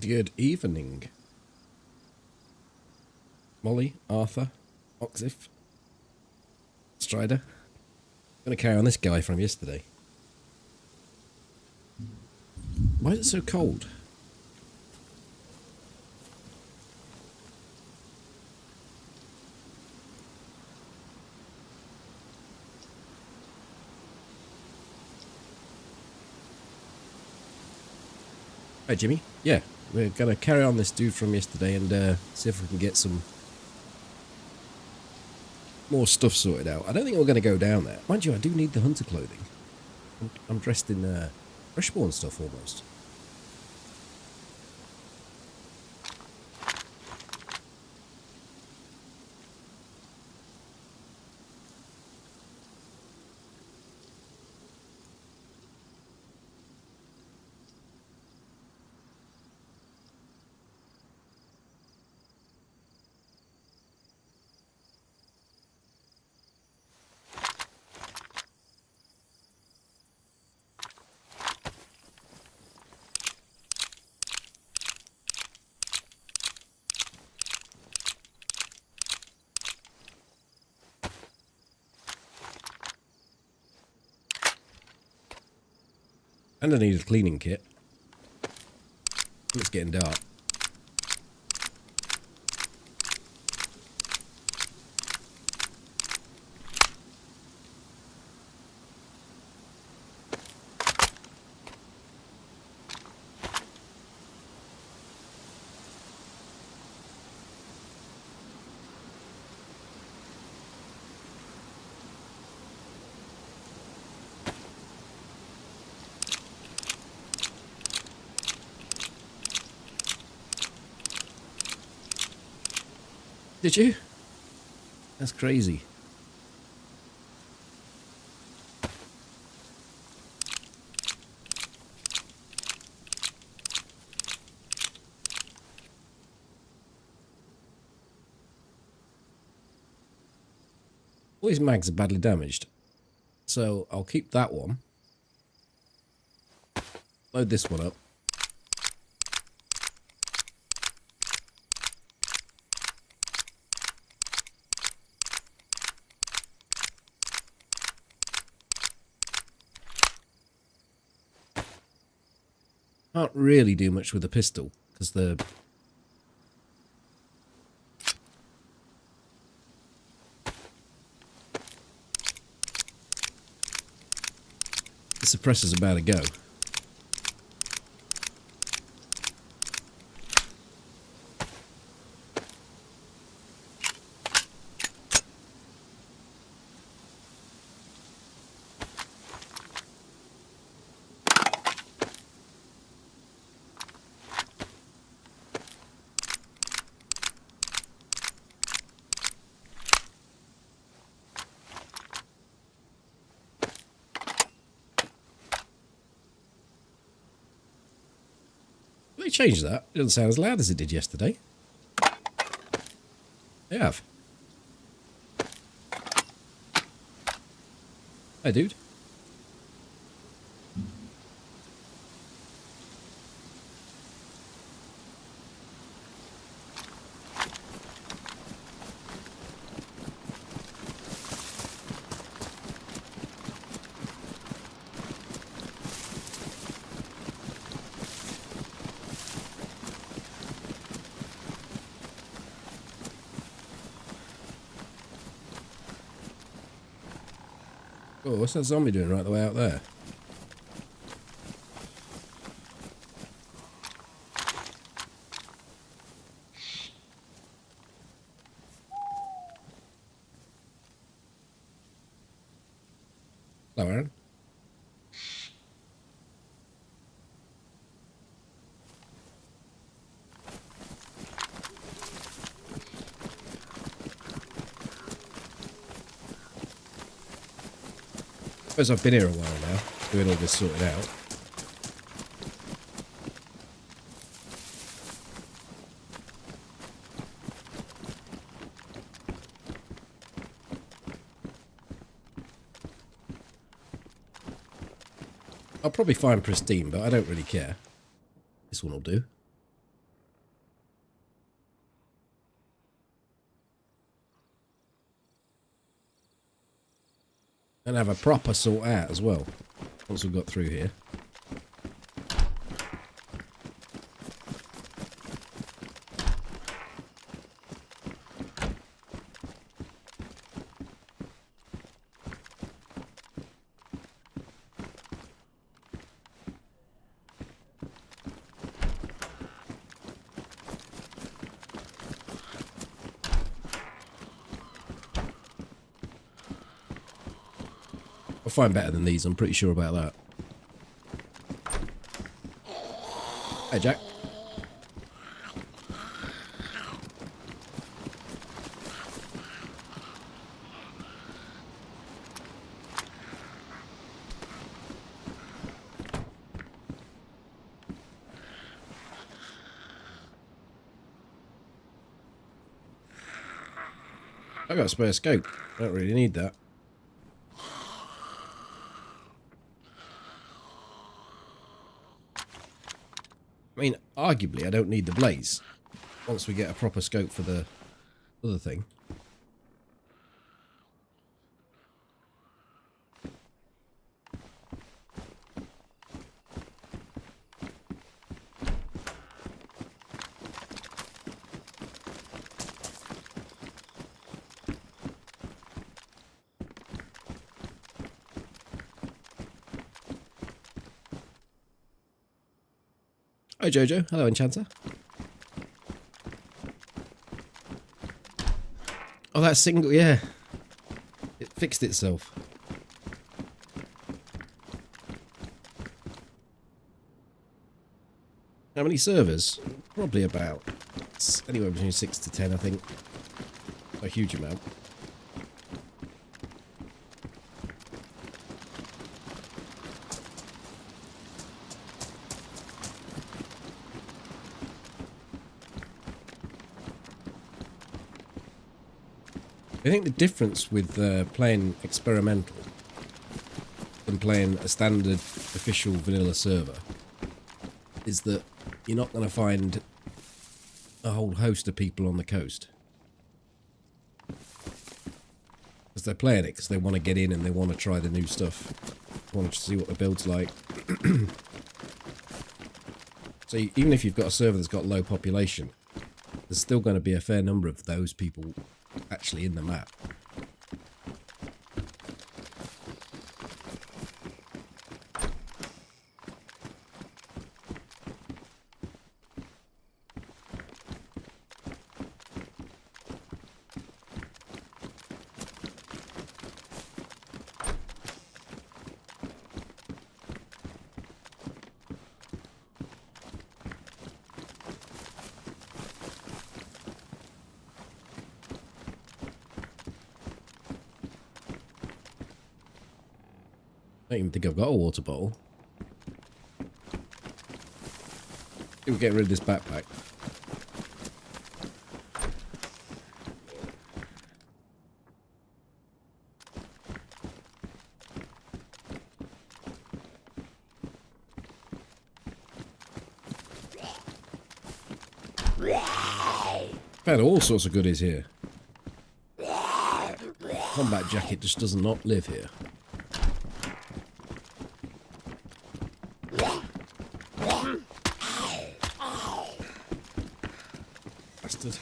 Good evening. Molly, Arthur, Oxif, Strider. I'm going to carry on this guy from yesterday. Why is it so cold? Hi, Jimmy. Yeah, we're going to carry on this dude from yesterday and see if we can get some more stuff sorted out. I don't think we're going to go down there. Mind you, I do need the hunter clothing. I'm dressed in freshborn stuff almost. And I need a cleaning kit. It's getting dark. Did you? That's crazy. All these mags are badly damaged. So I'll keep that one. Load this one up. Can't really do much with a pistol because the suppressor's about to go. They changed that. It doesn't sound as loud as it did yesterday. They have. Hi, dude. Oh, what's that zombie doing right the way out there? Hello, Aaron. I suppose I've been here a while now, doing all this sorted out. I'll probably find pristine, but I don't really care. This one will do. And have a proper sort out as well, once we've got through here. I'll find better than these, I'm pretty sure about that. Hey, Jack. I got a spare scope. I don't really need that. I mean, arguably, I don't need the blaze once we get a proper scope for the other thing. Hi Jojo, hello Enchanter. Oh, that single, yeah. It fixed itself. How many servers? Probably about anywhere between 6 to 10, I think. A huge amount. I think the difference with playing experimental than playing a standard official vanilla server is that you're not going to find a whole host of people on the coast. Because they're playing it because they want to get in and they want to try the new stuff. They want to see what the build's like. So even if you've got a server that's got low population, there's still going to be a fair number of those people actually in the map. I don't even think I've got a water bottle. We'll get rid of this backpack. Found all sorts of goodies here. Combat jacket just does not live here. Bastard.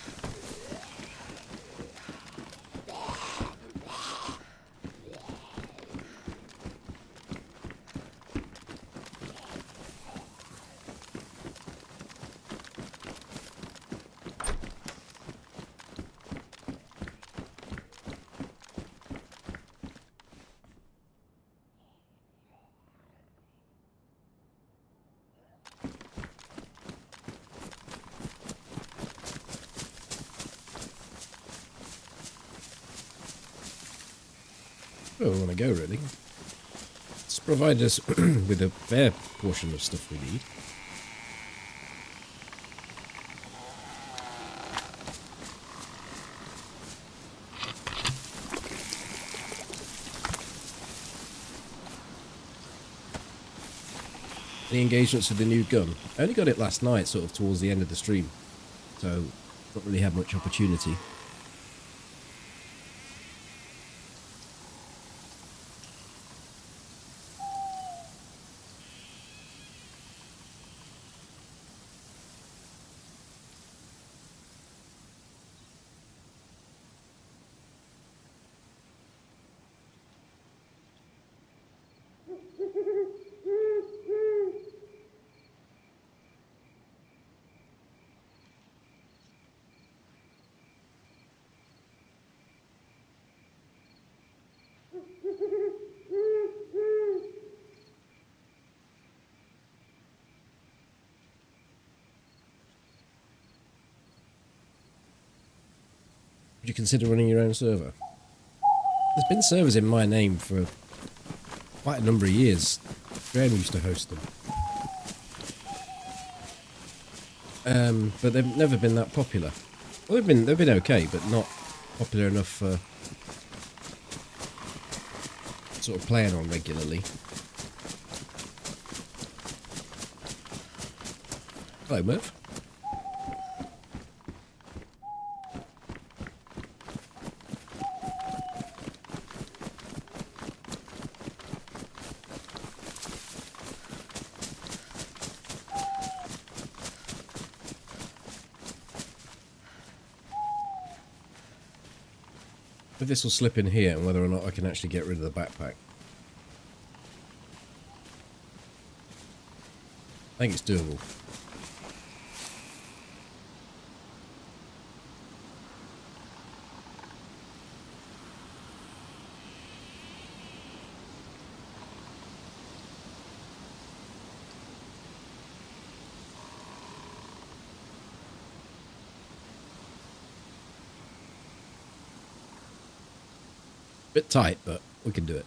Where we want to go, really. It's provided us with a fair portion of stuff we need. Any engagements with the new gun? I only got it last night, sort of towards the end of the stream, so not really had much opportunity. you consider running your own server? There's been servers in my name for quite a number of years. Graham used to host them. But they've never been that popular. Well, they've been okay, but not popular enough for sort of playing on regularly. Hello, Murph. If this will slip in here and whether or not I can actually get rid of the backpack. I think it's doable. Bit tight, but we can do it.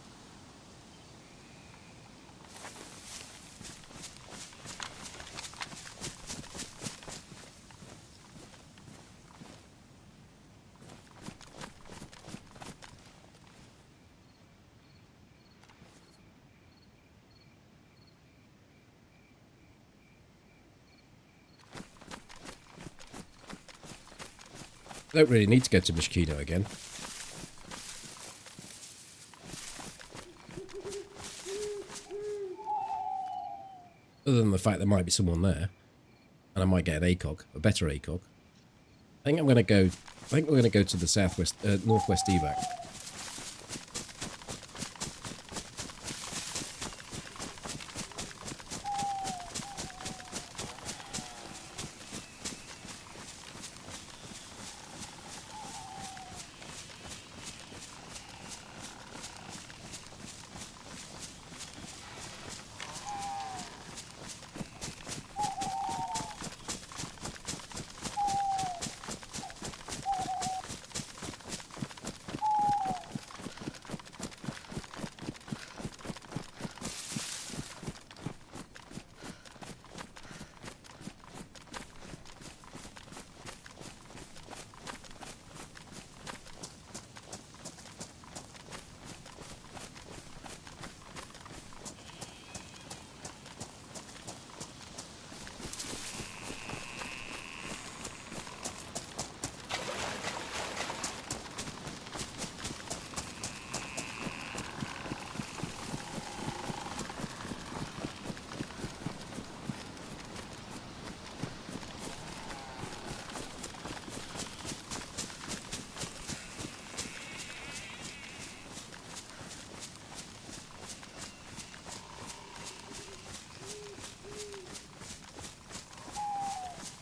I don't really need to go to Mishkino again. Other than the fact there might be someone there. And I might get an ACOG, a better ACOG. I think we're going to go to the southwest, northwest evac.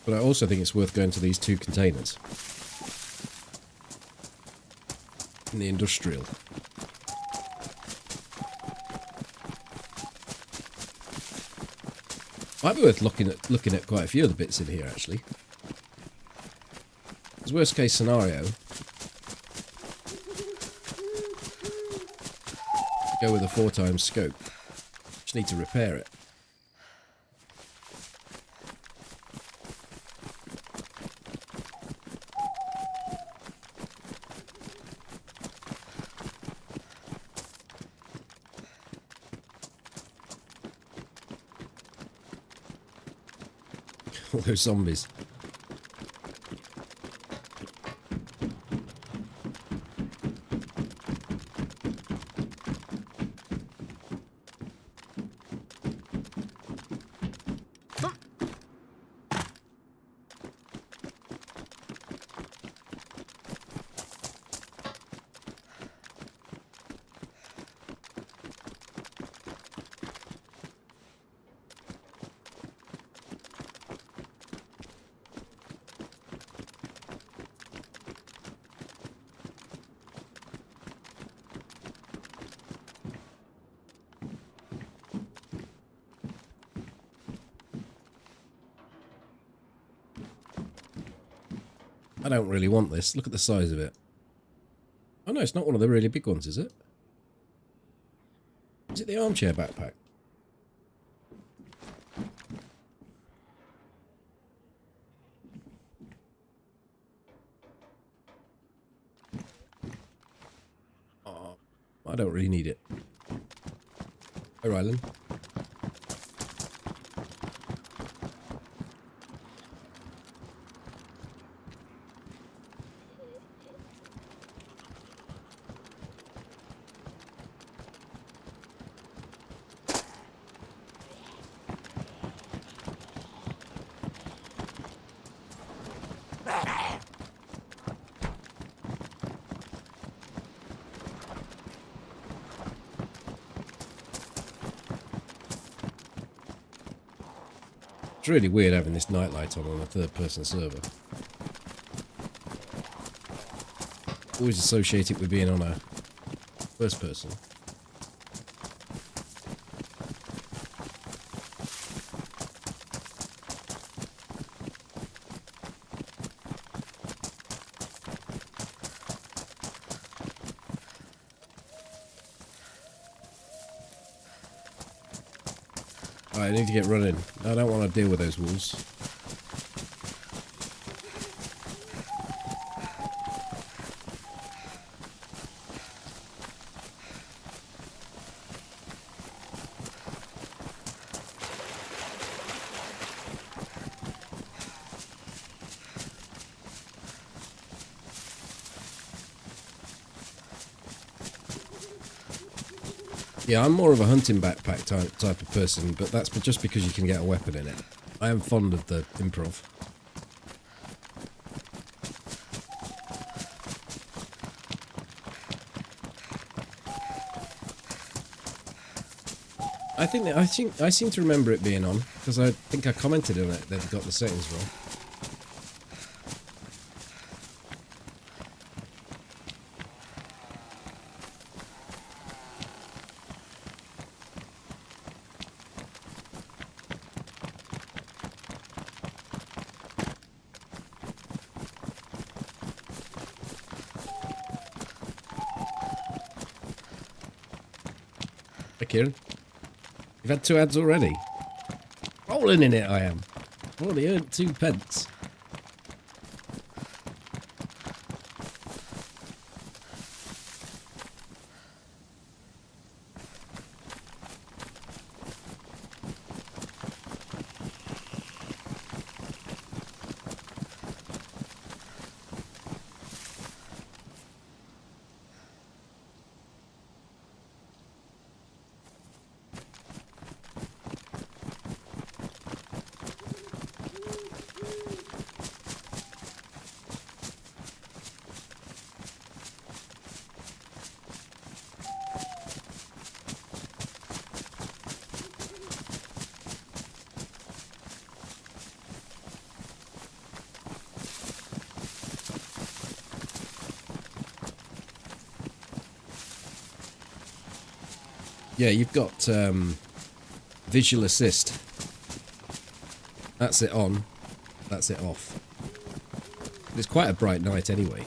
But I also think it's worth going to these two containers. In the industrial. Might be worth looking at quite a few of the bits in here, actually. As worst case scenario, go with a 4x scope. Just need to repair it. All those zombies. I don't really want this. Look at the size of it. Oh no, it's not one of the really big ones, is it? Is it the armchair backpack? Oh, I don't really need it. Hi, Rylan. It's really weird having this nightlight on a third-person server. Always associate it with being on a first-person. Alright, I need to get running. I don't want to deal with those wolves. Yeah, I'm more of a hunting backpack type of person, but that's just because you can get a weapon in it. I am fond of the improv. I seem to remember it being on because I think I commented on it that got the settings wrong. Hey, Kieran. You've had 2 ads already. Rolling in it, I am. I've only earned 2 pence. Yeah, you've got visual assist. That's it on, that's it off. It's quite a bright night anyway.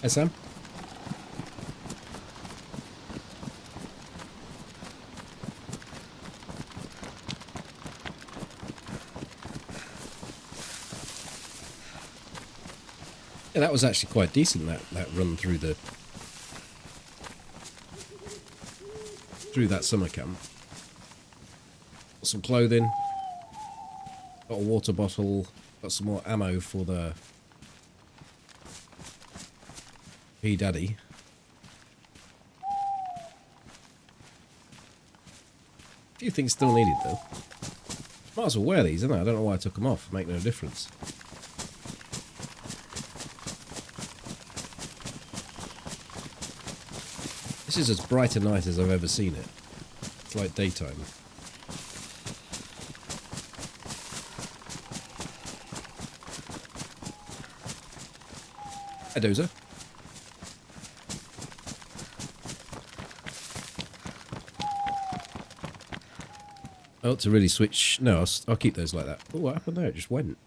Hey, Sam. Yeah, that was actually quite decent, that run through that summer camp. Got some clothing, got a water bottle, got some more ammo for the P Daddy. A few things still needed though. Might as well wear these, isn't I? I don't know why I took them off. Make no difference. This is as bright a night as I've ever seen it. It's like daytime. Hi, Dozer. Oh, to really switch... No, I'll keep those like that. Oh, what happened there? It just went.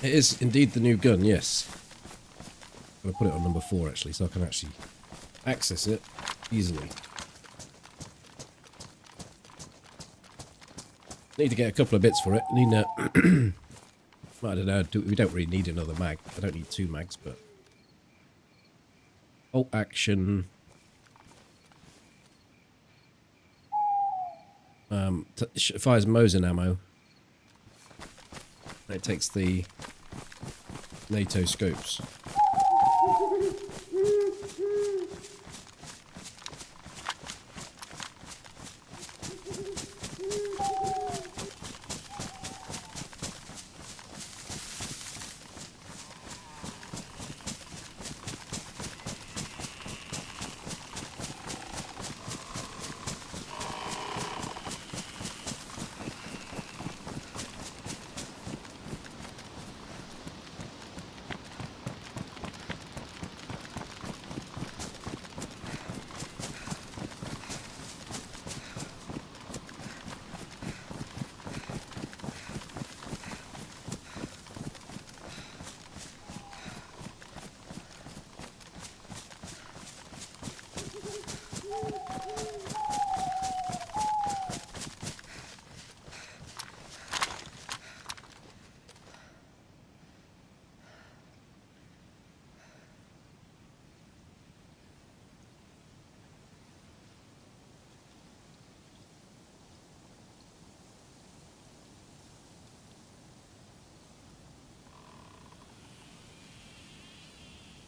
It is indeed the new gun, yes. I'm going to put it on number 4 actually, so I can actually access it easily. Need to get a couple of bits for it. Need a... I don't know, we don't really need another mag. I don't need 2 mags, but... Bolt action. Fires Mosin ammo. And it takes the NATO scopes.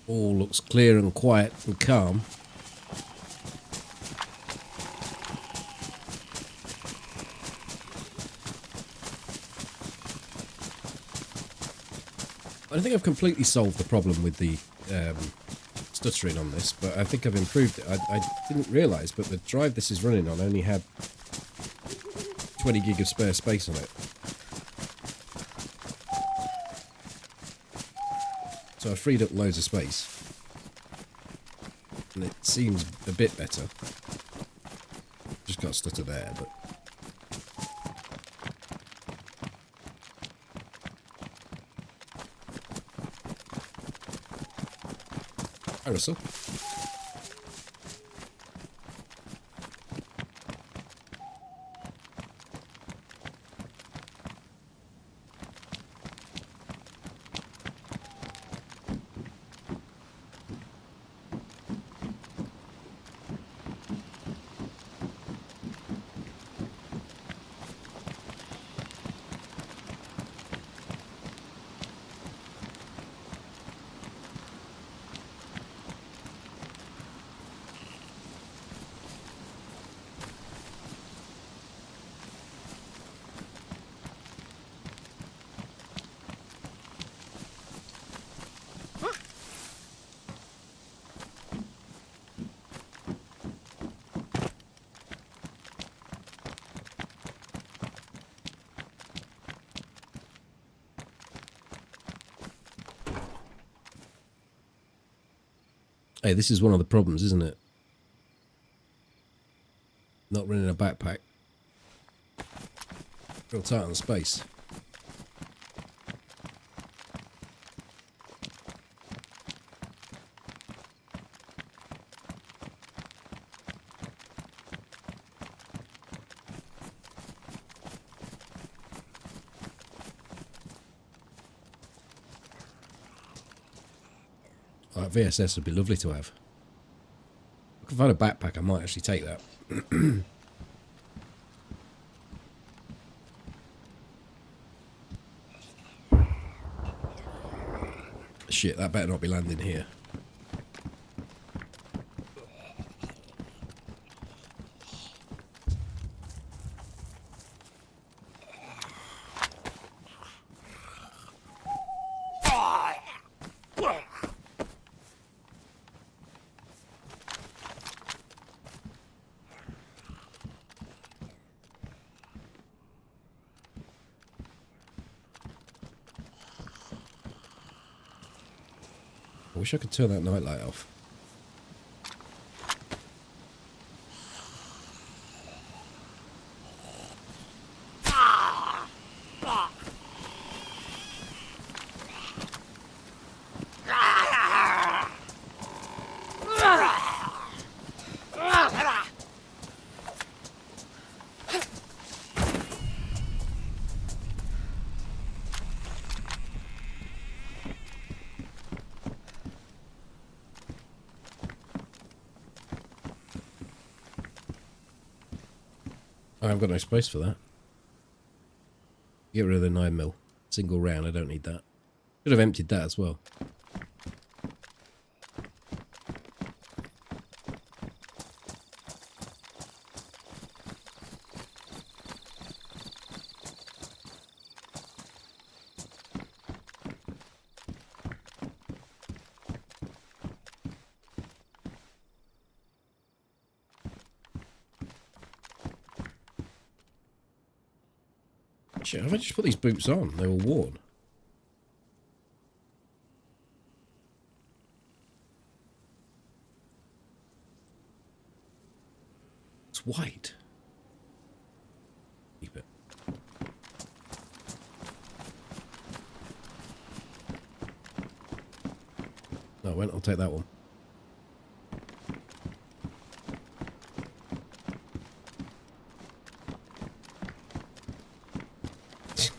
All looks clear and quiet and calm. I don't think I've completely solved the problem with the stuttering on this, but I think I've improved it. I didn't realise, but the drive this is running on only had 20 gig of spare space on it. So I freed up loads of space. And it seems a bit better. Just got a stutter there, but... Hi, Russell. Hey, this is one of the problems, isn't it? Not running a backpack. Real tight on space. Like VSS would be lovely to have. If I can find a backpack, I might actually take that. Shit, that better not be landing here. I wish I could turn that nightlight off. I've got no space for that. Get rid of the 9mm. Single round, I don't need that. Could have emptied that as well. Shit, have I just put these boots on? They were worn. It's white. Keep it. No, I went. I'll take that one.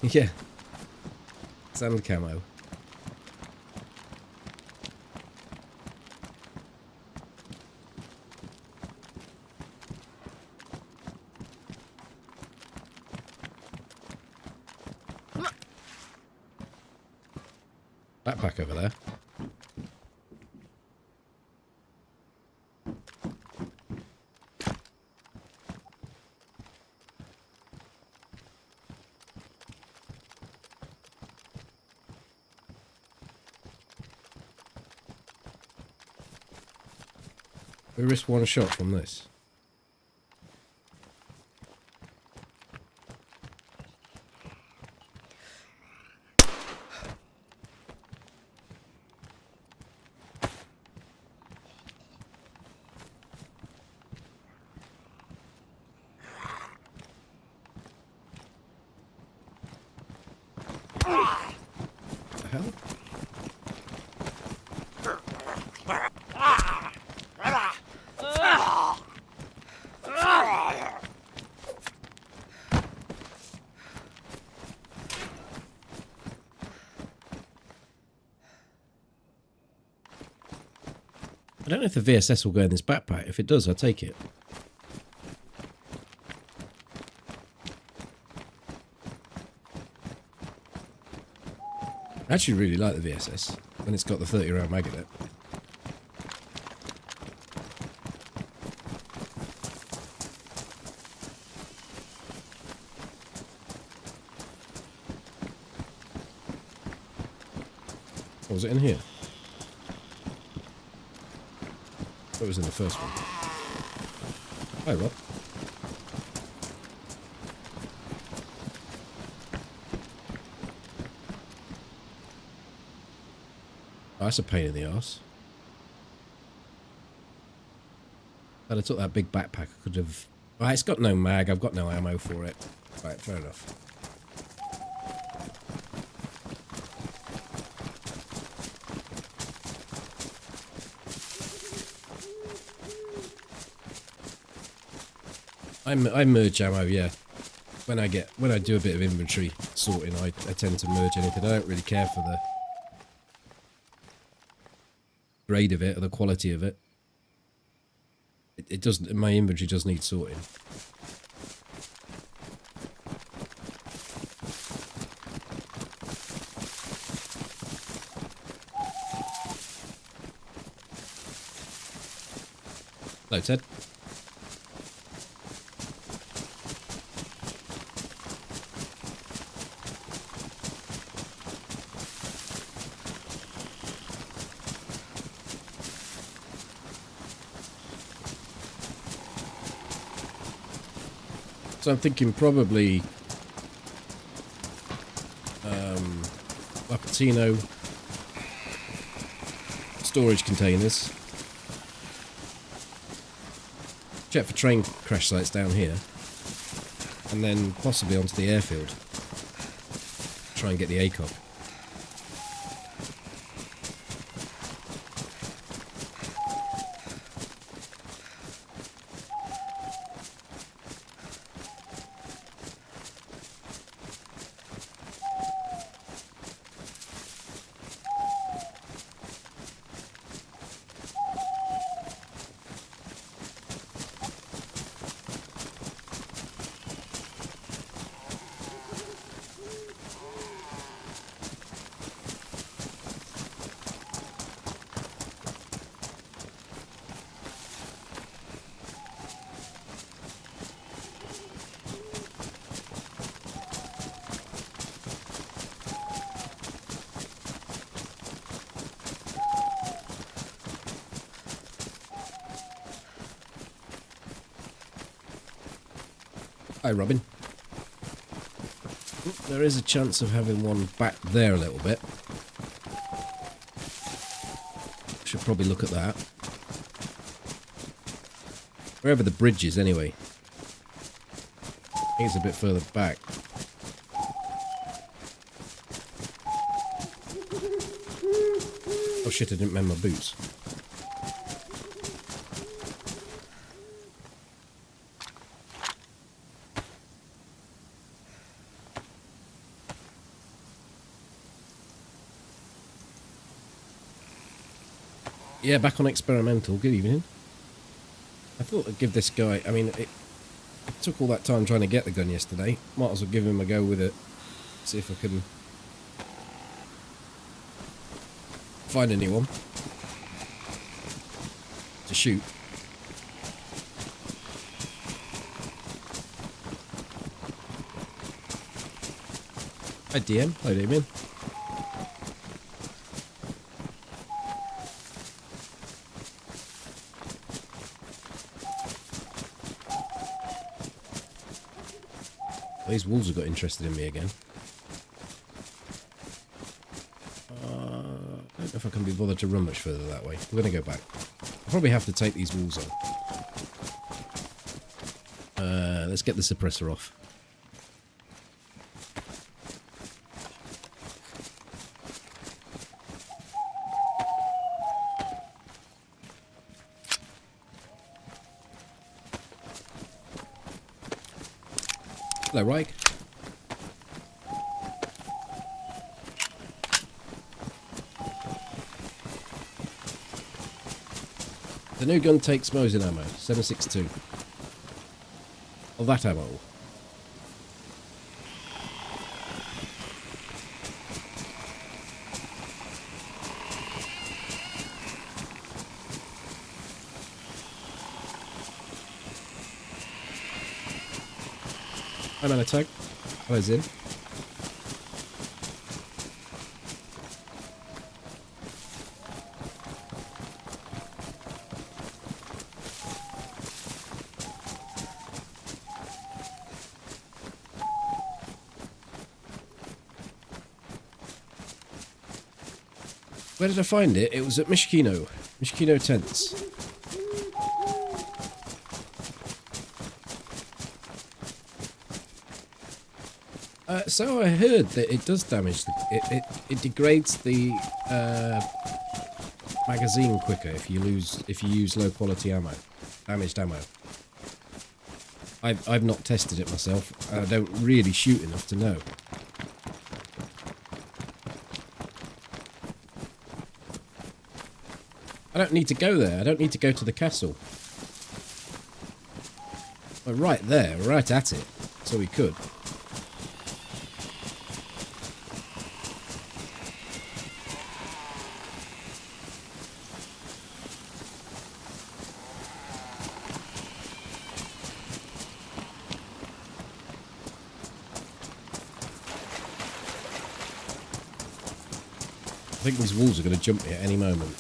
Yeah. Sand camo. Backpack over there. We risk one shot from this. What the hell? I don't know if the VSS will go in this backpack. If it does, I'll take it. I actually really like the VSS when it's got the 30-round mag in it. Or was it in here? That was in the first one. Hi, Rob. Oh, that's a pain in the arse. I'd have took that big backpack, I could have... Right, it's got no mag, I've got no ammo for it. Right, fair enough. I merge ammo, yeah. When I do a bit of inventory sorting, I tend to merge anything. I don't really care for the grade of it or the quality of it. It does. My inventory does need sorting. Hello, Ted. So I'm thinking probably Lapatino storage containers. Check for train crash sites down here. And then possibly onto the airfield. Try and get the ACOG. Hi, Robin. There is a chance of having one back there a little bit. Should probably look at that. Wherever the bridge is, anyway. I think it's a bit further back. Oh shit, I didn't mend my boots. Yeah, back on Experimental. Good evening. I thought I'd give this guy... I mean, it took all that time trying to get the gun yesterday. Might as well give him a go with it. See if I can find anyone to shoot. Hi, DM. Hi, Damien. These wolves have got interested in me again. I don't know if I can be bothered to run much further that way. I'm going to go back. I'll probably have to take these wolves on. Let's get the suppressor off. Hello, Reich. The new gun takes Mosin ammo, 7.62. Of that ammo. I'm on a tag. Hello, Zin. Where did I find it? It was at Mishkino. Mishkino Tents. So I heard that it does damage. It degrades the magazine quicker if you use low quality ammo, damaged ammo. I've not tested it myself. I don't really shoot enough to know. I don't need to go there. I don't need to go to the castle. We're right there, right at it, so we could. I think these wolves are going to jump me at any moment.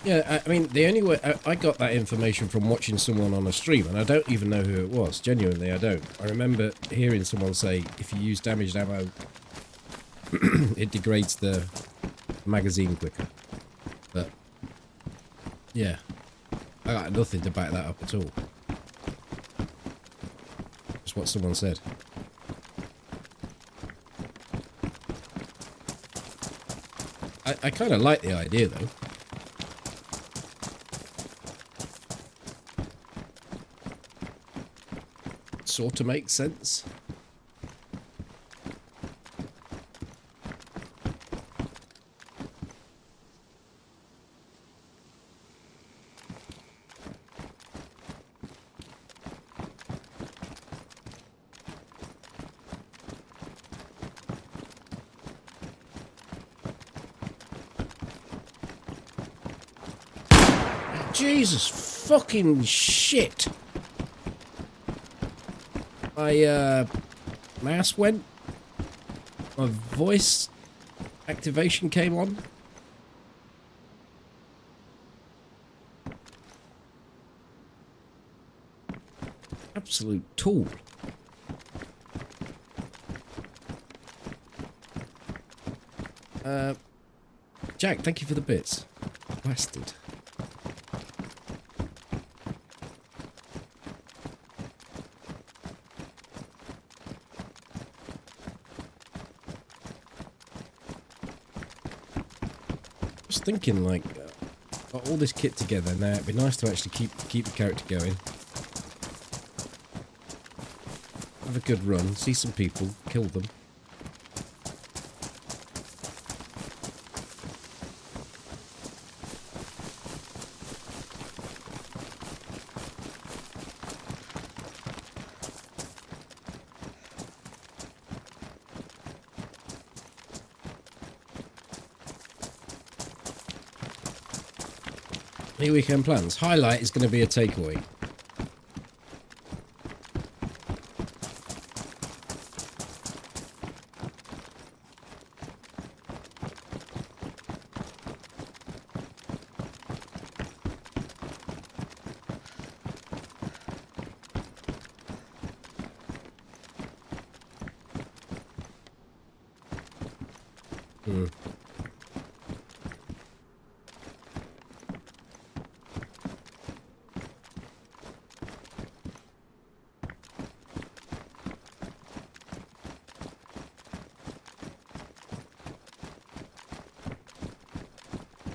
Yeah, I mean, the only way I got that information from watching someone on a stream, and I don't even know who it was. Genuinely, I don't. I remember hearing someone say, if you use damaged ammo, it degrades the magazine quicker. But, yeah, I got nothing to back that up at all. Just what someone said. I kind of like the idea, though. Sort of makes sense. Jesus fucking shit. My mouse went. My voice activation came on. Absolute tool. Jack, thank you for the bits. Bastard. Thinking like got all this kit together now. It'd be nice to actually keep the character going, have a good run, see some people, kill them. Any weekend plans? Highlight is going to be a takeaway.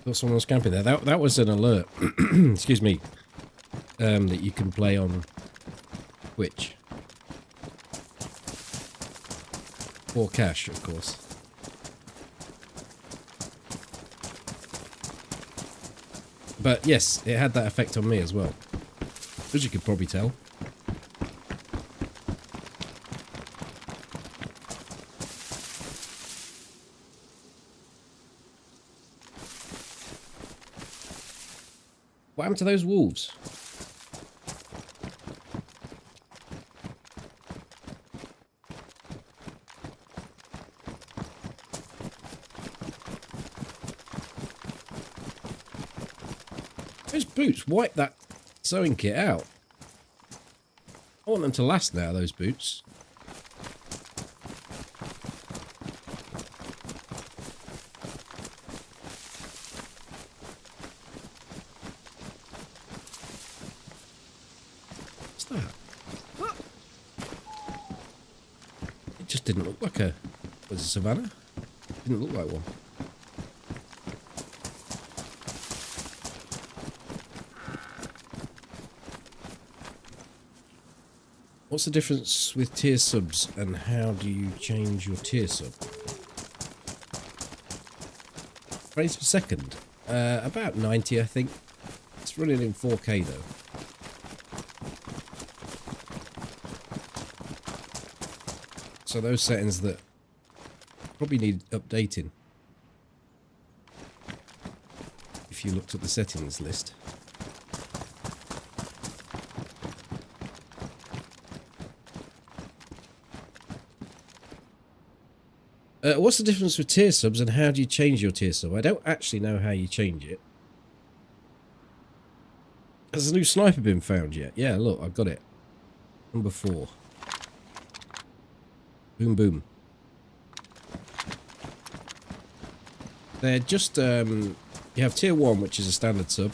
Got someone was camping there. That was an alert. Excuse me. That you can play on Twitch. For cash, of course. But yes, it had that effect on me as well. As you could probably tell. What happened to those wolves? Those boots, wipe that sewing kit out. I want them to last now, those boots. What's that? What? It just didn't look like a... Was it a savannah? It didn't look like one. What's the difference with tier subs and how do you change your tier sub? Frames per second? About 90, I think. It's running in 4K though. So those settings that probably need updating. If you looked at the settings list. What's the difference with tier subs and how do you change your tier sub? I don't actually know how you change it. Has a new sniper been found yet? Yeah, look, I've got it. Number 4. Boom, boom. They're just, you have tier 1, which is a standard sub.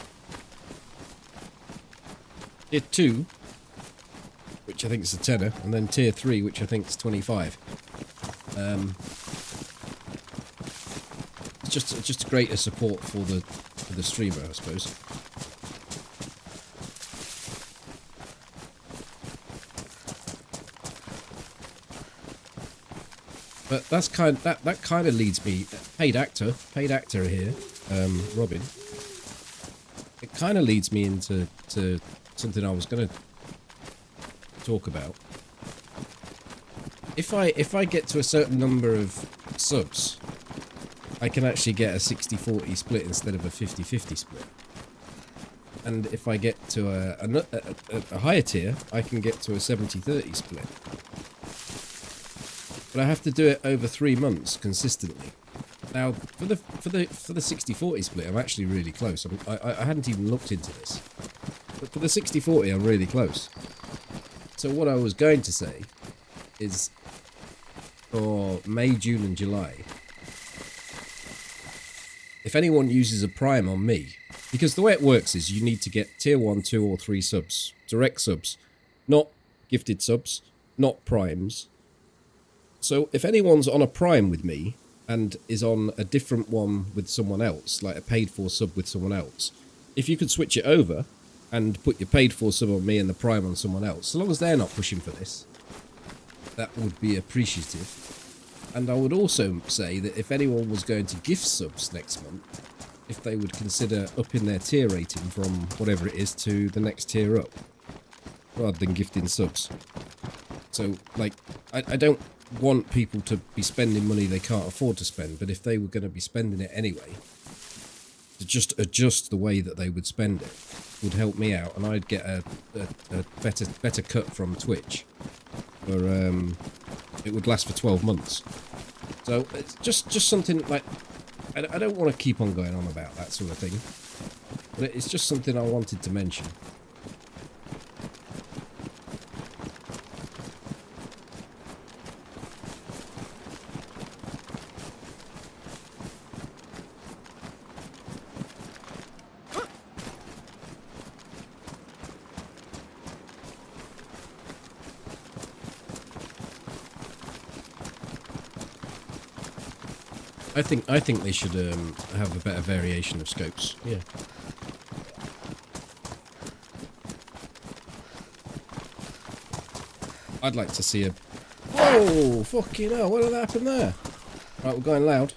Tier 2, which I think is a tenner. And then tier 3, which I think is 25. It's just greater support for the streamer, I suppose. But that's that kind of leads me. Paid actor here, Robin. It kind of leads me into something I was going to talk about. If I get to a certain number of subs, I can actually get a 60-40 split instead of a 50-50 split. And if I get to a higher tier, I can get to a 70-30 split. But I have to do it over 3 months consistently. Now, for the 60-40 split, I'm actually really close. I hadn't even looked into this. But for the 60-40, I'm really close. So what I was going to say is for May, June and July, if anyone uses a prime on me, because the way it works is you need to get tier 1, 2 or 3 subs, direct subs, not gifted subs, not primes. So if anyone's on a prime with me and is on a different one with someone else, like a paid for sub with someone else, if you could switch it over and put your paid for sub on me and the prime on someone else, so long as they're not pushing for this, that would be appreciative. And I would also say that if anyone was going to gift subs next month, if they would consider upping their tier rating from whatever it is to the next tier up, rather than gifting subs. So, like, I don't want people to be spending money they can't afford to spend, but if they were going to be spending it anyway, to just adjust the way that they would spend it would help me out, and I'd get a better cut from Twitch. Or it would last for 12 months. So it's just something like, I don't want to keep on going on about that sort of thing, but it's just something I wanted to mention. I think they should have a better variation of scopes. Yeah. I'd like to see a... Whoa! Fucking hell, what did happen there? Right, we're going loud.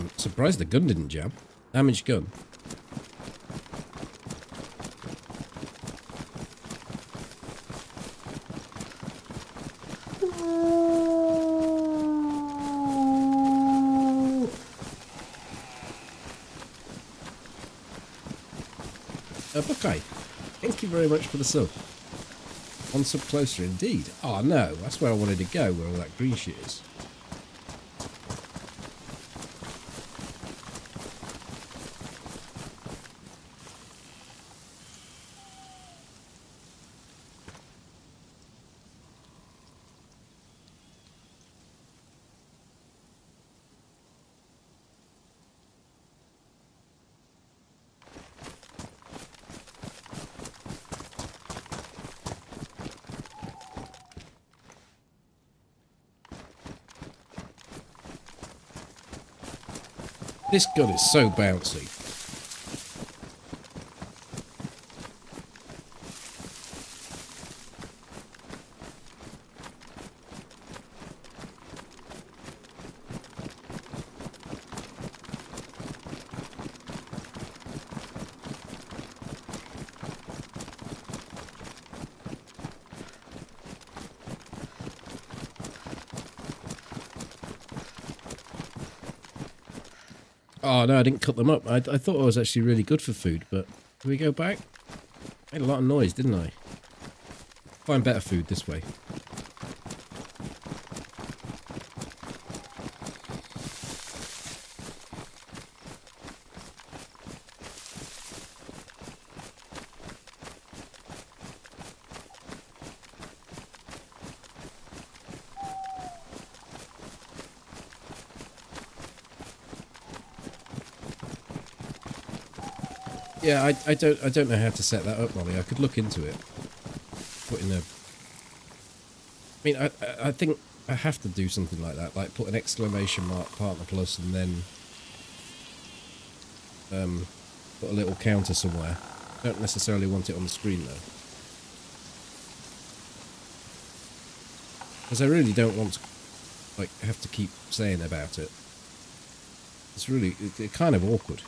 I'm surprised the gun didn't jam. Damaged gun. Buckeye, thank you very much for the sub. One sub closer indeed. Oh no, that's where I wanted to go, where all that green shit is. This gun is so bouncy. Oh no, I didn't cut them up. I thought I was actually really good for food, but can we go back? Made a lot of noise, didn't I? Find better food this way. Yeah, I don't know how to set that up, Molly. I could look into it. Put in a... I mean, I think I have to do something like that, like put an exclamation mark partner plus and then put a little counter somewhere. Don't necessarily want it on the screen though. Because I really don't want to like have to keep saying about it. It's really it's kind of awkward.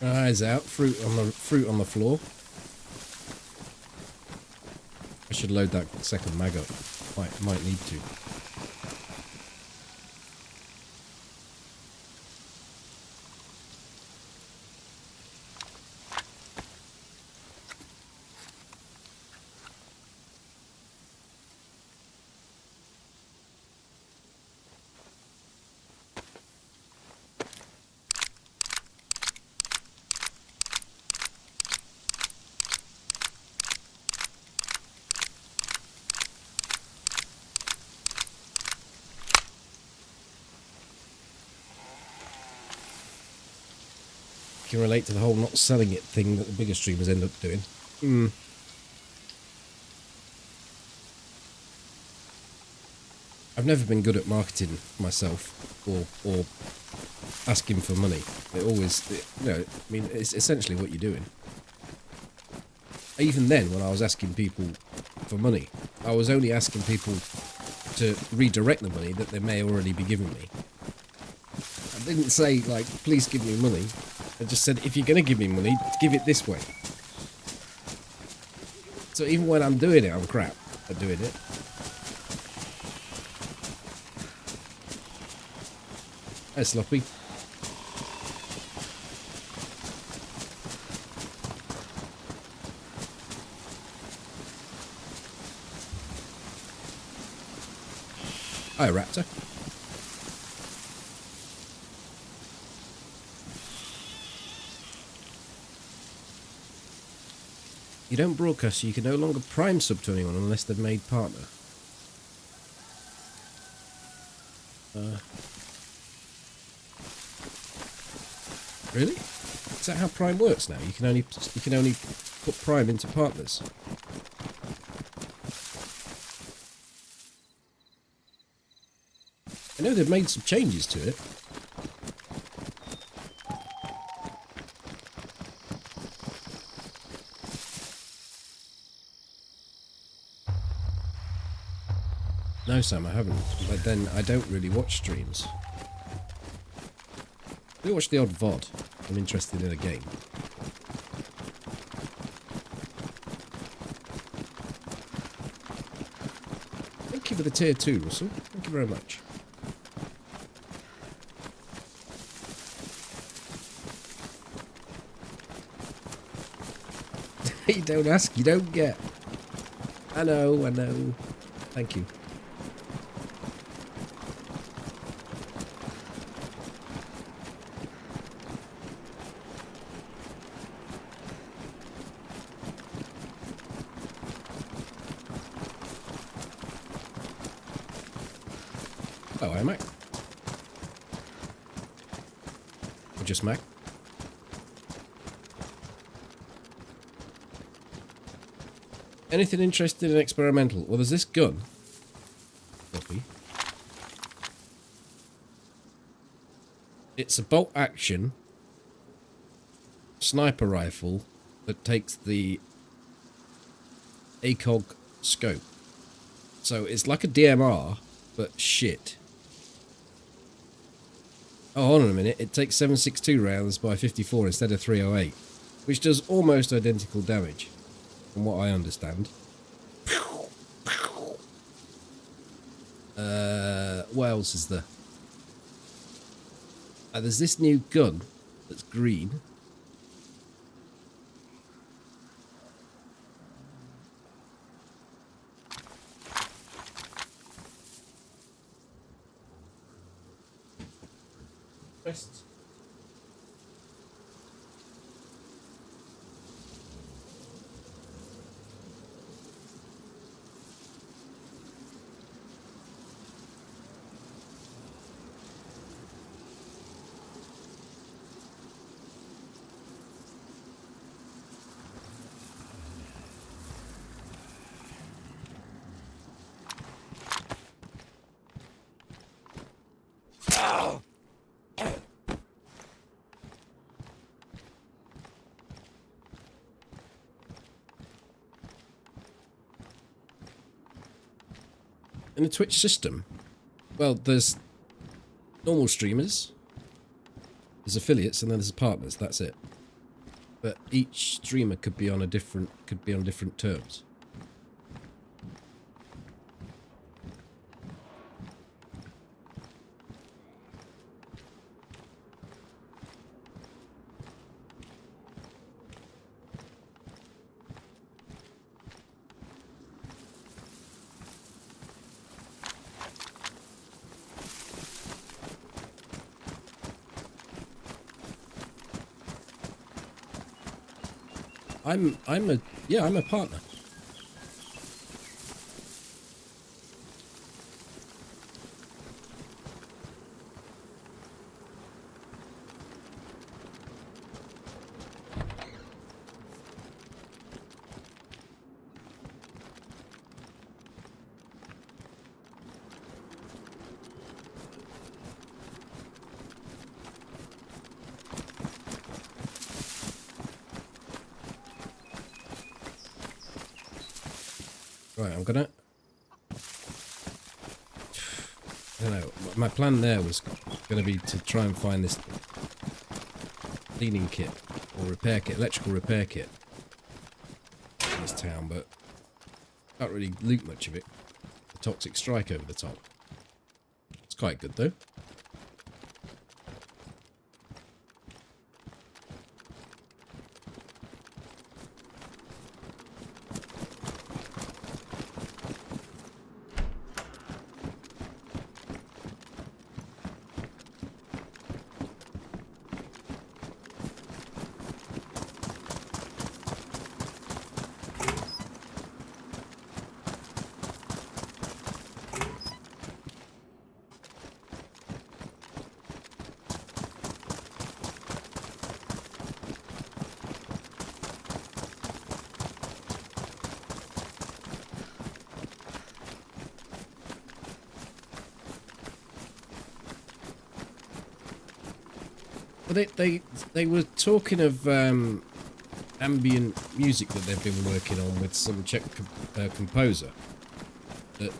Eyes out. Fruit on the floor. I should load that second mag up. Might need to. Can relate to the whole not selling it thing that the bigger streamers end up doing. I've never been good at marketing myself or asking for money. It always, you know, I mean, it's essentially what you're doing. Even then, when I was asking people for money, I was only asking people to redirect the money that they may already be giving me. I didn't say, like, please give me money. I just said, if you're going to give me money, give it this way. So even when I'm doing it, I'm crap at doing it. Hey, Sloppy. Hi, Raptor. You don't broadcast, so you can no longer prime sub to anyone unless they've made partner. Really? Is that how Prime works now? You can only put Prime into partners. I know they've made some changes to it. No, Sam, I haven't. But then I don't really watch streams. I do watch the odd VOD. I'm interested in a game. Thank you for the tier 2, Russell. Thank you very much. You don't ask, you don't get. I know, I know. Thank you. Oh, hi, Mac. Or just Mac. Anything interested in experimental? Well, there's this gun. Copy. It's a bolt action sniper rifle that takes the ACOG scope. So it's like a DMR, but shit. Oh, hold on a minute. It takes 7.62 rounds by 54 instead of 308, which does almost identical damage, from what I understand. What else is there? There's this new gun that's green. Best. In the Twitch system, well, there's normal streamers, there's affiliates, and then there's partners. That's it. But each streamer could be on different terms. I'm a partner. Right, I'm gonna... I don't know. My plan there was going to be to try and find this cleaning kit or repair kit, electrical repair kit in this town, but can't really loot much of it. The toxic strike over the top. It's quite good though. But they were talking of ambient music that they've been working on with some Czech composer that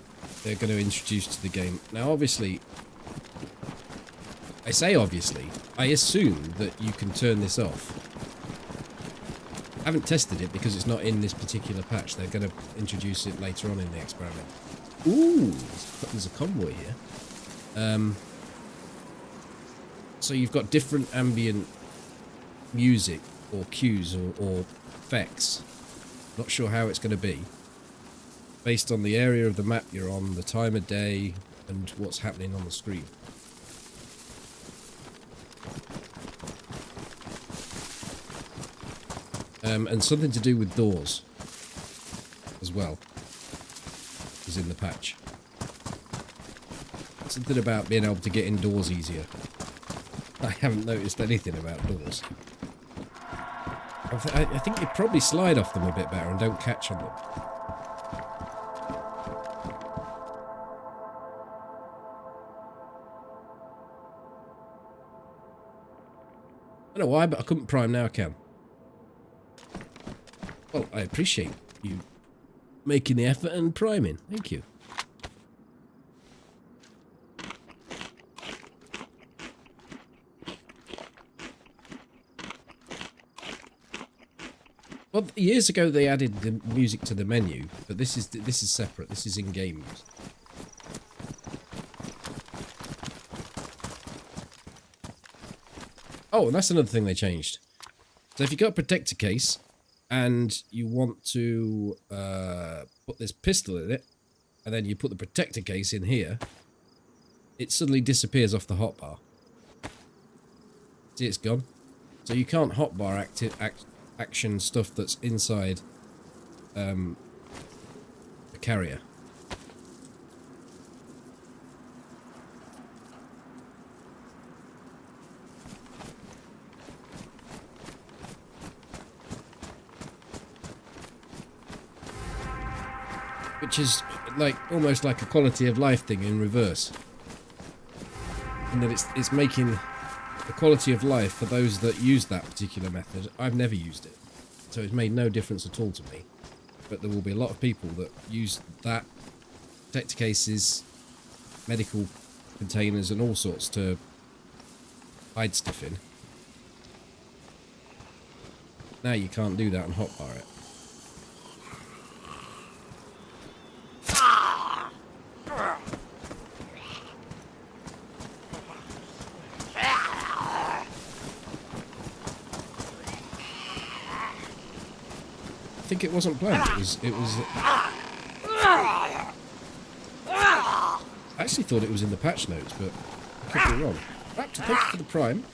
they're going to introduce to the game. Now, obviously, I say obviously, I assume that you can turn this off. I haven't tested it because it's not in this particular patch. They're going to introduce it later on in the experiment. Ooh, there's a convoy here. So you've got different ambient music or cues or effects. Not sure how it's going to be. Based on the area of the map you're on, the time of day, and what's happening on the screen. And something to do with doors as well is in the patch. Something about being able to get indoors easier. I haven't noticed anything about doors. I think you probably slide off them a bit better and don't catch on them. I don't know why, but I couldn't prime, now I can. Well, I appreciate you making the effort and priming. Thank you. Well, years ago they added the music to the menu, but this is separate. This is in game use. Oh, and that's another thing they changed. So if you've got a protector case and you want to put this pistol in it, and then you put the protector case in here, it suddenly disappears off the hotbar. See, it's gone. So you can't hotbar action stuff that's inside the carrier. Which is like almost like a quality of life thing in reverse. And that it's making the quality of life for those that use that particular method. I've never used it, so it's made no difference at all to me. But there will be a lot of people that use that, protector cases, medical containers and all sorts to hide stuff in. Now you can't do that and hotbar it. I think it wasn't planned. It was. I actually thought it was in the patch notes, but I could be wrong. Raptor, thank you for the prime.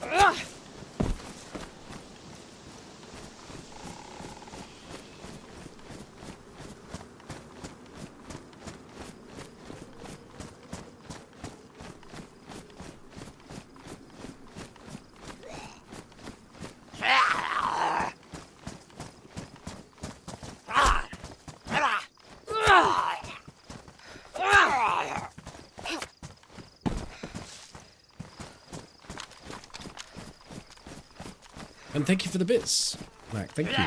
And thank you for the bits, Mac. Thank you.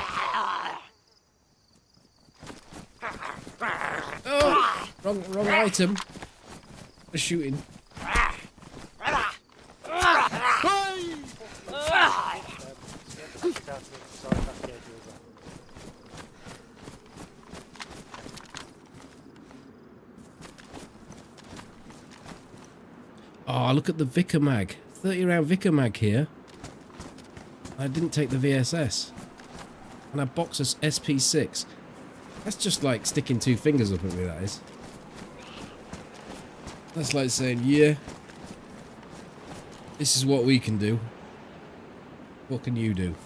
Oh, wrong item. A shooting. Oh, look at the Vicar mag. 30 round Vicar mag here. I didn't take the VSS. And I box us SP6. That's just like sticking two fingers up at me, that is. That's like saying, yeah, this is what we can do. What can you do?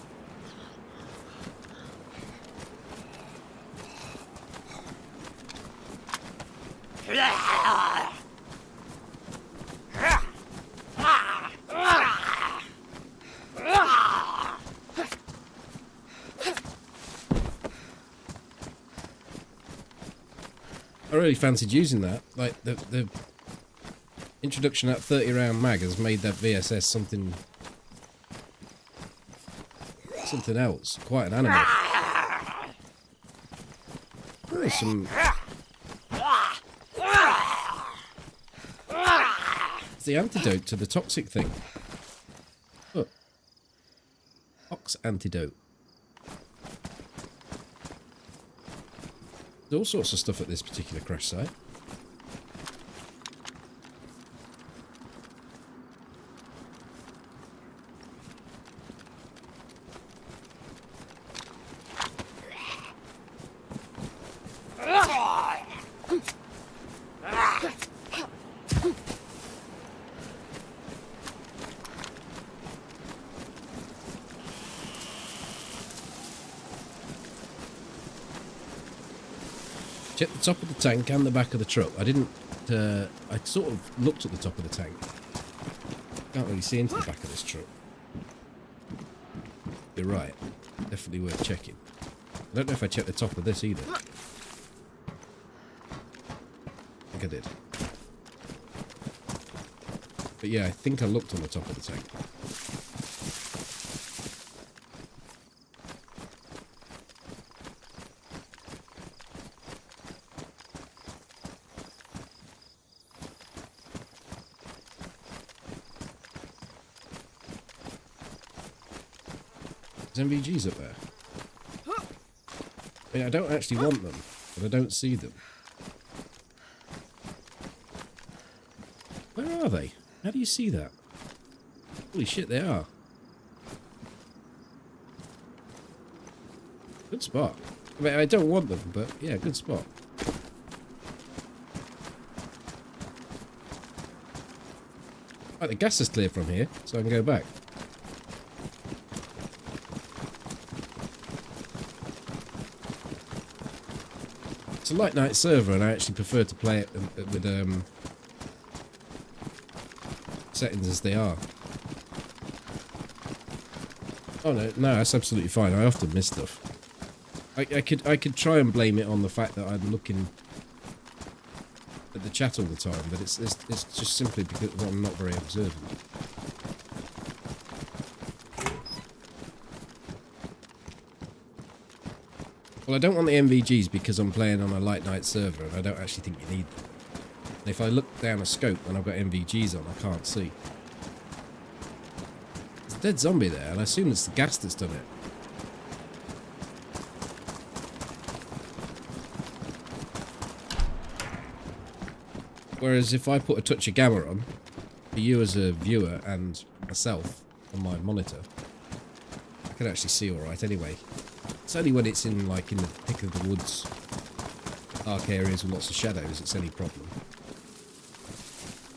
I really fancied using that. Like the introduction of that 30 round mag has made that VSS something something else. Quite an animal. Oh, some... It's the antidote to the toxic thing. Look. Ox antidote. There's all sorts of stuff at this particular crash site. Check the top of the tank and the back of the truck. I didn't... I sort of looked at the top of the tank. Can't really see into the back of this truck. You're right. Definitely worth checking. I don't know if I checked the top of this either. I think I did. But yeah, I think I looked on the top of the tank. There's MVGs up there. I mean, I don't actually want them, but I don't see them. Where are they? How do you see that? Holy shit, they are. Good spot. I mean, I don't want them, but yeah, good spot. Right, the gas is clear from here, so I can go back. It's a light night server, and I actually prefer to play it with settings as they are. Oh no, that's absolutely fine. I often miss stuff. I could try and blame it on the fact that I'm looking at the chat all the time, but it's just simply because I'm not very observant. Well, I don't want the MVGs because I'm playing on a light night server and I don't actually think you need them. And if I look down a scope when I've got MVGs on, I can't see. There's a dead zombie there, and I assume it's the gas that's done it. Whereas if I put a touch of gamma on, for you as a viewer and myself on my monitor, I can actually see alright anyway. It's only when it's in, like, in the thick of the woods, dark areas with lots of shadows, it's any problem.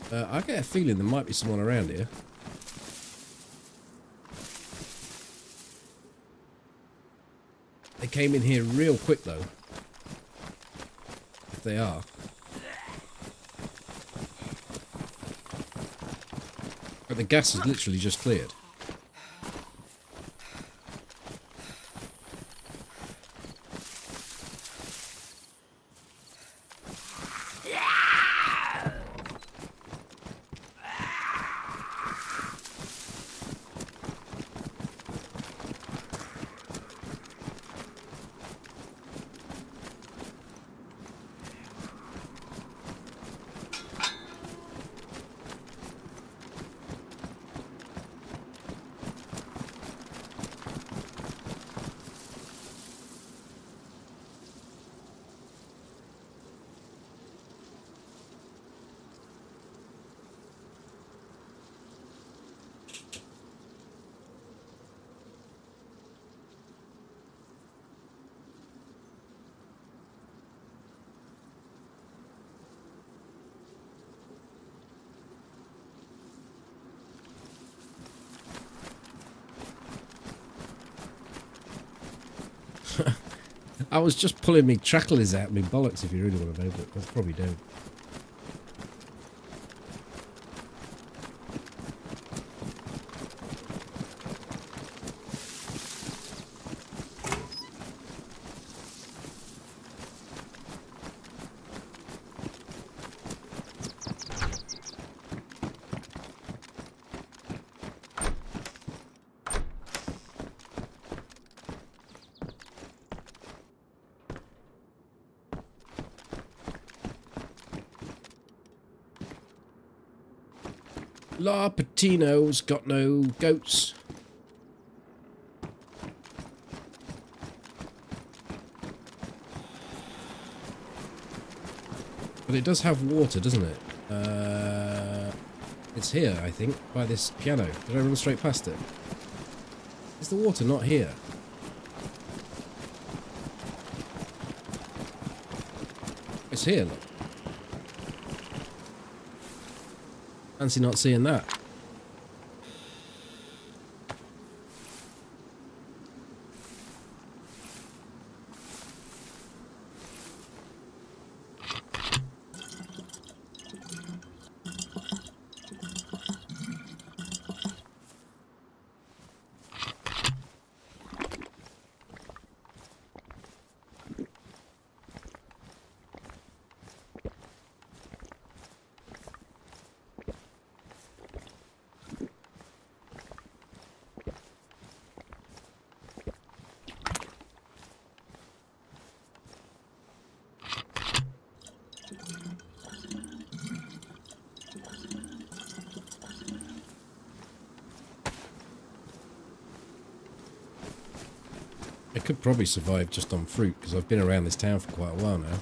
I get a feeling there might be someone around here. They came in here real quick, though. If they are. But the gas is literally just cleared. I was just pulling me tracklers out, me bollocks, if you really want to know, but I probably don't. La Patino's got no goats. But it does have water, doesn't it? It's here, I think, by this piano. Did I run straight past it? Is the water not here? It's here, look. Fancy not seeing that. I could probably survive just on fruit, because I've been around this town for quite a while now.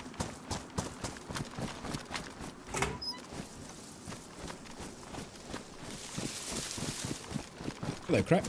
Hello, crap.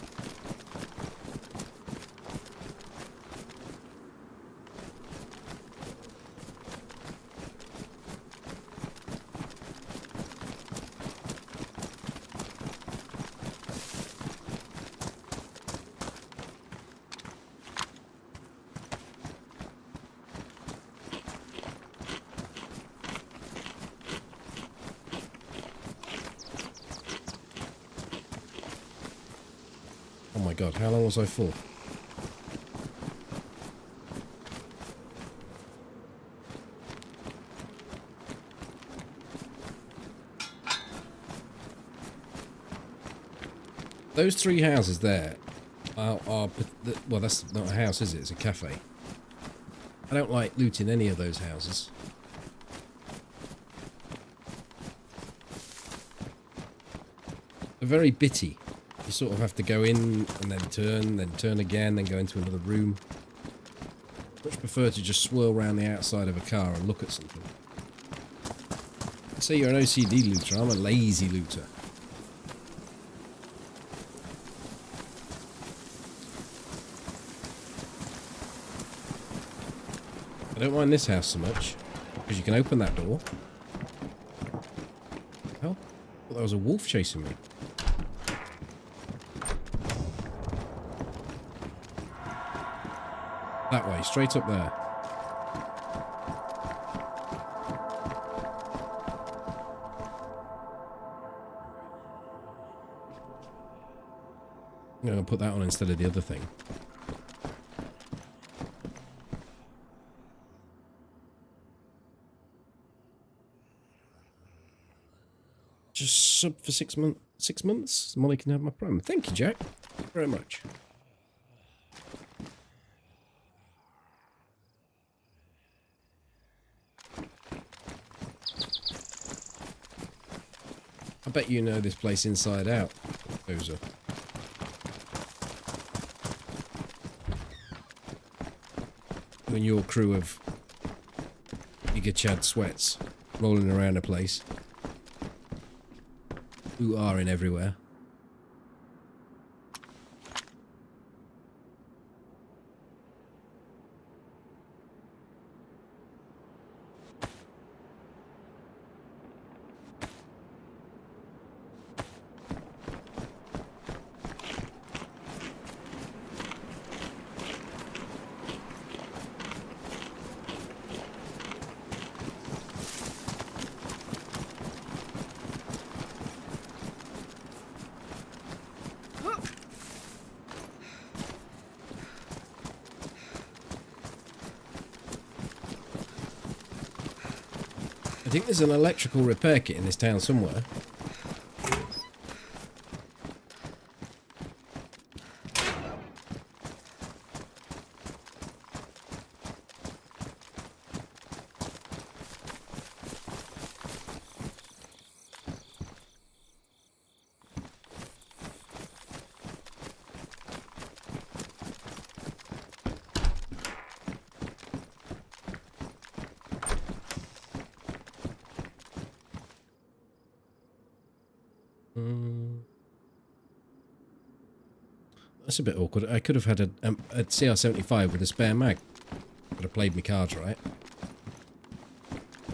Oh my god, how long was I for? Those three houses there are well, that's not a house, is it? It's a cafe. I don't like looting any of those houses. They're very bitty. You sort of have to go in and then turn again, then go into another room. Much prefer to just swirl around the outside of a car and look at something. Say you're an OCD looter, I'm a lazy looter. I don't mind this house so much, because you can open that door. Hell, I thought there was a wolf chasing me. That way, straight up there. I'm going to put that on instead of the other thing. Just sub for 6 months. 6 months? Molly can have my prime. Thank you, Jack. Thank you very much. I bet you know this place inside out, Dozer. When your crew of Giga Chad sweats rolling around a place who are in everywhere. I think there's an electrical repair kit in this town somewhere. That's a bit awkward. I could have had a CR75 with a spare mag. Could have played my cards right.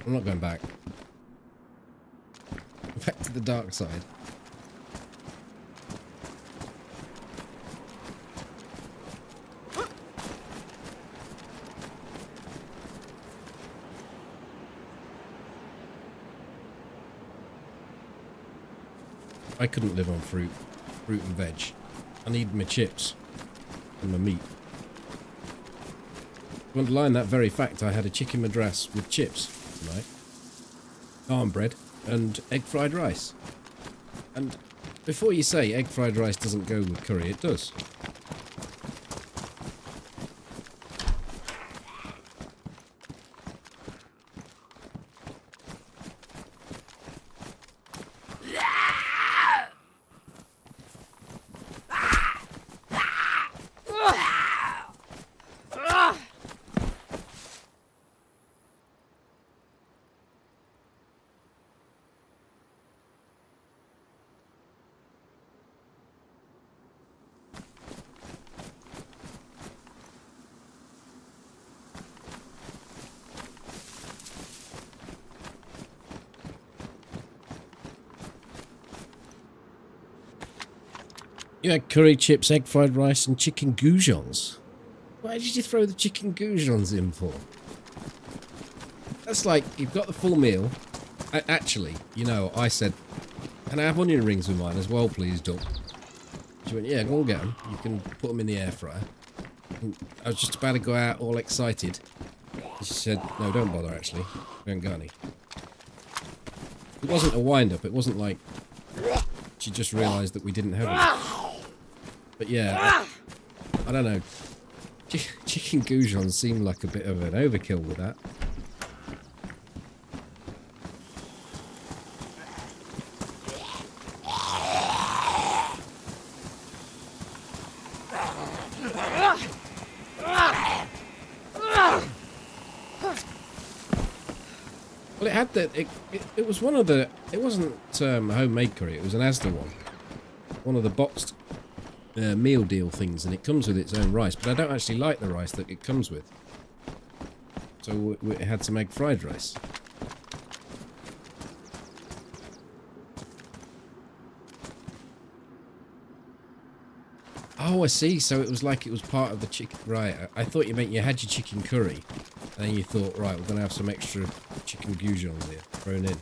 I'm not going back. Back to the dark side. I couldn't live on fruit and veg. I need my chips and my meat. To underline that very fact, I had a chicken madras with chips tonight, naan bread, and egg fried rice. And before you say egg fried rice doesn't go with curry, it does. You had curry, chips, egg fried rice, and chicken goujons. Why did you throw the chicken goujons in for? That's like, you've got the full meal. Actually, you know, I said, can I have onion rings with mine as well, please, Doug? She went, yeah, go and get them. You can put them in the air fryer. And I was just about to go out all excited. She said, no, don't bother, actually. We haven't got any. It wasn't a wind-up. It wasn't like she just realised that we didn't have any. But yeah, I don't know. Chicken goujons seemed like a bit of an overkill with that. Well, it had that. It was one of the. It wasn't homemade curry. It was an Asda one. One of the boxed meal deal things, and it comes with its own rice. But I don't actually like the rice that it comes with. So it had some egg fried rice. Oh, I see. So it was like it was part of the chicken. Right. I thought you meant you had your chicken curry, and then you thought, right, we're going to have some extra chicken goujons here thrown in.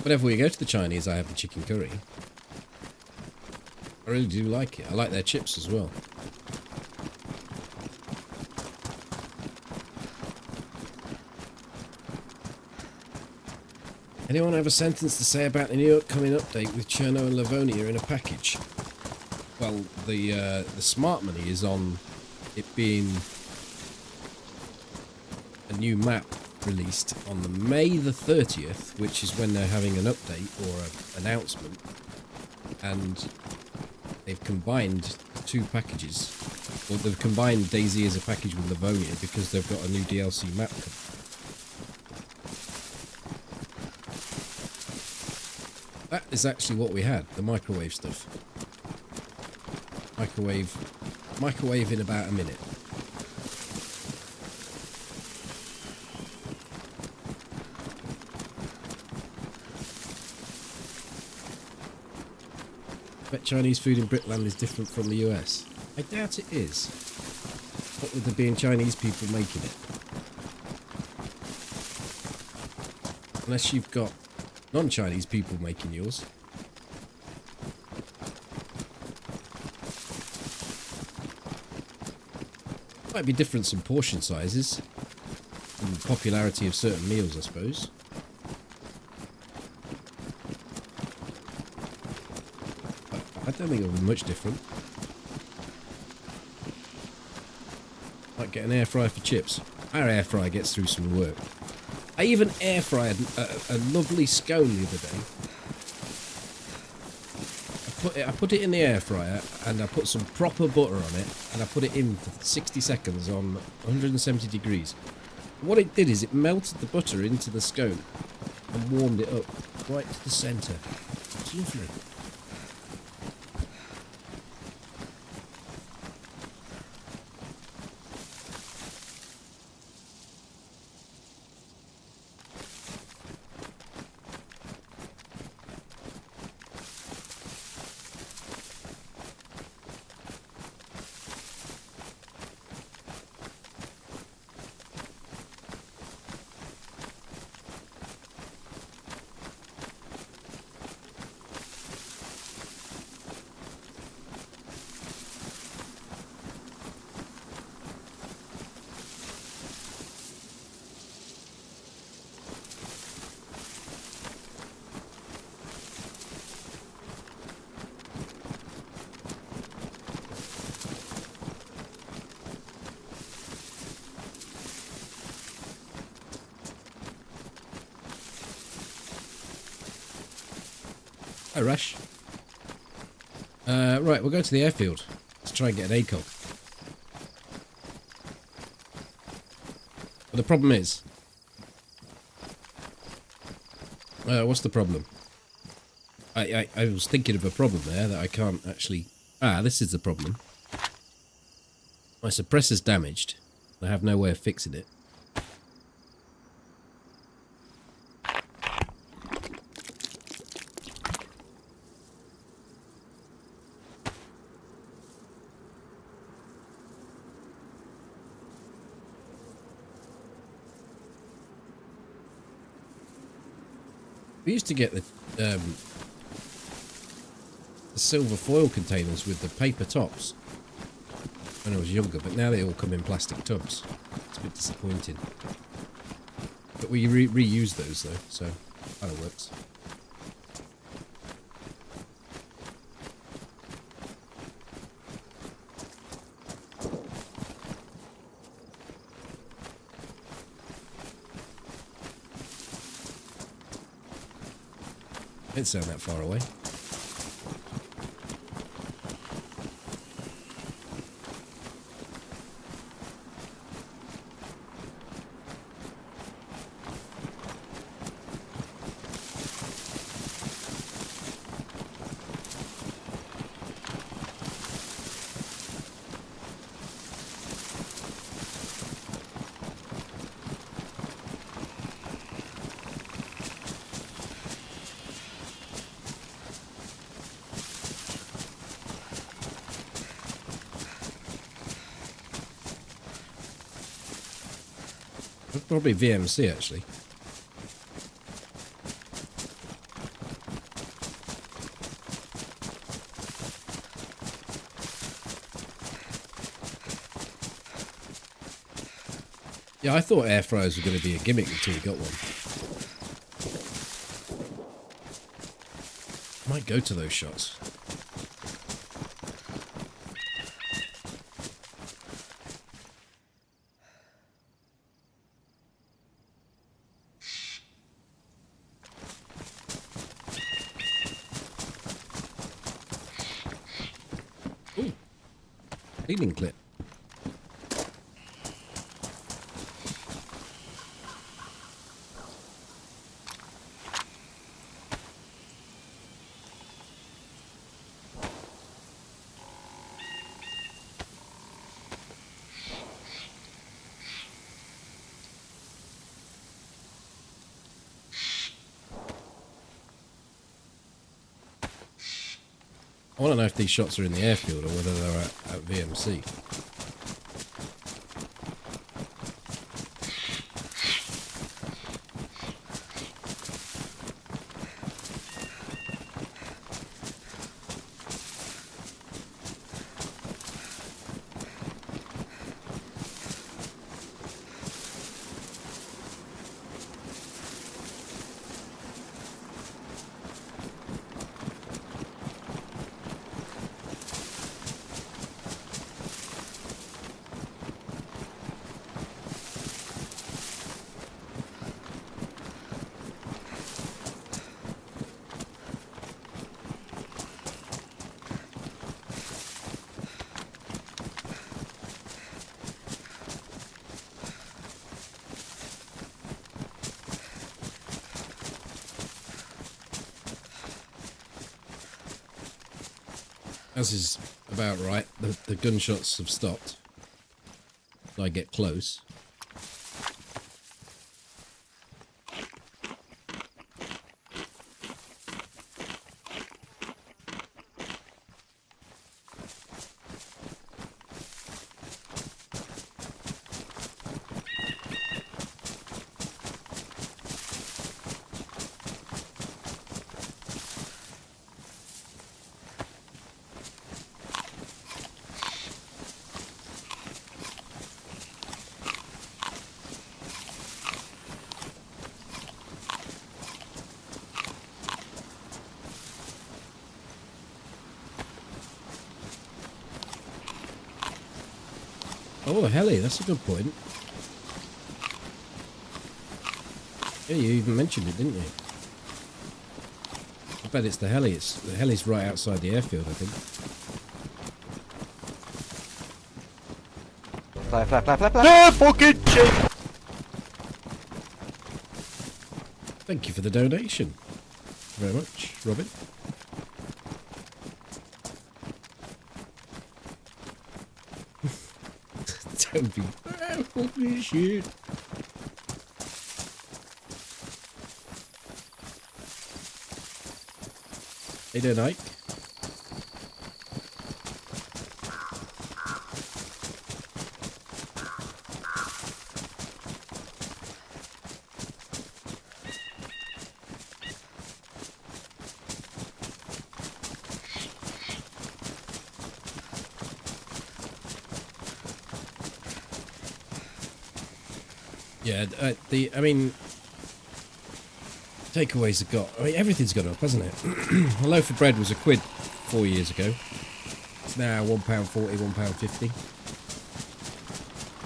Whenever we go to the Chinese, I have the chicken curry. I really do like it. I like their chips as well. Anyone have a sentence to say about the new upcoming update with Cherno and Livonia in a package? Well, the smart money is on it being a new map released on the May the 30th, which is when they're having an update or an announcement, and they've combined two packages, or they've combined DayZ as a package with Livonia because they've got a new DLC map coming. That is actually what we had, the microwave stuff. Microwave in about a minute. I bet Chinese food in Britland is different from the US. I doubt it is. What with there being Chinese people making it? Unless you've got non-Chinese people making yours. Might be difference in portion sizes and popularity of certain meals, I suppose. I don't think it'll be much different. Might get an air fryer for chips. Our air fryer gets through some work. I even air fried a lovely scone the other day. I put it in the air fryer and I put some proper butter on it and I put it in for 60 seconds on 170 degrees. What it did is it melted the butter into the scone and warmed it up right to the centre. It's lovely. Hi, Rash. Right, we'll go to the airfield. Let's try and get an ACOG. But the problem is... what's the problem? I was thinking of a problem there that I can't actually... Ah, this is the problem. My suppressor's damaged. I have no way of fixing it. We used to get the silver foil containers with the paper tops when I was younger, but now they all come in plastic tubs. It's a bit disappointing. But we reuse those though, so kind of works. Didn't sound that far away. Probably VMC actually. Yeah, I thought air fryers were going to be a gimmick until we got one. Might go to those shots. Cleaning clip. I want to know if these shots are in the airfield or whether they're at VMC. As is about right. The gunshots have stopped. I get close. Oh, a heli, that's a good point. Yeah, you even mentioned it, didn't you? I bet it's the heli. The heli's right outside the airfield, I think. Fly, fly, fly, fly, fly. No fucking shit! Thank you for the donation. Very much, Robin. Don't be fucking shit. Hey there, Ike. Yeah, I mean, takeaways have got, I mean, everything's gone up, hasn't it? A loaf of bread was £1 4 years ago. It's now £1.40, £1.50.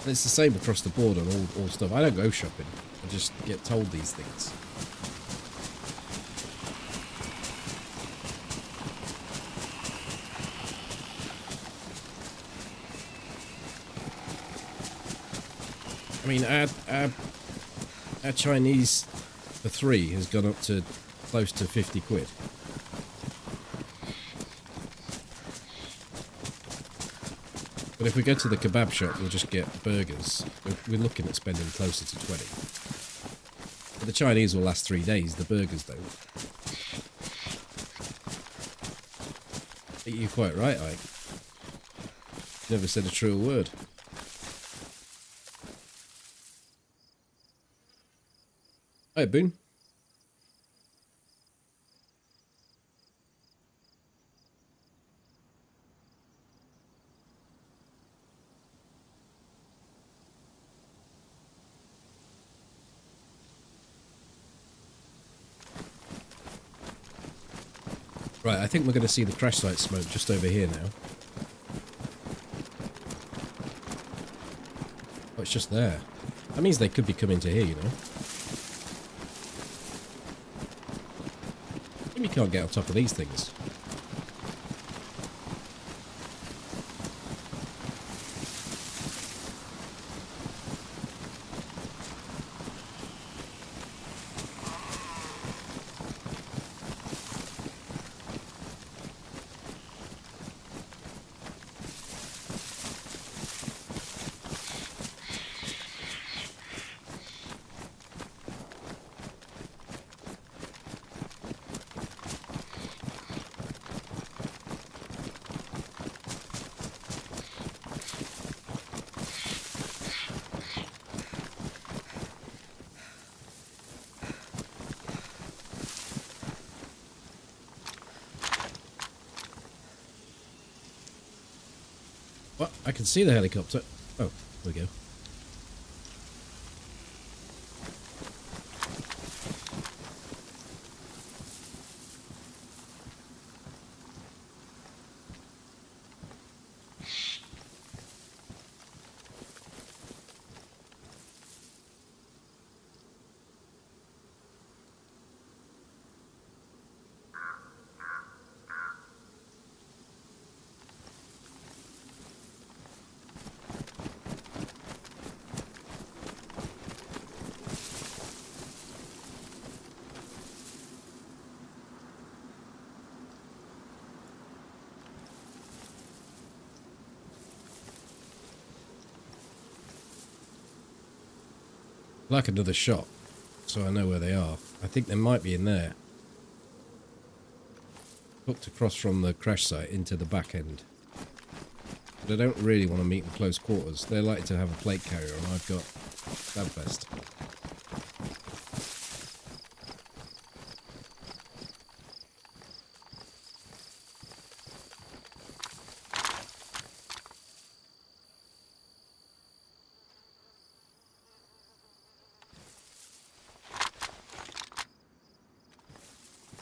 And it's the same across the board on all stuff. I don't go shopping. I just get told these things. I mean, our Chinese for 3 has gone up to close to £50. But if we go to the kebab shop, we'll just get burgers. We're looking at spending closer to 20. But the Chinese will last 3 days, the burgers don't. You're quite right, Ike. Never said a truer word. Hi, Boone. Right, I think we're going to see the crash site smoke just over here now. Oh, it's just there. That means they could be coming to here, you know. You can't get on top of these things. What? I can see the helicopter. Oh, there we go. Like another shot, so I know where they are. I think they might be in there. Hooked across from the crash site into the back end. But I don't really want to meet in close quarters. They're likely to have a plate carrier, and I've got Stabfest.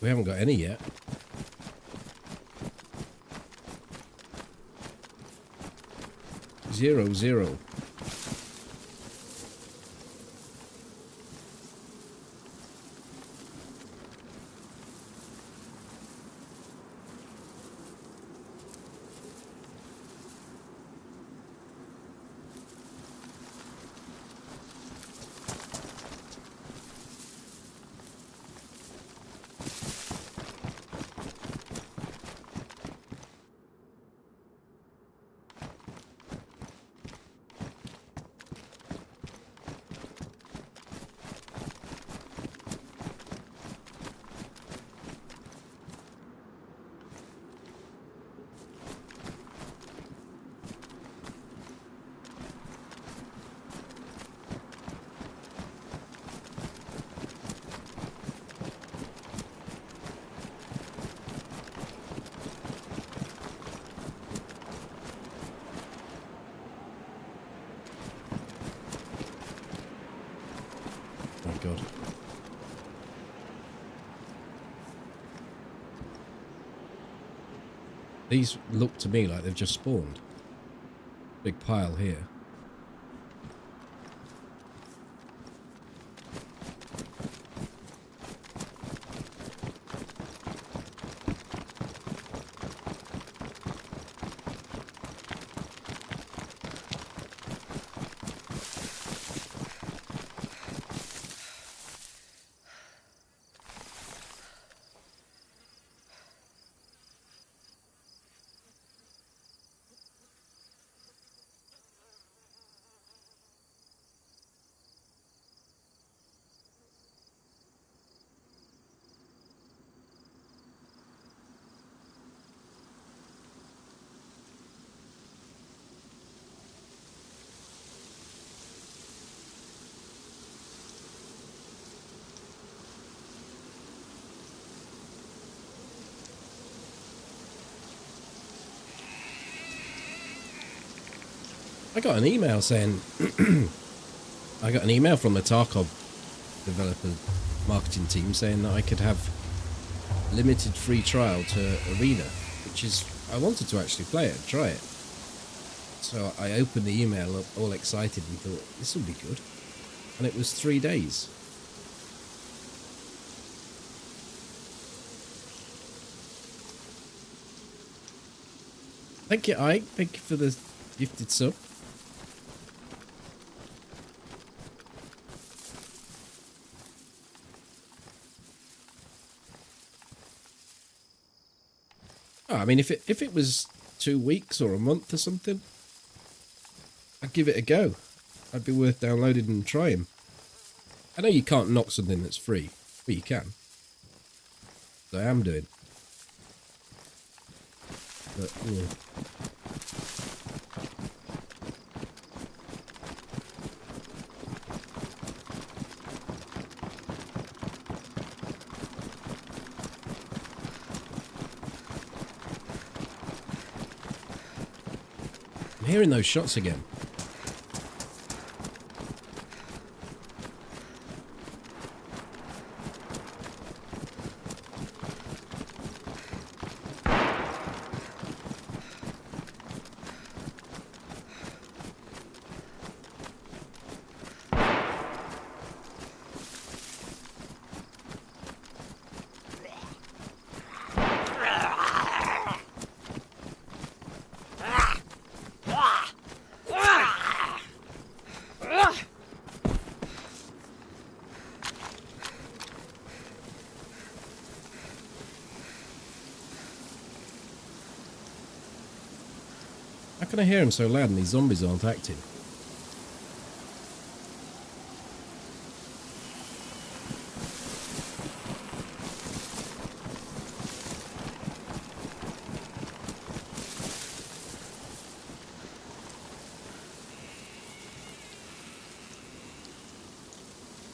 We haven't got any yet. Zero, zero. God. These look to me like they've just spawned. Big pile here. I got an email saying I got an email from the Tarkov developer marketing team saying that I could have limited free trial to Arena, which is I wanted to actually play it, try it. So I opened the email up all excited and thought this will be good, and it was 3 days. Thank you, Ike. Thank you for the gifted sub. Oh, I mean, if it was 2 weeks or a month or something, I'd give it a go. I'd be worth downloading and trying. I know you can't knock something that's free, but you can. So I am doing. But, yeah. I'm hearing those shots again. How can I hear him so loud and these zombies aren't acting?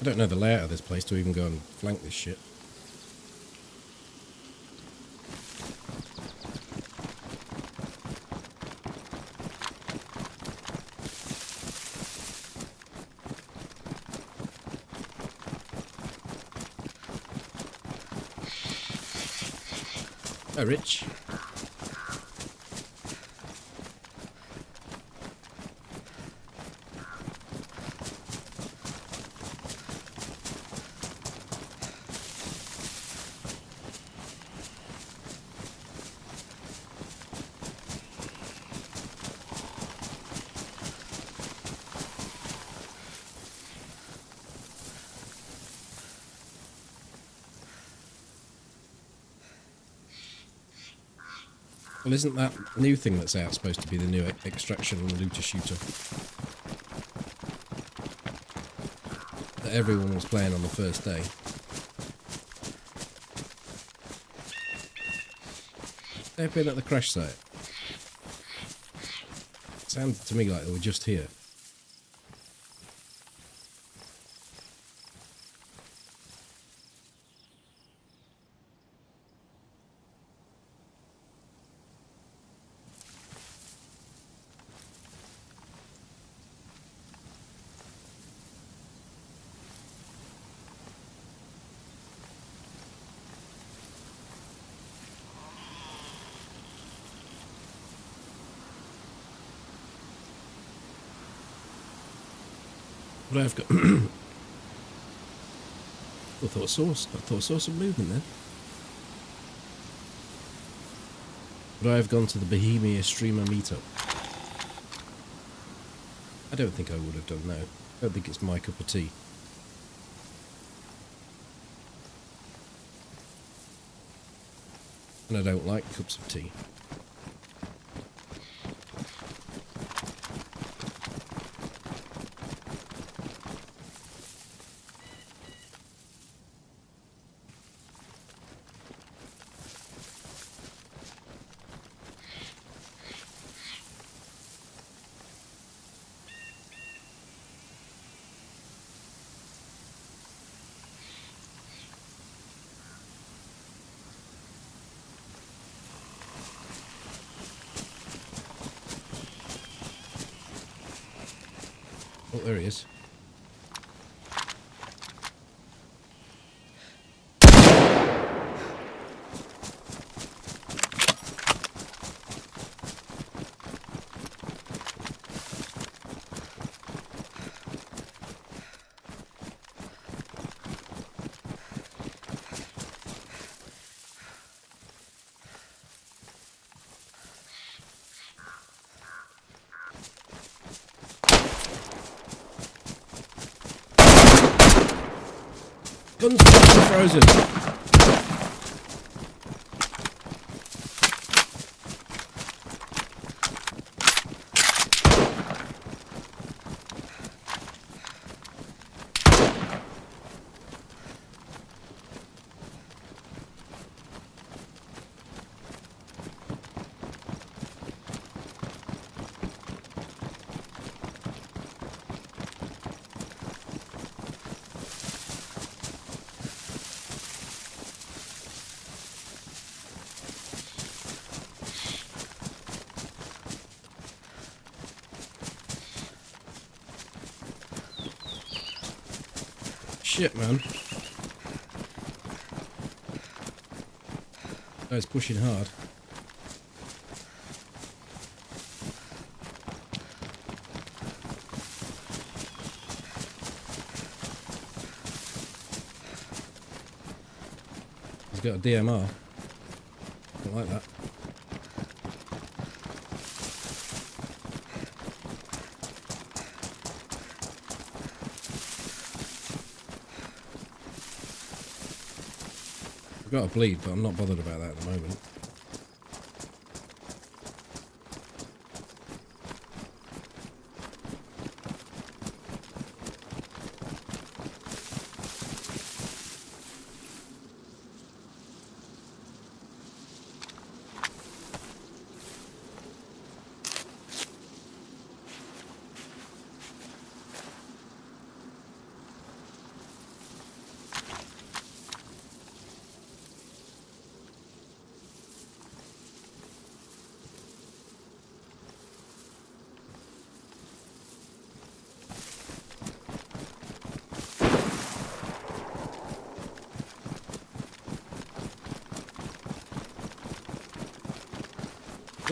I don't know the layout of this place to even go and flank this shit. Oh, Rich. Well, isn't that new thing that's out supposed to be the new extraction and looter shooter that everyone was playing on the first day? They've been at the crash site. It sounded to me like they were just here. But I've got... I thought I saw some movement there. But I've gone to the Bohemia Streamer meetup. I don't think I would have done that. I don't think it's my cup of tea. And I don't like cups of tea. Oh, there he is. Guns fucking frozen. Shit, man. Guy's pushing hard. He's got a DMR. Don't like that. I've got a bleed, but I'm not bothered about that at the moment.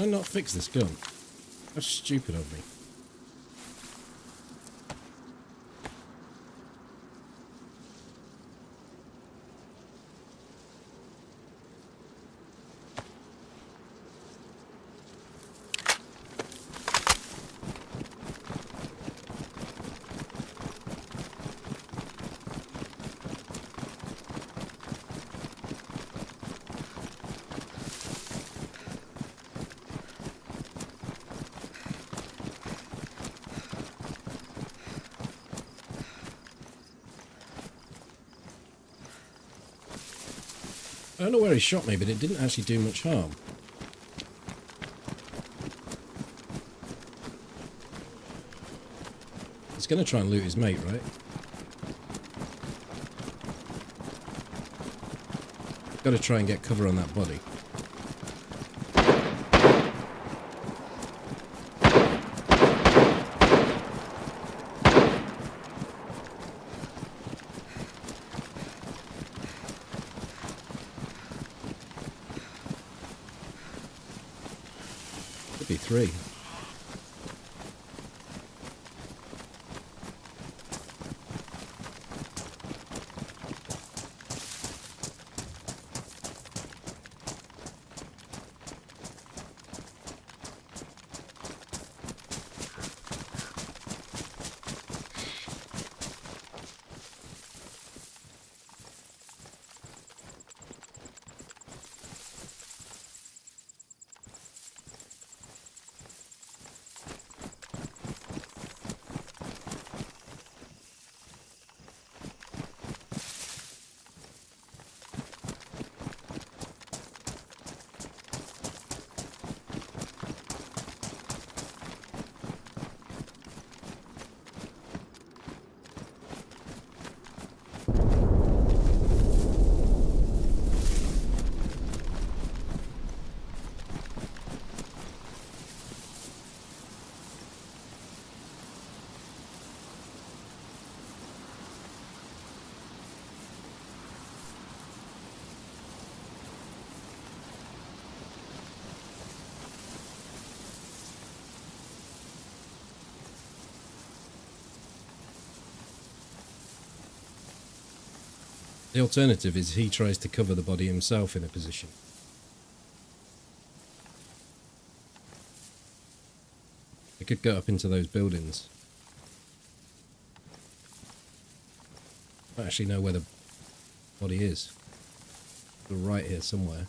Can I not fix this gun? How stupid of me. I don't know where he shot me, but it didn't actually do much harm. He's going to try and loot his mate, right? Got to try and get cover on that body. Could be 3. The alternative is he tries to cover the body himself in a position. He could go up into those buildings. I don't actually know where the body is. They're right here somewhere.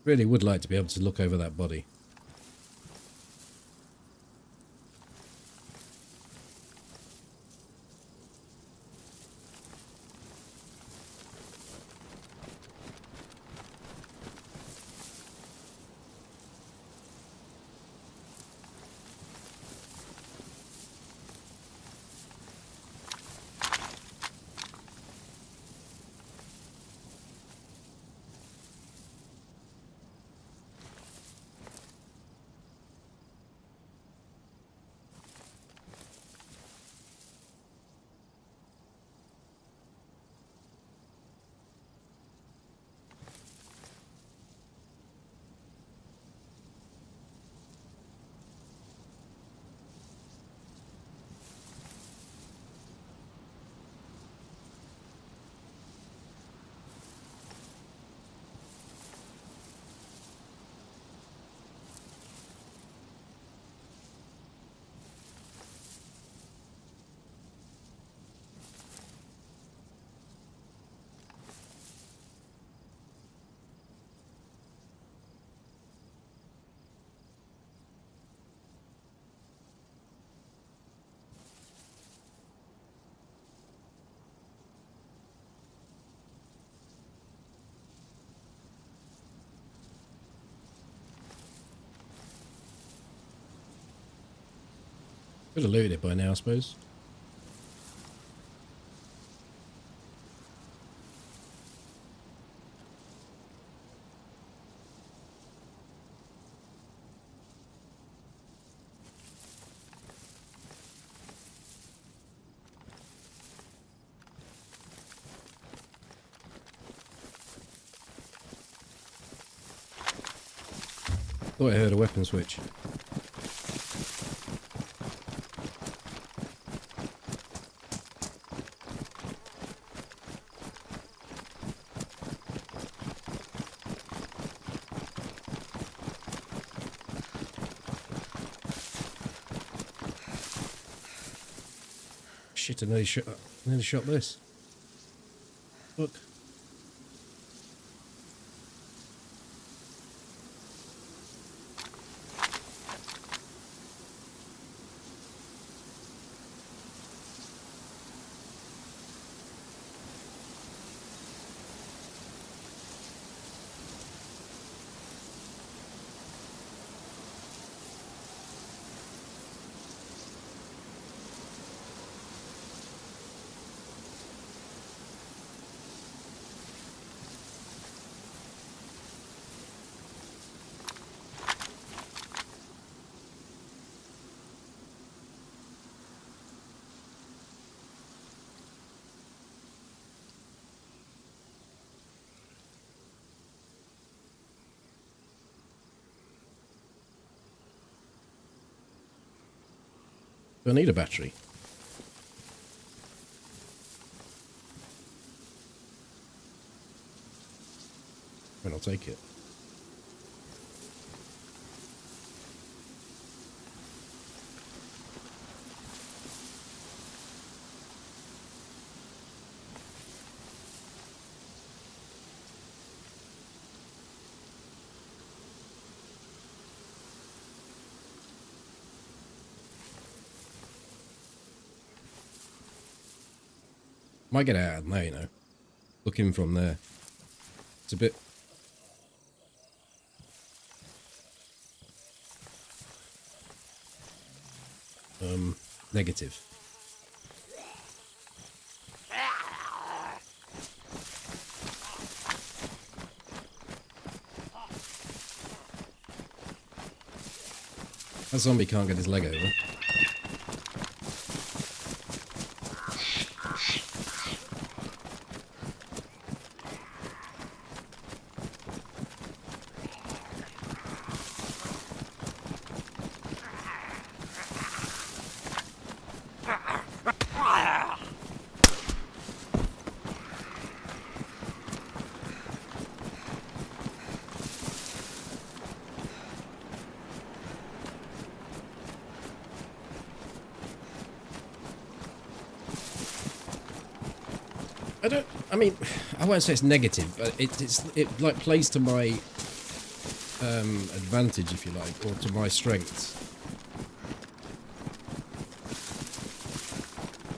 Really would like to be able to look over that body. Could have looted it by now, I suppose. Thought I heard a weapon switch. Shit, I nearly shot this. Look. Do I need a battery? Well, I'll take it. Might get out of there, you know. Looking from there. It's a bit... negative. That zombie can't get his leg over. I mean, I won't say it's negative, but it like plays to my advantage, if you like, or to my strengths.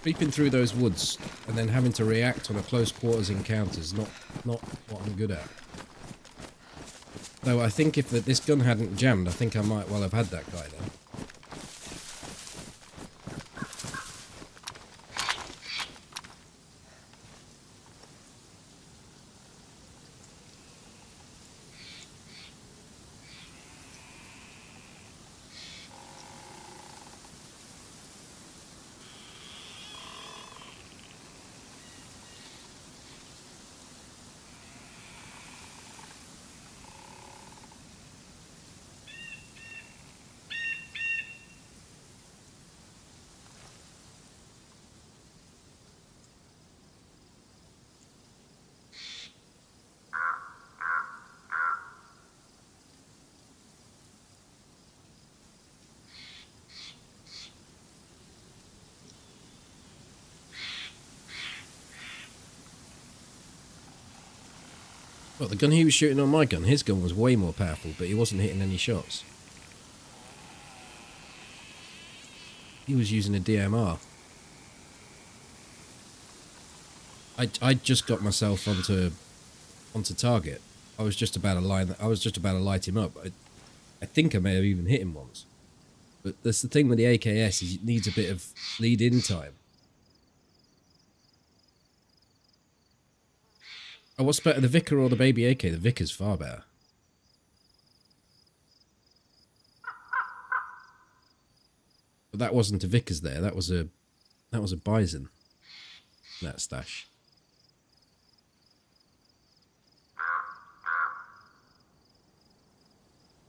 Creeping through those woods and then having to react on a close quarters encounter is not what I'm good at. Though I think if this gun hadn't jammed, I think I might well have had that guy then. Well, the gun he was shooting on my gun, his gun was way more powerful, but he wasn't hitting any shots. He was using a DMR. I just got myself onto target. I was just about to light him up. I think I may have even hit him once. But that's the thing with the AKS, is it needs a bit of lead-in time. Oh, what's better, the Vicar or the baby AK? The Vicar's far better. But that wasn't a Vicar's there. That was a Bison. That stash.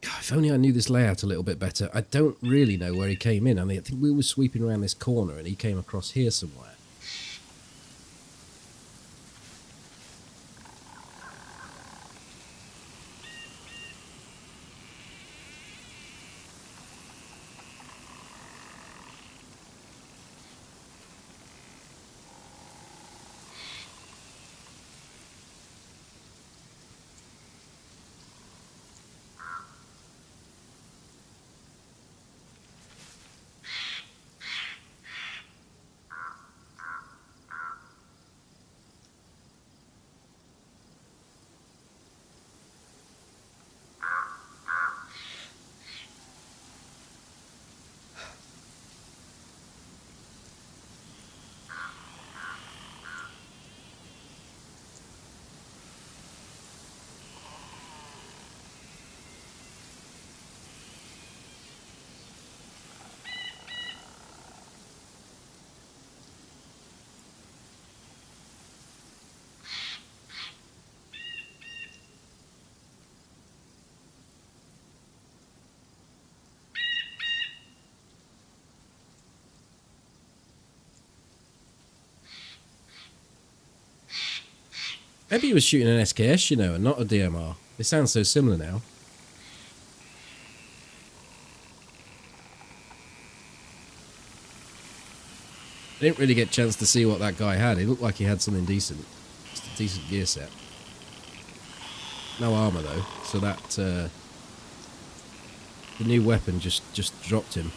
God, if only I knew this layout a little bit better. I don't really know where he came in. I mean, I think we were sweeping around this corner and he came across here somewhere. Maybe he was shooting an SKS, you know, and not a DMR. They sound so similar now. I didn't really get a chance to see what that guy had. He looked like he had something decent. Just a decent gear set. No armour though, so that the new weapon just dropped him.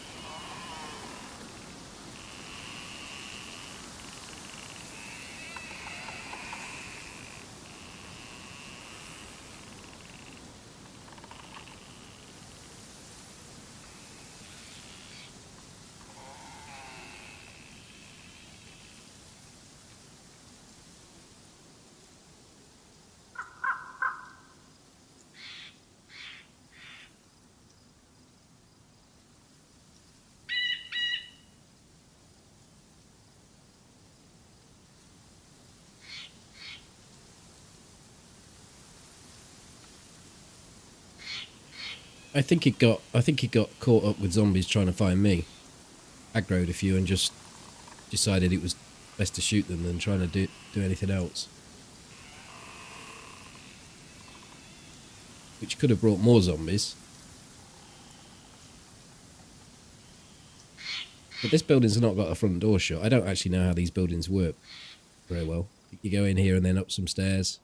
I think it got caught up with zombies trying to find me. Aggroed a few and just decided it was best to shoot them than trying to do anything else. Which could have brought more zombies. But this building's not got a front door shut. I don't actually know how these buildings work very well. You go in here and then up some stairs.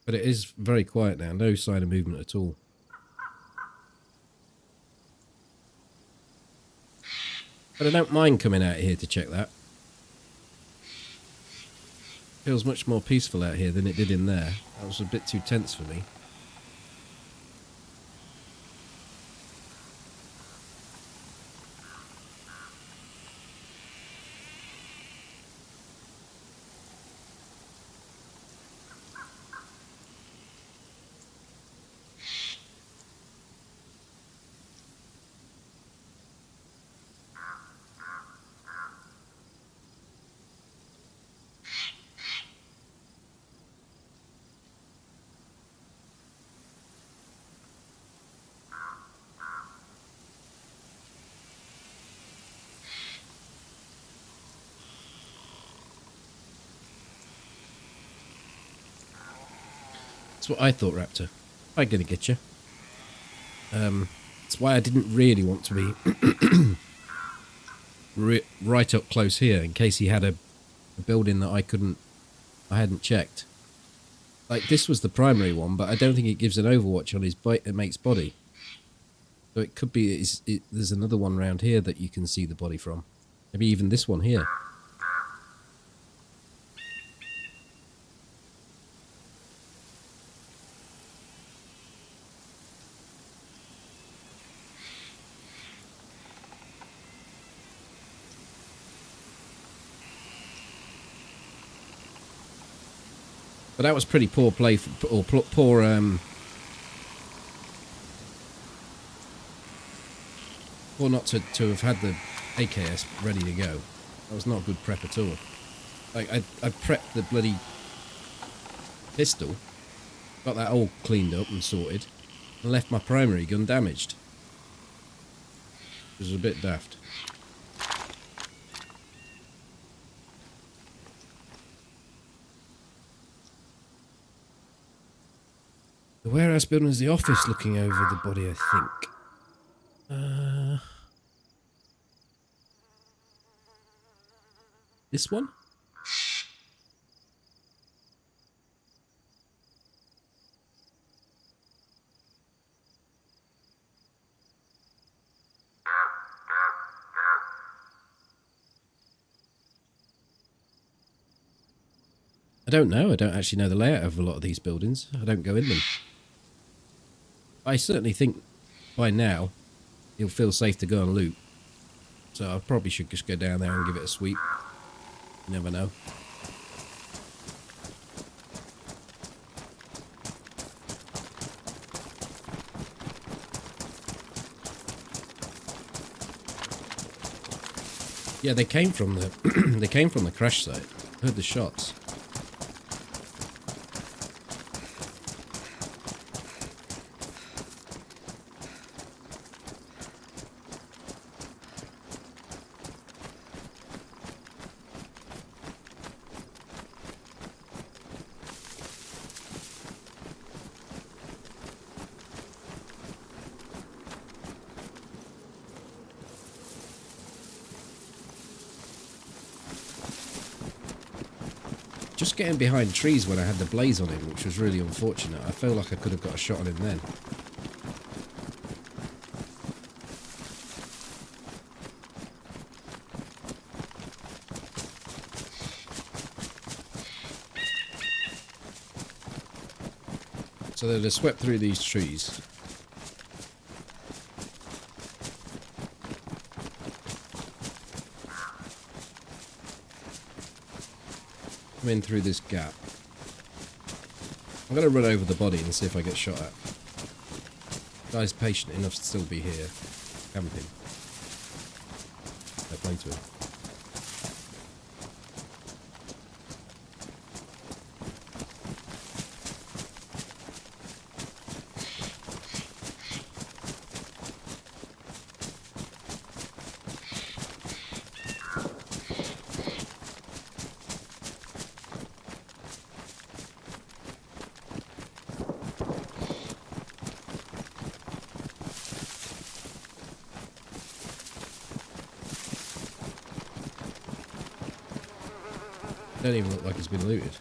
But it is very quiet now, no sign of movement at all. But I don't mind coming out here to check that. Feels much more peaceful out here than it did in there. That was a bit too tense for me. That's what I thought, Raptor. I'm gonna get you. That's why I didn't really want to be right up close here in case he had a building that I hadn't checked. Like, this was the primary one, but I don't think it gives an overwatch on his mate's body. So it could be there's another one around here that you can see the body from. Maybe even this one here. But that was pretty poor play, or poor, poor not to have had the AKS ready to go. That was not good prep at all. Like, I prepped the bloody pistol, got that all cleaned up and sorted, and left my primary gun damaged. It was a bit daft. The warehouse building is the office looking over the body, I think. This one? I don't know. I don't actually know the layout of a lot of these buildings. I don't go in them. I certainly think by now he'll feel safe to go and loot. So I probably should just go down there and give it a sweep. You never know. Yeah, they came from the they came from the crash site. Heard the shots. Just getting behind trees when I had the blaze on him, which was really unfortunate. I feel like I could have got a shot on him then. So they'd have swept through these trees. Come in through this gap. I'm going to run over the body and see if I get shot at. Guy's patient enough to still be here. Camping. Fair play to him. Don't even look like it's been looted.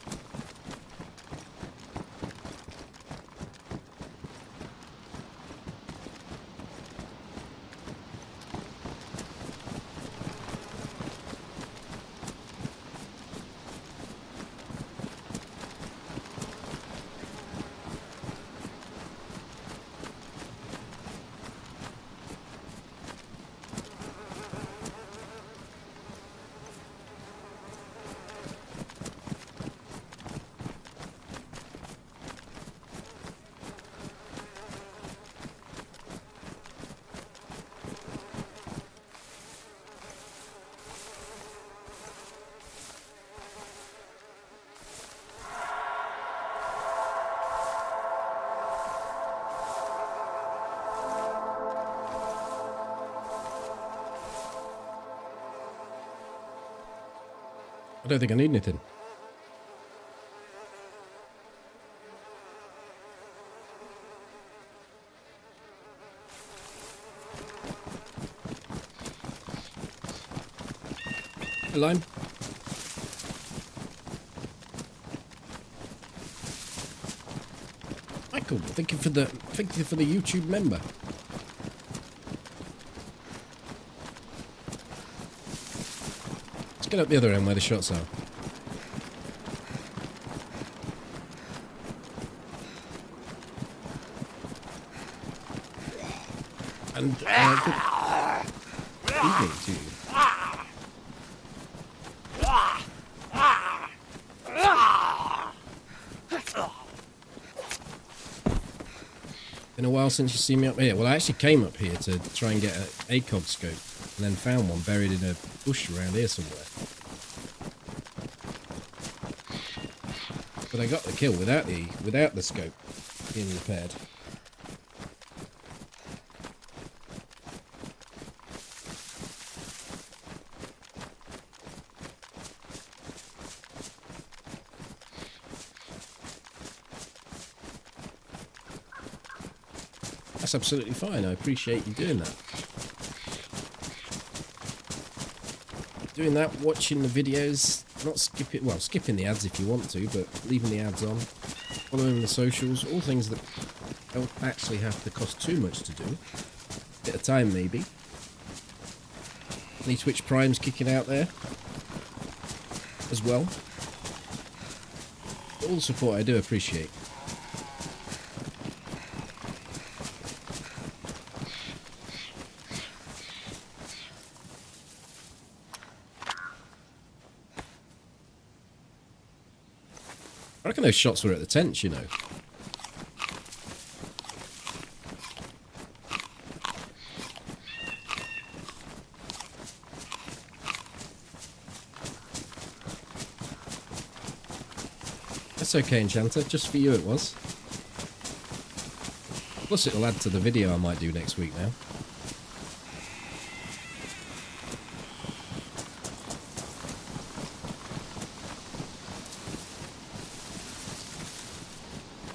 I don't think I need anything. Hey, Lime. Michael, thank you for the YouTube member. Let's get up the other end where the shots are. And good evening to you. Been a while since you see me up here. Well, I actually came up here to try and get an ACOG scope, and then found one buried in a bush around here somewhere. But I got the kill without the scope being repaired. That's absolutely fine. I appreciate you doing that. Doing that, watching the videos, not skipping, well, skipping the ads if you want to, but leaving the ads on, following the socials, all things that don't actually have to cost too much to do. Bit of time, maybe. Any Twitch Primes kicking out there as well. All the support I do appreciate. I reckon those shots were at the tents, you know. That's okay, Enchanter. Just for you it was. Plus it'll add to the video I might do next week now.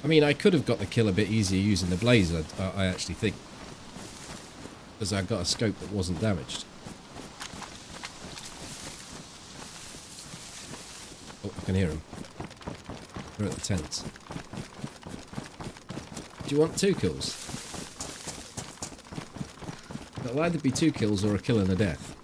I mean, I could have got the kill a bit easier using the blazer, I actually think. Because I got a scope that wasn't damaged. Oh, I can hear them. They're at the tents. Do you want 2 kills? It'll either be 2 kills or a kill and a death.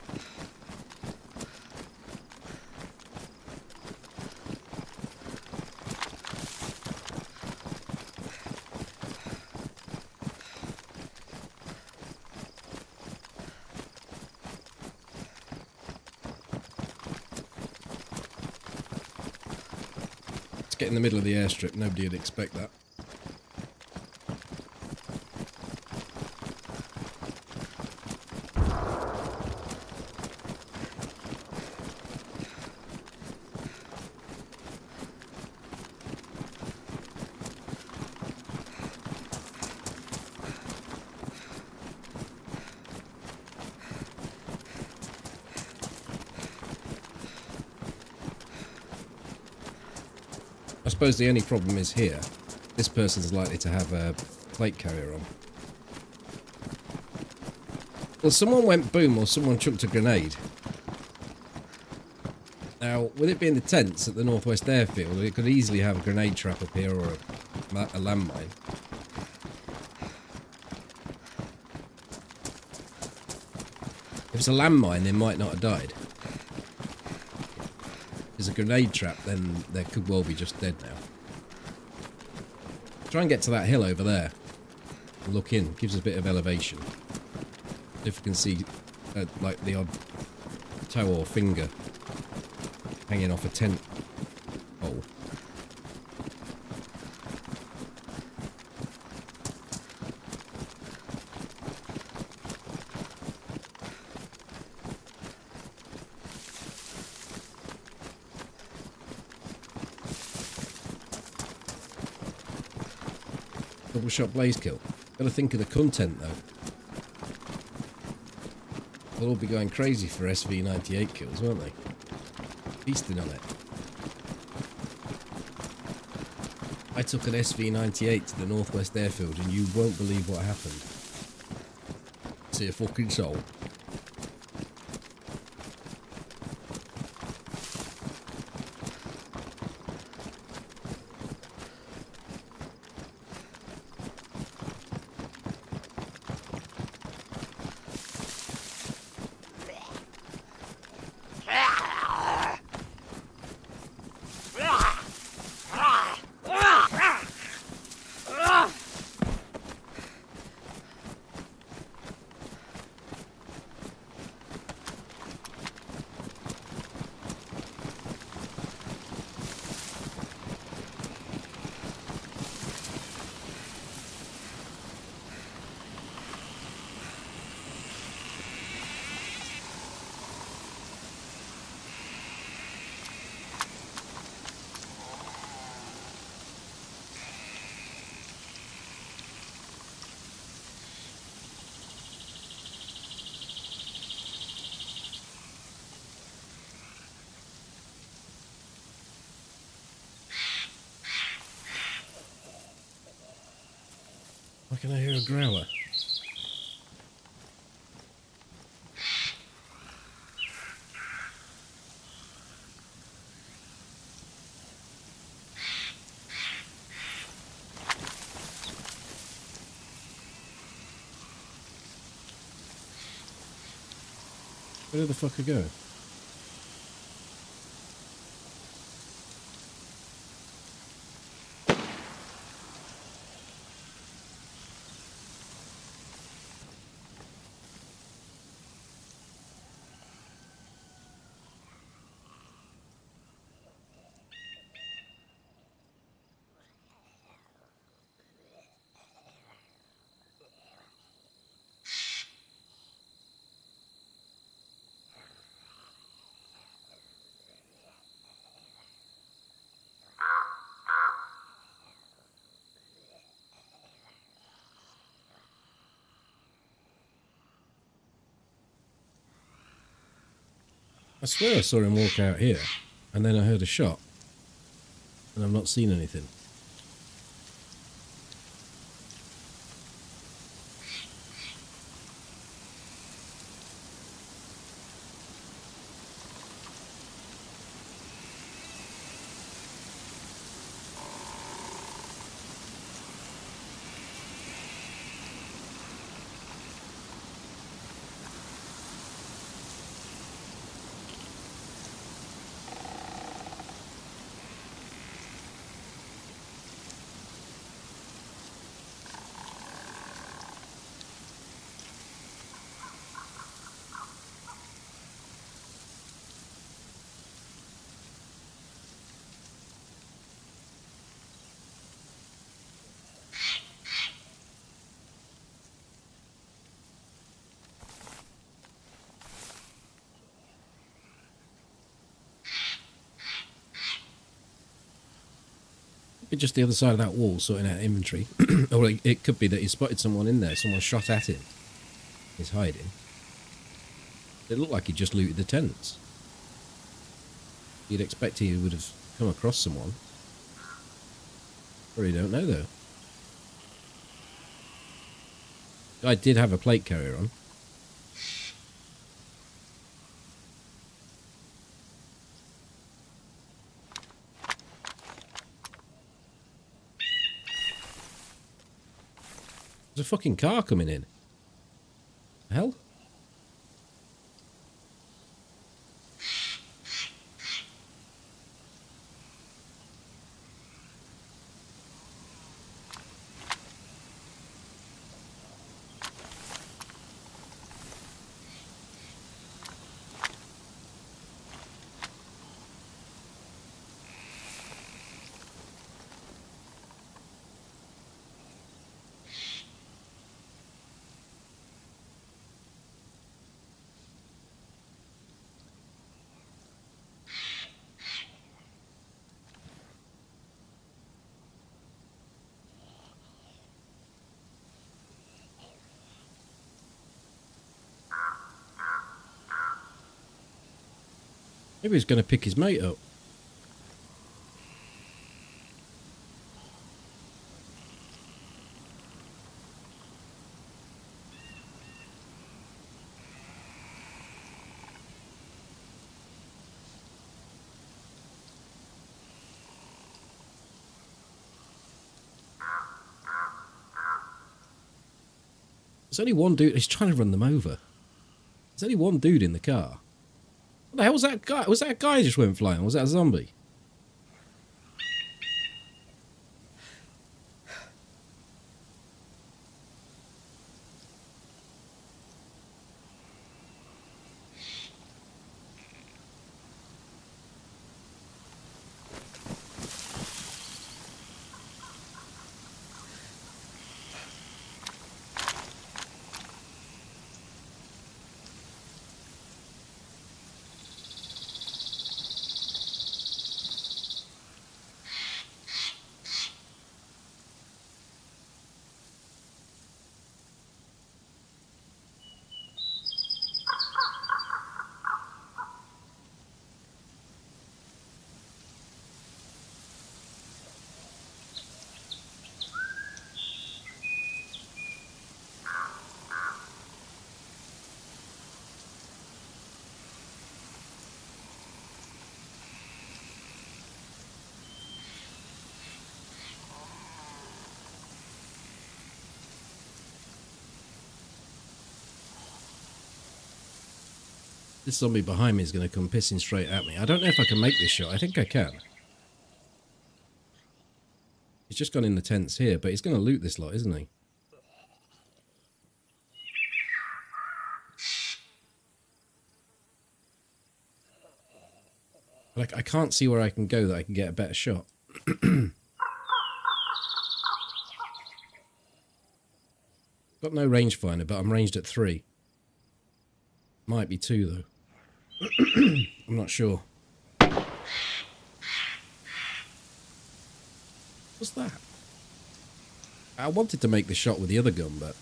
Get in the middle of the airstrip, nobody would expect that. I suppose the only problem is here. This person's likely to have a plate carrier on. Well, someone went boom or someone chucked a grenade. Now, with it being the tents at the Northwest Airfield, it could easily have a grenade trap up here or a landmine. If it's a landmine, they might not have died. If there's a grenade trap, then they could well be just dead now. Try and get to that hill over there. And look in. Gives us a bit of elevation. If you can see, like, the odd toe or finger hanging off a tent pole. Double shot blaze kill. Gotta think of the content though. They'll all be going crazy for SV98 kills, won't they? Feasting on it. I took an SV98 to the Northwest Airfield and you won't believe what happened. See a fucking soul. Why can I hear a growler? Where did the fucker go? I swear I saw him walk out here, and then I heard a shot, and I've not seen anything. Be just the other side of that wall sorting out inventory. Or it could be that he spotted someone in there, someone shot at him. He's hiding. It looked like he just looted the tents. You'd expect he would have come across someone. Really don't know though. Guy did have a plate carrier on. There's a fucking car coming in. Hell? Maybe he's going to pick his mate up. There's only one dude. He's trying to run them over. There's only one dude in the car. What the hell was that guy? Was that a guy who just went flying? Or was that a zombie? This zombie behind me is going to come pissing straight at me. I don't know if I can make this shot. I think I can. He's just gone in the tents here, but he's going to loot this lot, isn't he? Like, I can't see where I can go that I can get a better shot. Got no rangefinder, but I'm ranged at 3. Might be 2 though. I'm not sure. What's that? I wanted to make the shot with the other gun, but...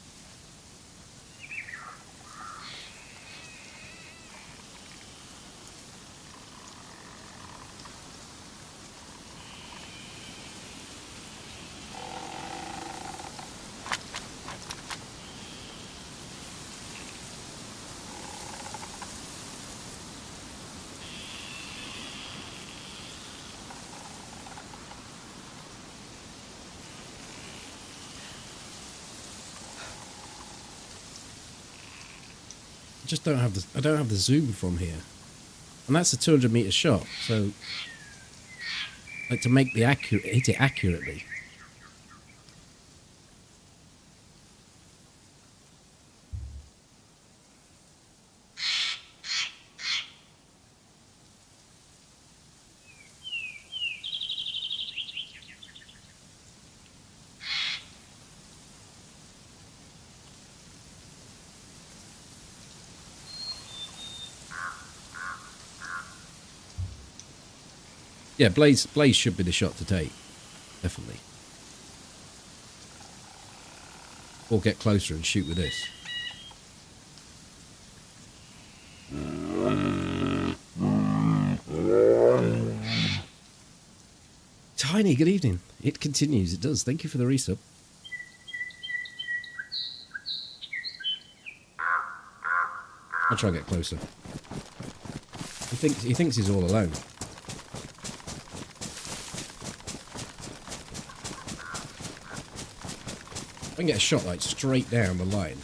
I just don't have the zoom from here, and that's a 200-meter shot. So, like, to make the hit it accurately. Yeah, Blaze should be the shot to take. Definitely. Or get closer and shoot with this. Tiny, good evening. It continues, it does. Thank you for the resub. I'll try to get closer. He thinks he's all alone. I can get a shot like straight down the line.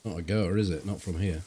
Not a goer, is it? Not from here.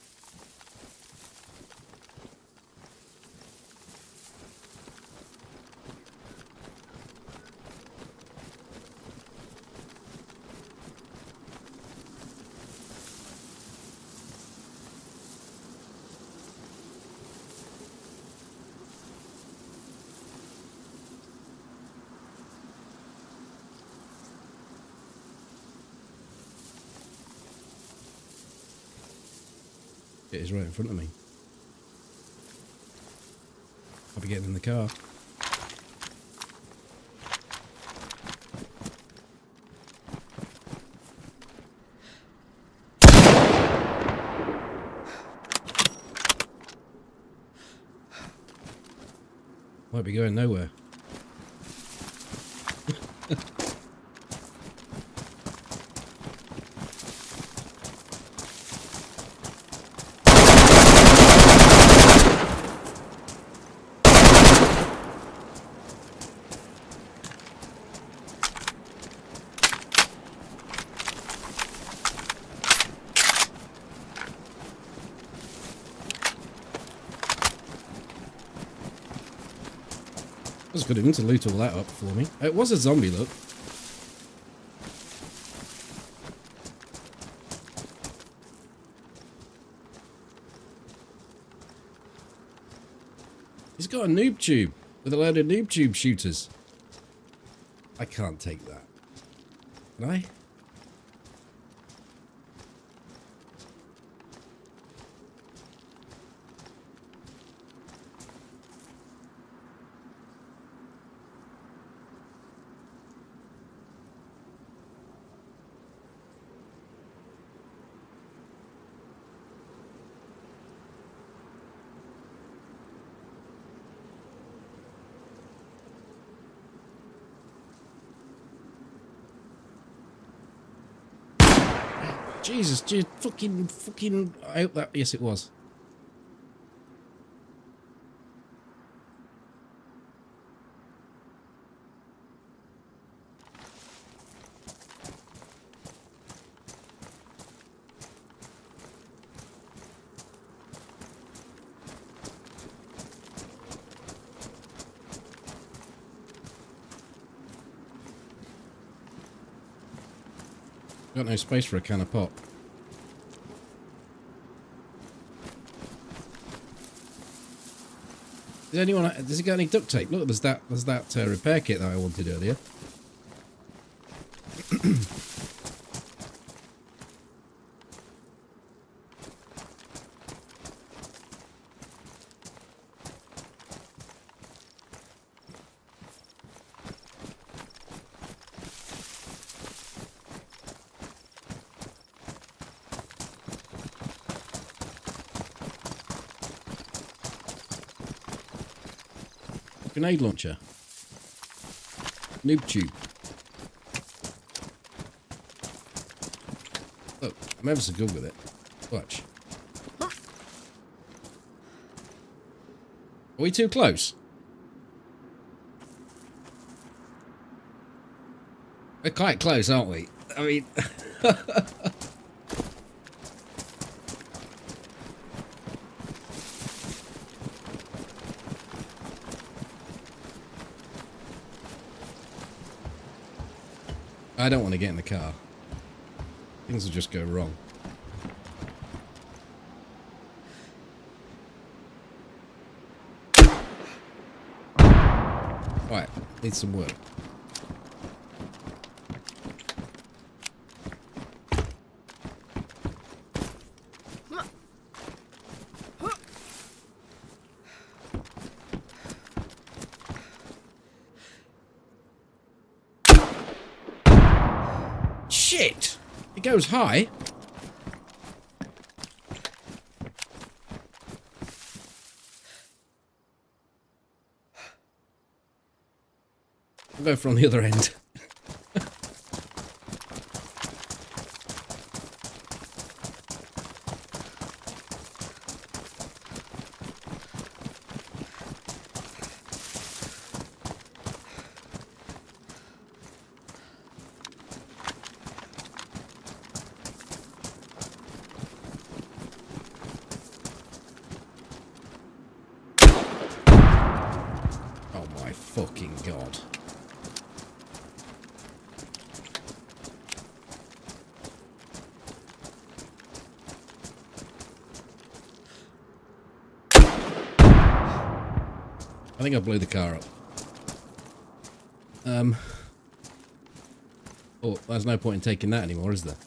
It is right in front of me. I'll be getting in the car. Might be going nowhere. It was good of him to loot all that up for me. It was a zombie, look. He's got a noob tube with a load of noob tube shooters. I can't take that. Can I? Jesus, dude, fucking. I hope that. Yes, it was. Got no space for a can of pop. Does he got any duct tape? Look, there's that repair kit that I wanted earlier. Grenade launcher. Noob tube. Look, I'm ever so good with it. Watch. Are we too close? We're quite close, aren't we? I mean... I don't want to get in the car. Things will just go wrong. Right, needs some work. Shit! It goes high. I'll go from the other end. Fucking God. I think I blew the car up. Oh, there's no point in taking that anymore, is there?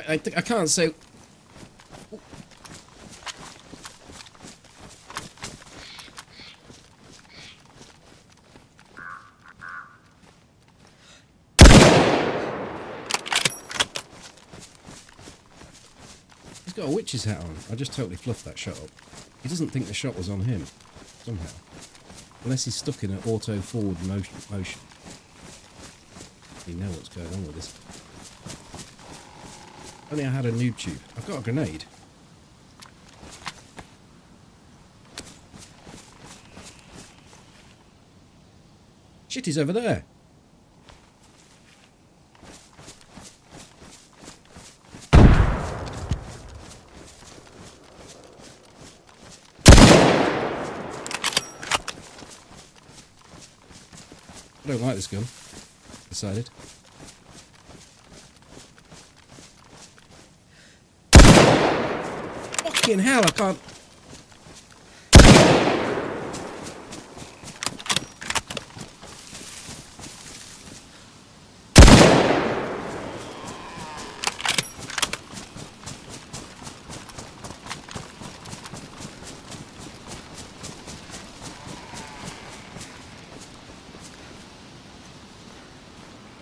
I can't say. He's got a witch's hat on. I just totally fluffed that shot up. He doesn't think the shot was on him, somehow. Unless he's stuck in an auto forward motion. You know what's going on with this. Only I had a noob tube. I've got a grenade. Shit, he's over there. I don't like this gun. Decided. Fucking hell, I can't.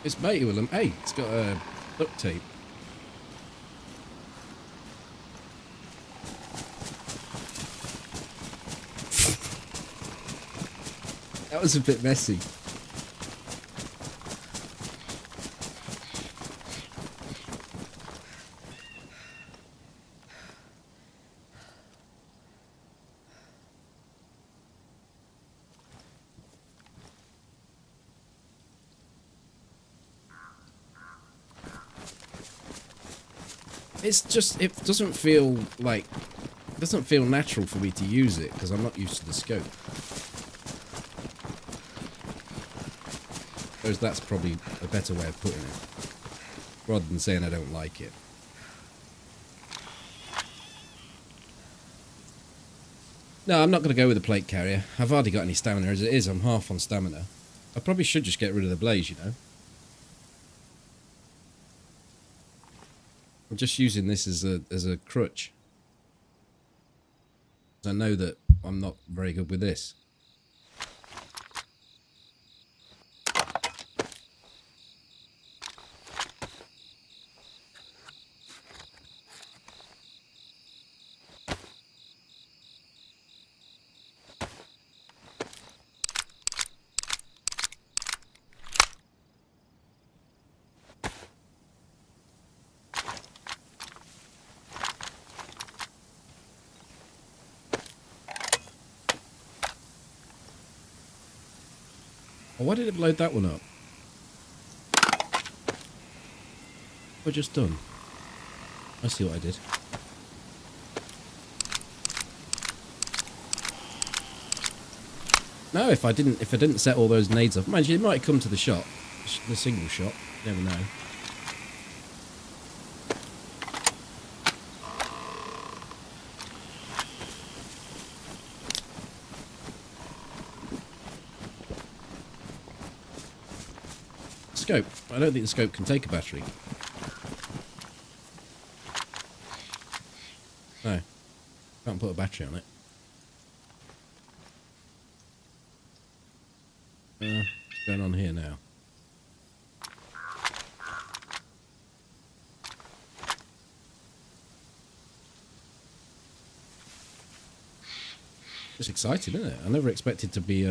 It's matey with them. Hey, it's got a duct tape. That was a bit messy. It's just, it doesn't feel like, it doesn't feel natural for me to use it because I'm not used to the scope. I suppose that's probably a better way of putting it, rather than saying I don't like it. No, I'm not going to go with the plate carrier. I've hardly got any stamina as it is. I'm half on stamina. I probably should just get rid of the blaze, you know. I'm just using this as a crutch. I know that I'm not very good with this. Oh, why did it load that one up? What have I just done? I see what I did. No, if I didn't set all those nades off, mind you, it might come to the shot, the single shot. You never know. Scope. I don't think the scope can take a battery. No. Can't put a battery on it. What's going on here now? It's exciting, isn't it? I never expected to be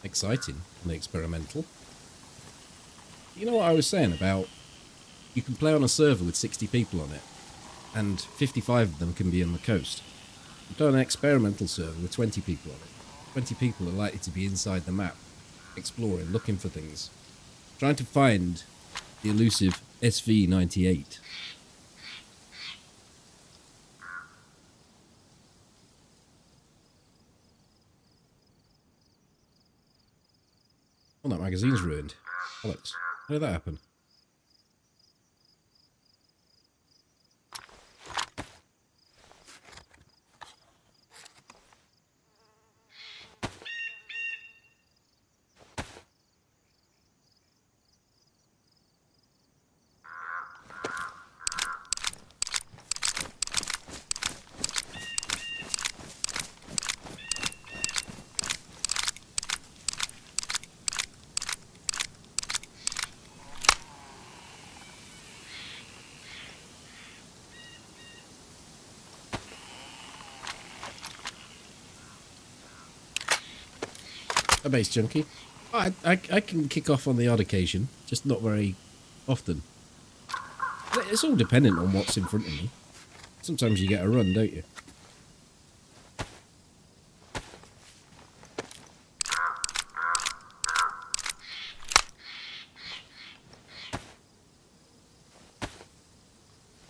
exciting on the experimental. You know what I was saying about you can play on a server with 60 people on it and 55 of them can be on the coast. You've done an experimental server with 20 people on it. 20 people are likely to be inside the map, exploring, looking for things, trying to find the elusive SV-98. Oh, that magazine's ruined. Bollocks. How did that happen? A base junkie. I can kick off on the odd occasion, just not very often. It's all dependent on what's in front of me. Sometimes you get a run, don't you?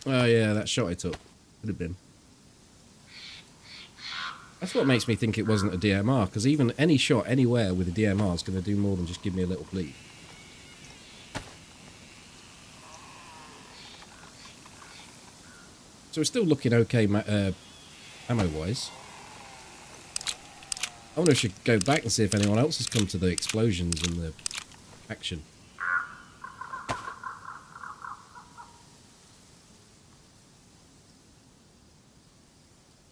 Oh yeah, that shot I took. Could have been. That's what makes me think it wasn't a DMR, because even any shot anywhere with a DMR is going to do more than just give me a little bleed. So we're still looking okay ammo-wise. I wonder if I should go back and see if anyone else has come to the explosions and the action.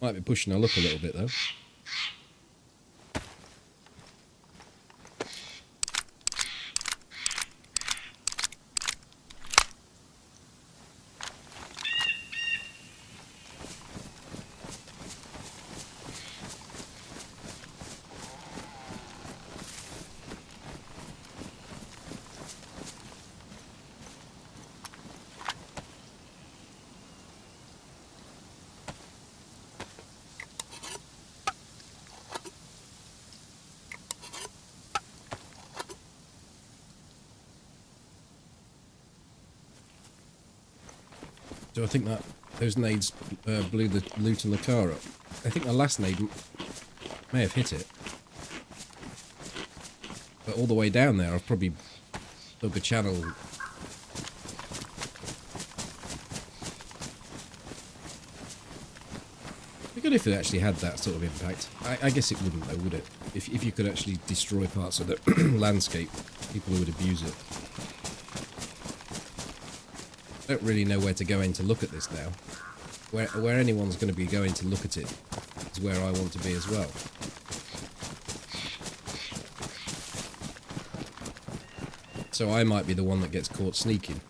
Might be pushing our luck a little bit, though. So I think that those nades blew the loot in the car up. I think the last nade may have hit it. But all the way down there, I've probably dug a channel. It'd be good if it actually had that sort of impact. I guess it wouldn't, though, would it? If you could actually destroy parts of the landscape, people would abuse it. I don't really know where to go in to look at this now. Where anyone's going to be going to look at it is where I want to be as well. So I might be the one that gets caught sneaking.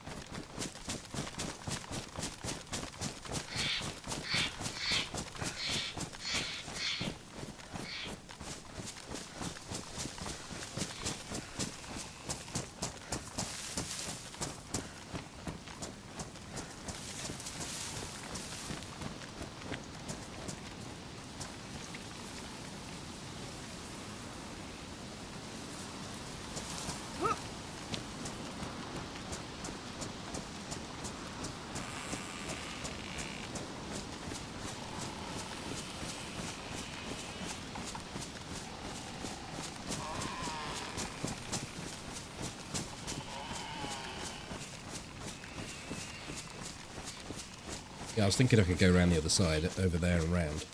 Yeah, I was thinking I could go around the other side, over there and round.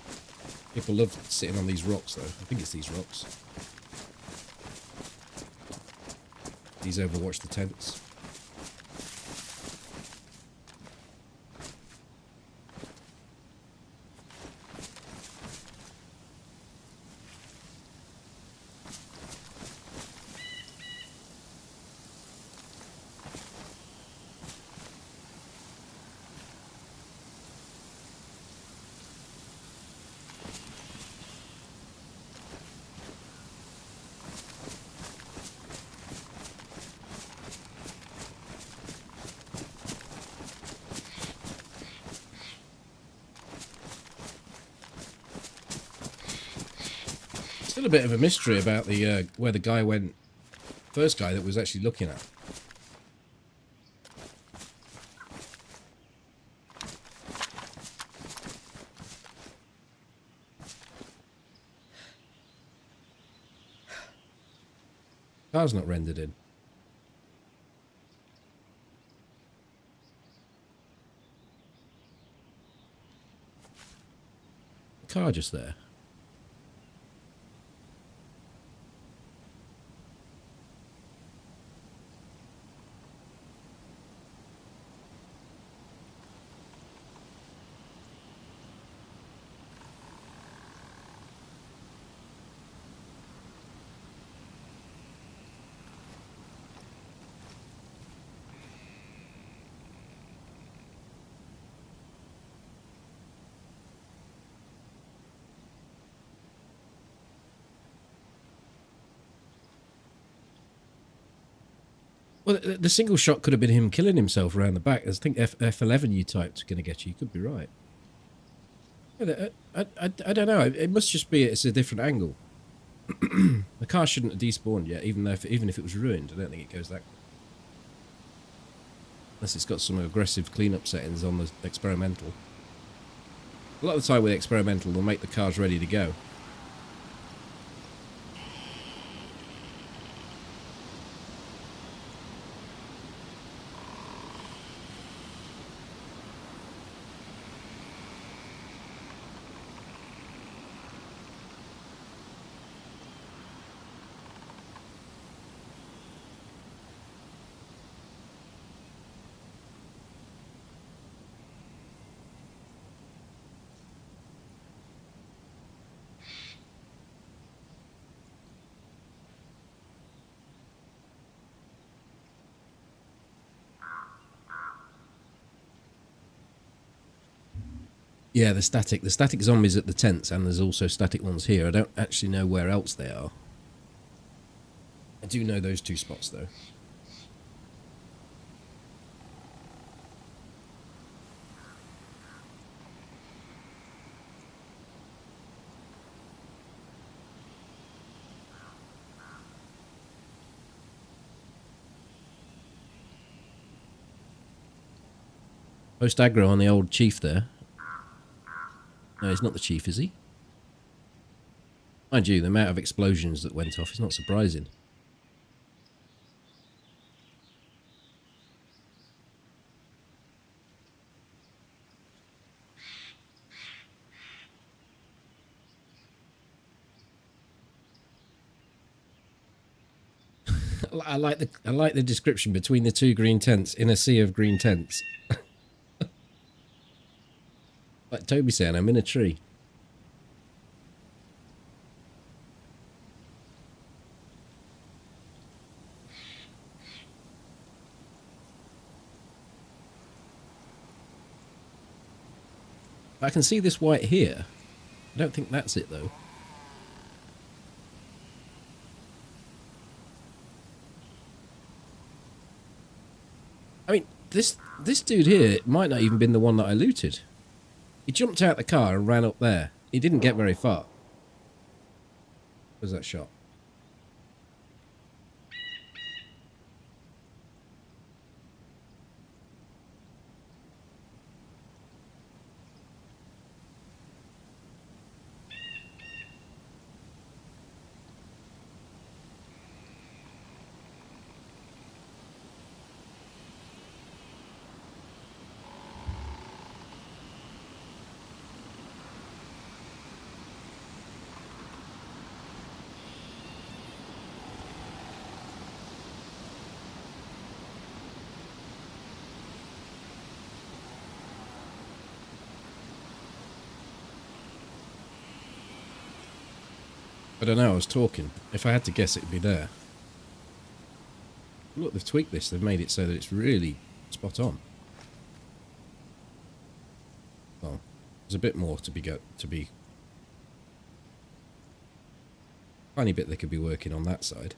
People love sitting on these rocks, though. I think it's these rocks. These overwatch the tents. Still a bit of a mystery about the where the guy went. First guy that was actually looking at. Car's not rendered in. The car just there. Well, the single shot could have been him killing himself around the back. I think F11 you typed going to get you. You could be right. I don't know. It must just be it's a different angle. The car shouldn't have despawned yet, even if it was ruined. I don't think it goes that quick. Unless it's got some aggressive cleanup settings on the experimental. A lot of the time with the experimental, they'll make the cars ready to go. Yeah, the static zombies at the tents, and there's also static ones here. I don't actually know where else they are. I do know those two spots, though. Post aggro on the old chief there. No, he's not the chief, is he? Mind you, the amount of explosions that went off is not surprising. I like the description between the two green tents in a sea of green tents. Like Toby saying, I'm in a tree. I can see this white here. I don't think that's it though. I mean, this dude here might not even been the one that I looted. He jumped out the car and ran up there. He didn't get very far. Where's that shot? I don't know, I was talking. If I had to guess, it'd be there. Look, they've tweaked this. They've made it so that it's really spot on. Well, there's a bit more to be tiny bit they could be working on that side.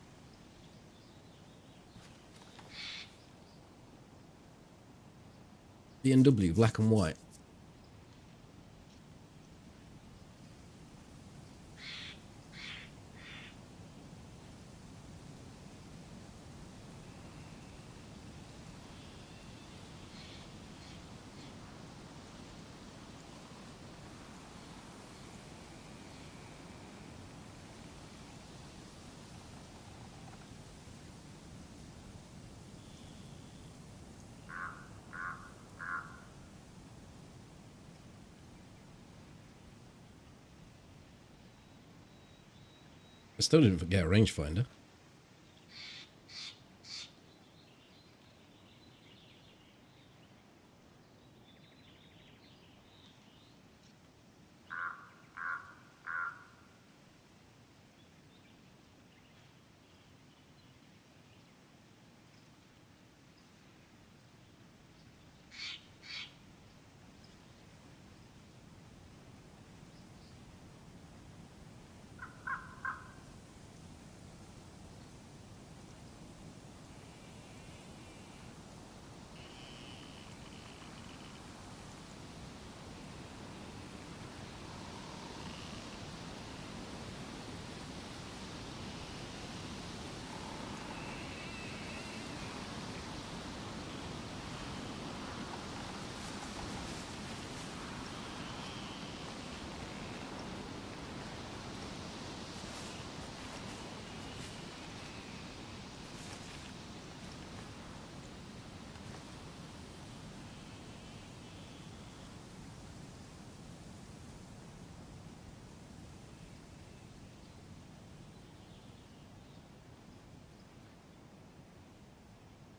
BMW, black and white. I still didn't forget a rangefinder.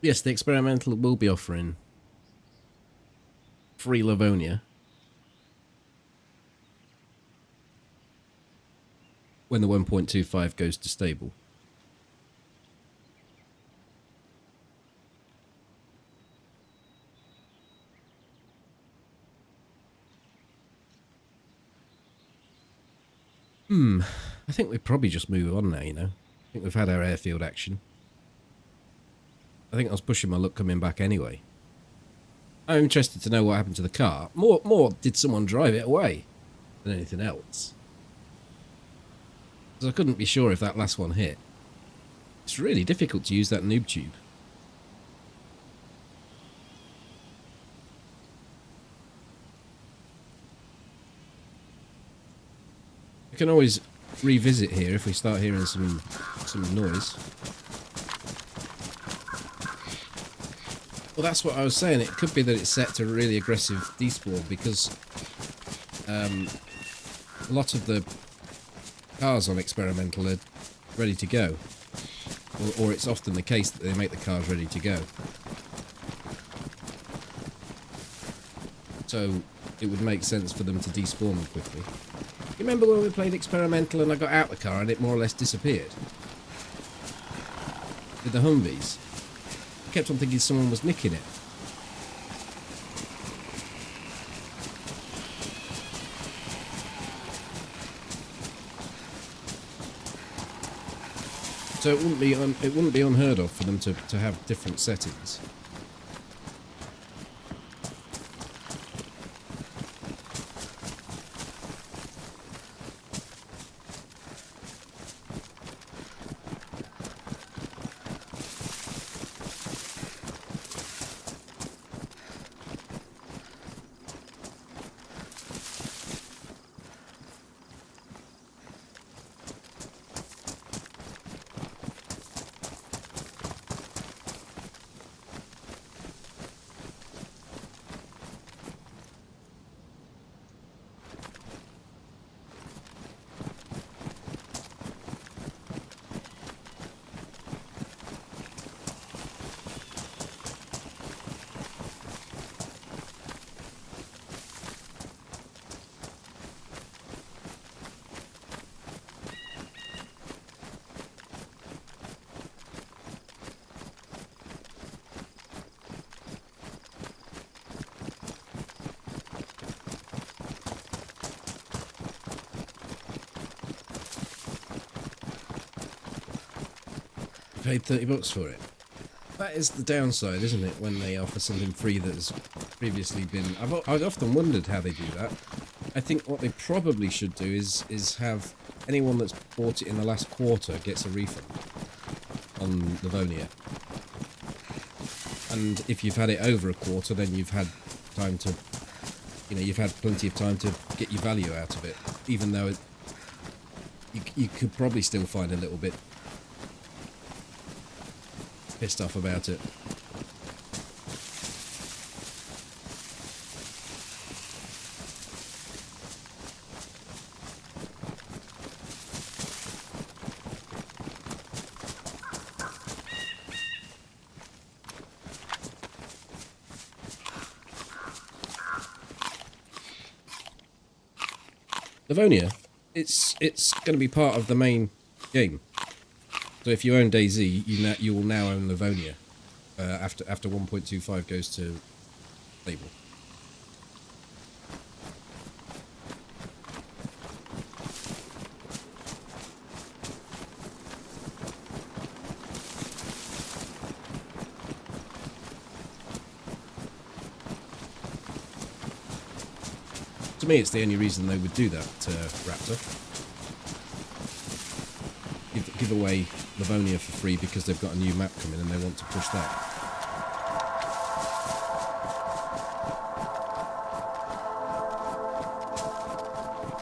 Yes, the Experimental will be offering free Livonia when the 1.25 goes to stable. I think we probably just move on now, you know. I think we've had our airfield action. I think I was pushing my luck coming back anyway. I'm interested to know what happened to the car. More did someone drive it away than anything else. Because I couldn't be sure if that last one hit. It's really difficult to use that noob tube. can always revisit here if we start hearing some noise. Well, that's what I was saying. It could be that it's set to really aggressive despawn because a lot of the cars on Experimental are ready to go. Or it's often the case that they make the cars ready to go. So it would make sense for them to despawn them quickly. You remember when we played Experimental and I got out the car and it more or less disappeared? With the Humvees. I kept on thinking someone was nicking it. So it wouldn't be unheard of for them to have different settings. Paid $30 for it. That is the downside, isn't it, when they offer something free that has previously been... I've often wondered how they do that. I think what they probably should do is have anyone that's bought it in the last quarter gets a refund on Livonia. And if you've had it over a quarter, then you've had time to... You know, you've had plenty of time to get your value out of it, even though you could probably still find a little bit pissed off about it. Livonia, it's going to be part of the main game. So if you own DayZ, you will now own Livonia after 1.25 goes to stable. To me, it's the only reason they would do that, Raptor. Give away Livonia for free because they've got a new map coming and they want to push that.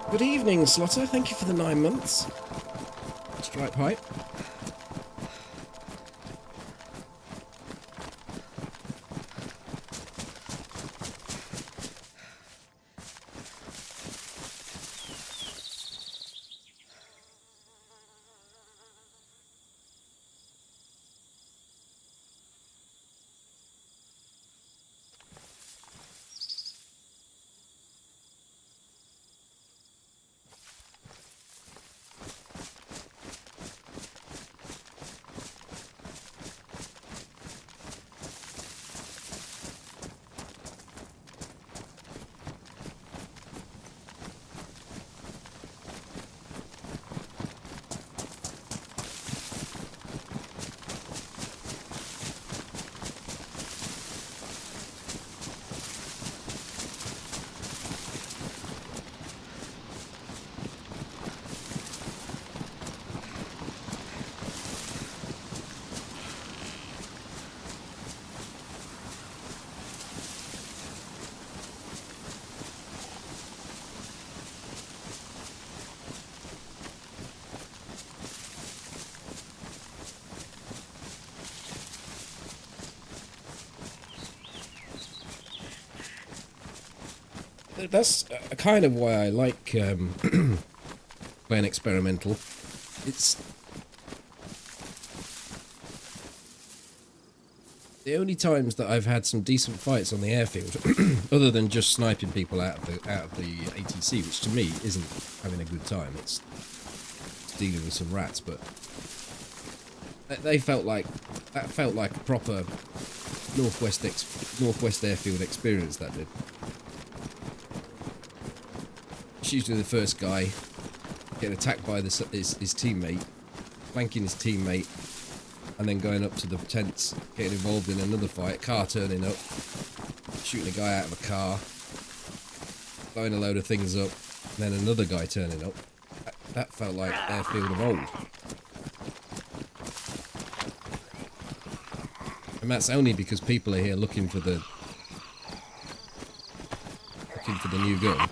Good evening, Slotter. Thank you for the 9 months. Stripe height. That's kind of why I like playing experimental. It's the only times that I've had some decent fights on the airfield, other than just sniping people out of the ATC, which to me isn't having a good time. It's dealing with some rats, but that felt like a proper Northwest Airfield experience. That did. It's usually the first guy getting attacked by his teammate, flanking his teammate, and then going up to the tents, getting involved in another fight, car turning up, shooting a guy out of a car, blowing a load of things up, and then another guy turning up. That felt like Airfield of old. And that's only because people are here looking for the new gun.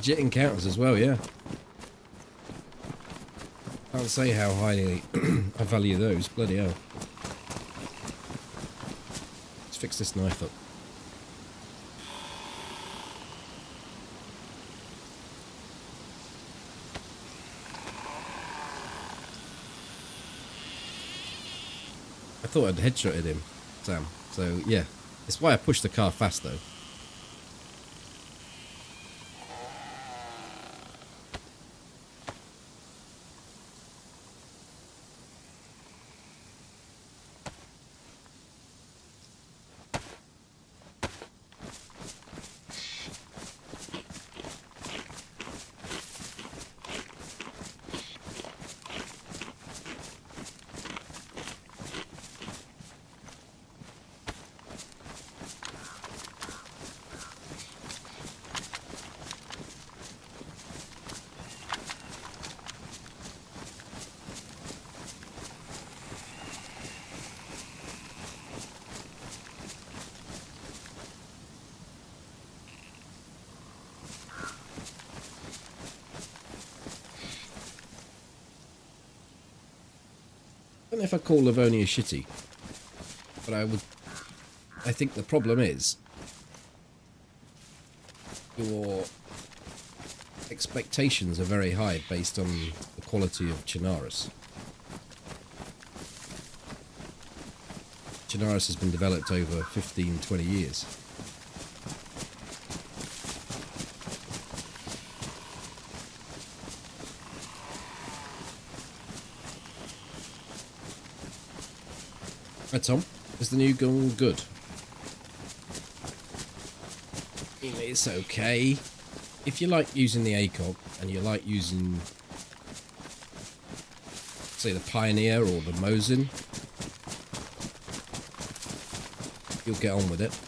Jet encounters as well, yeah. Can't say how highly I value those. Bloody hell. Let's fix this knife up. I thought I'd headshotted him, Sam. So, yeah. It's why I pushed the car fast, though. I don't know if I'd call Livonia shitty, but I think the problem is your expectations are very high based on the quality of Chernarus. Chernarus has been developed over 15, 20 years. Hi Tom, is the new gun good? It's okay. If you like using the ACOG and you like using, say, the Pioneer or the Mosin, you'll get on with it.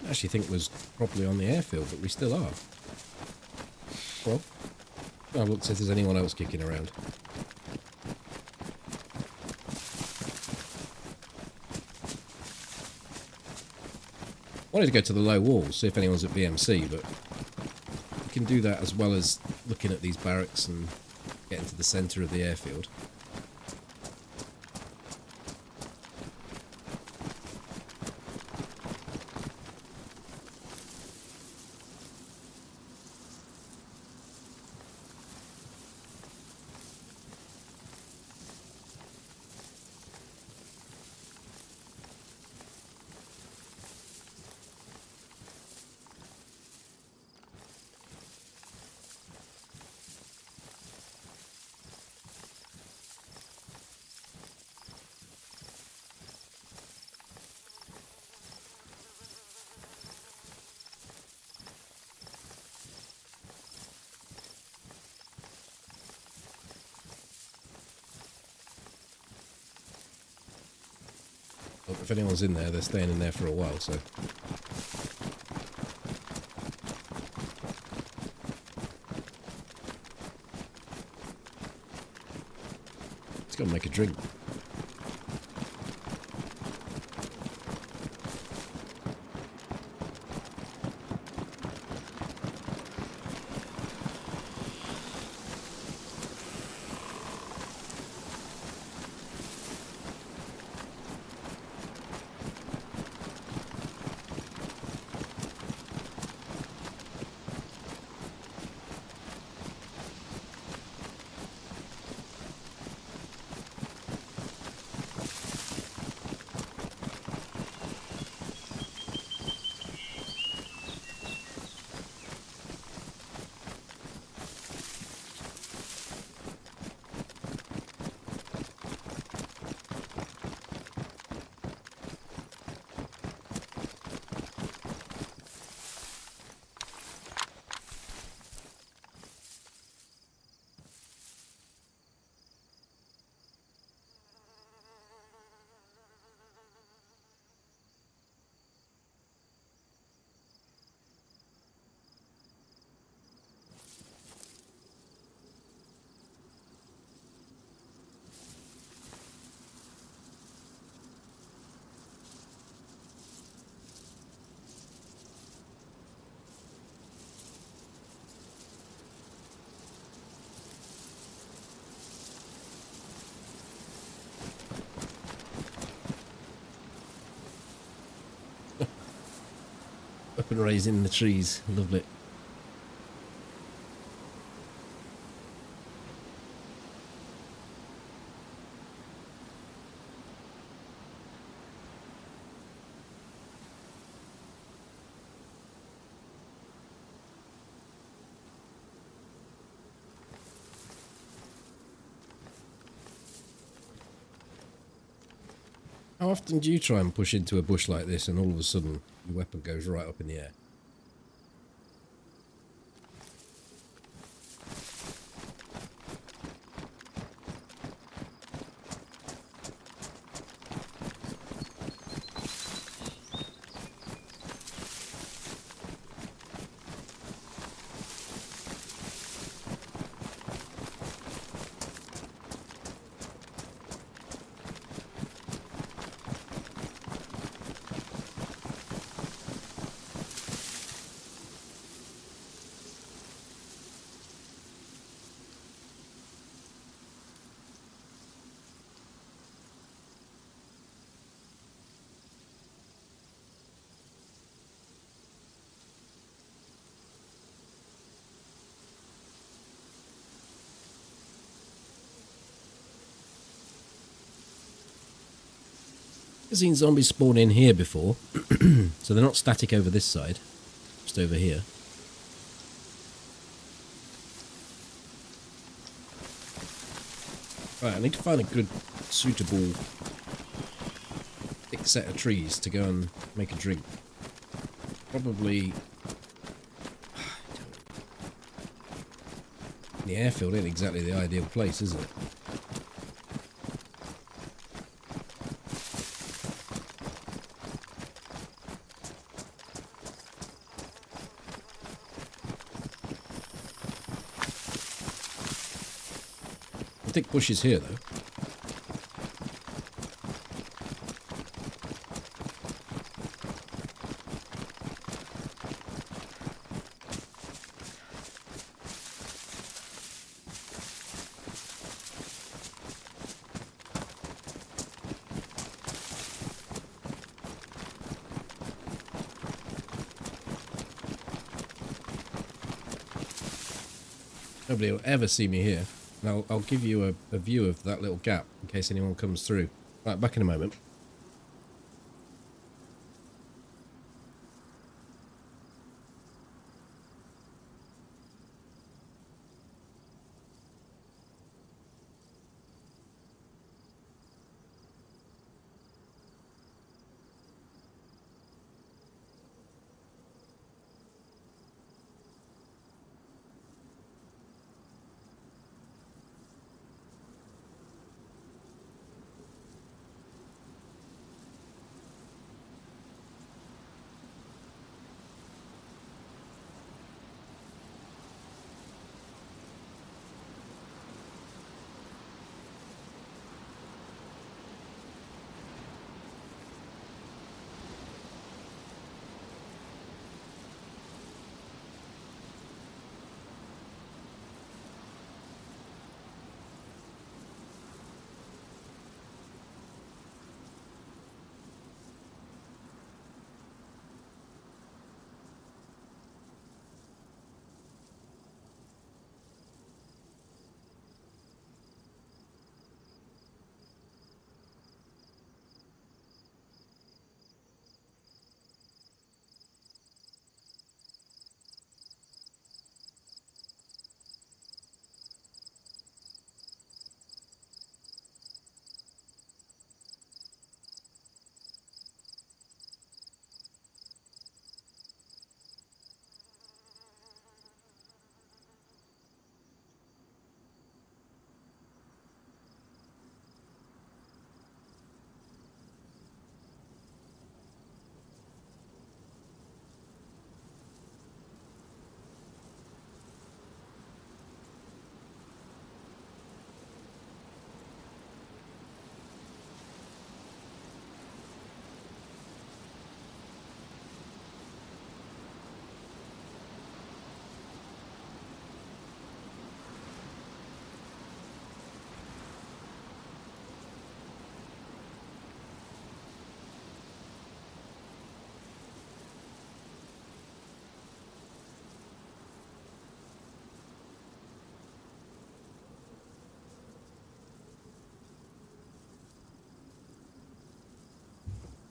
I actually think was properly on the airfield, but we still are. Well, I've looked to see if there's anyone else kicking around. Wanted to go to the low wall, see if anyone's at VMC, but we can do that as well as looking at these barracks and getting to the centre of the airfield. Well, if anyone's in there, they're staying in there for a while, so... Let's go and make a drink. Up and raising in the trees. Lovely. How often do you try and push into a bush like this and all of a sudden your weapon goes right up in the air? I've seen zombies spawn in here before, so they're not static over this side, just over here. Right, I need to find a good, suitable, thick set of trees to go and make a drink. Probably... The airfield ain't exactly the ideal place, is it? Thick bushes here, though. Nobody will ever see me here. And I'll give you a view of that little gap in case anyone comes through. Right, back in a moment.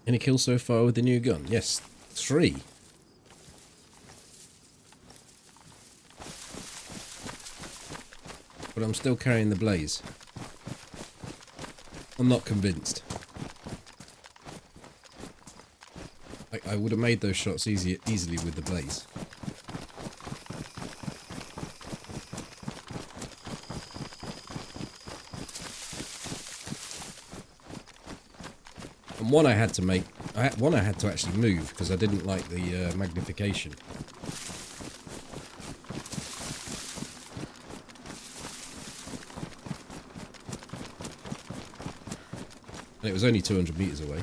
Any kills so far with the new gun? Yes, 3. But I'm still carrying the blaze. I'm not convinced. I would have made those shots easily with the blaze. And one I had to make, one I had to actually move because I didn't like the magnification. And it was only 200 meters away.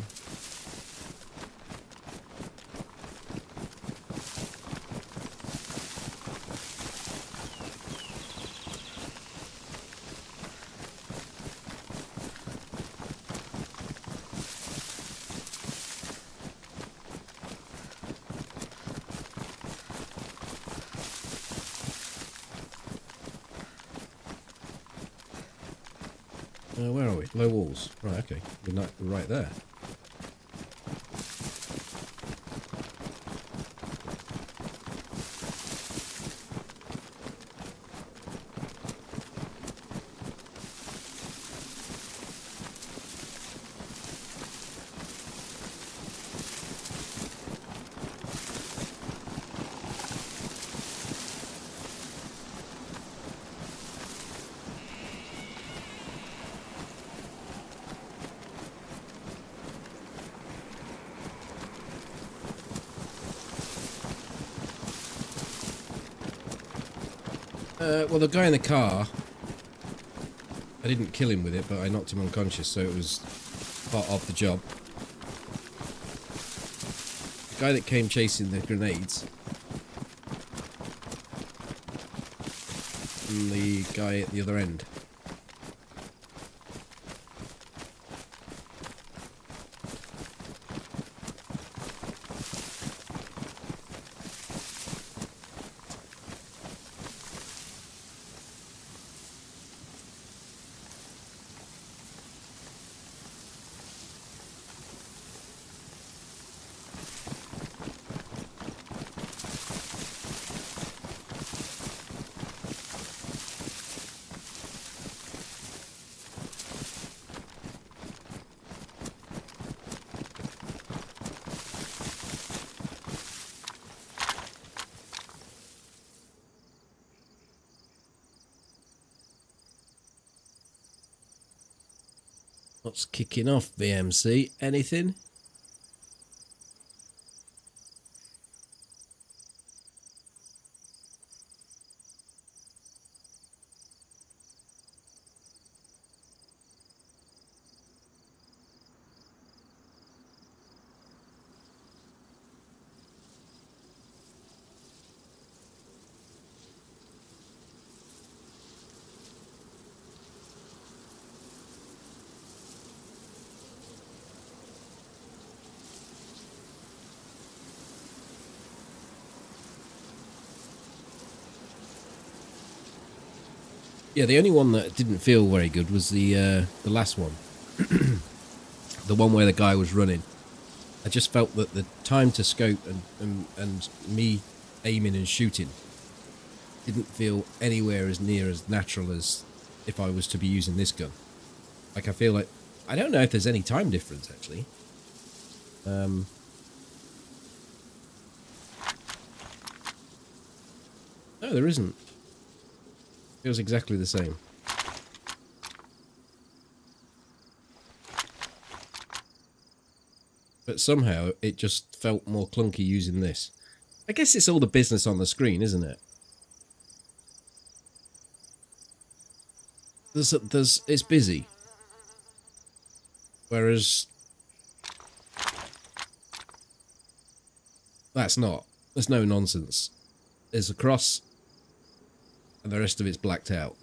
Where are we? Low walls. Right, okay. We're right there. Well, the guy in the car, I didn't kill him with it, but I knocked him unconscious, so it was part of the job. The guy that came chasing the grenades, and the guy at the other end. What's kicking off, VMC? Anything? Yeah, the only one that didn't feel very good was the last one. The one where the guy was running. I just felt that the time to scope and me aiming and shooting didn't feel anywhere as near as natural as if I was to be using this gun. Like, I feel like... I don't know if there's any time difference, actually. No, there isn't. Feels exactly the same. But somehow it just felt more clunky using this. I guess it's all the business on the screen, isn't it? It's busy. Whereas that's not. There's no nonsense. There's a cross and the rest of it's blacked out.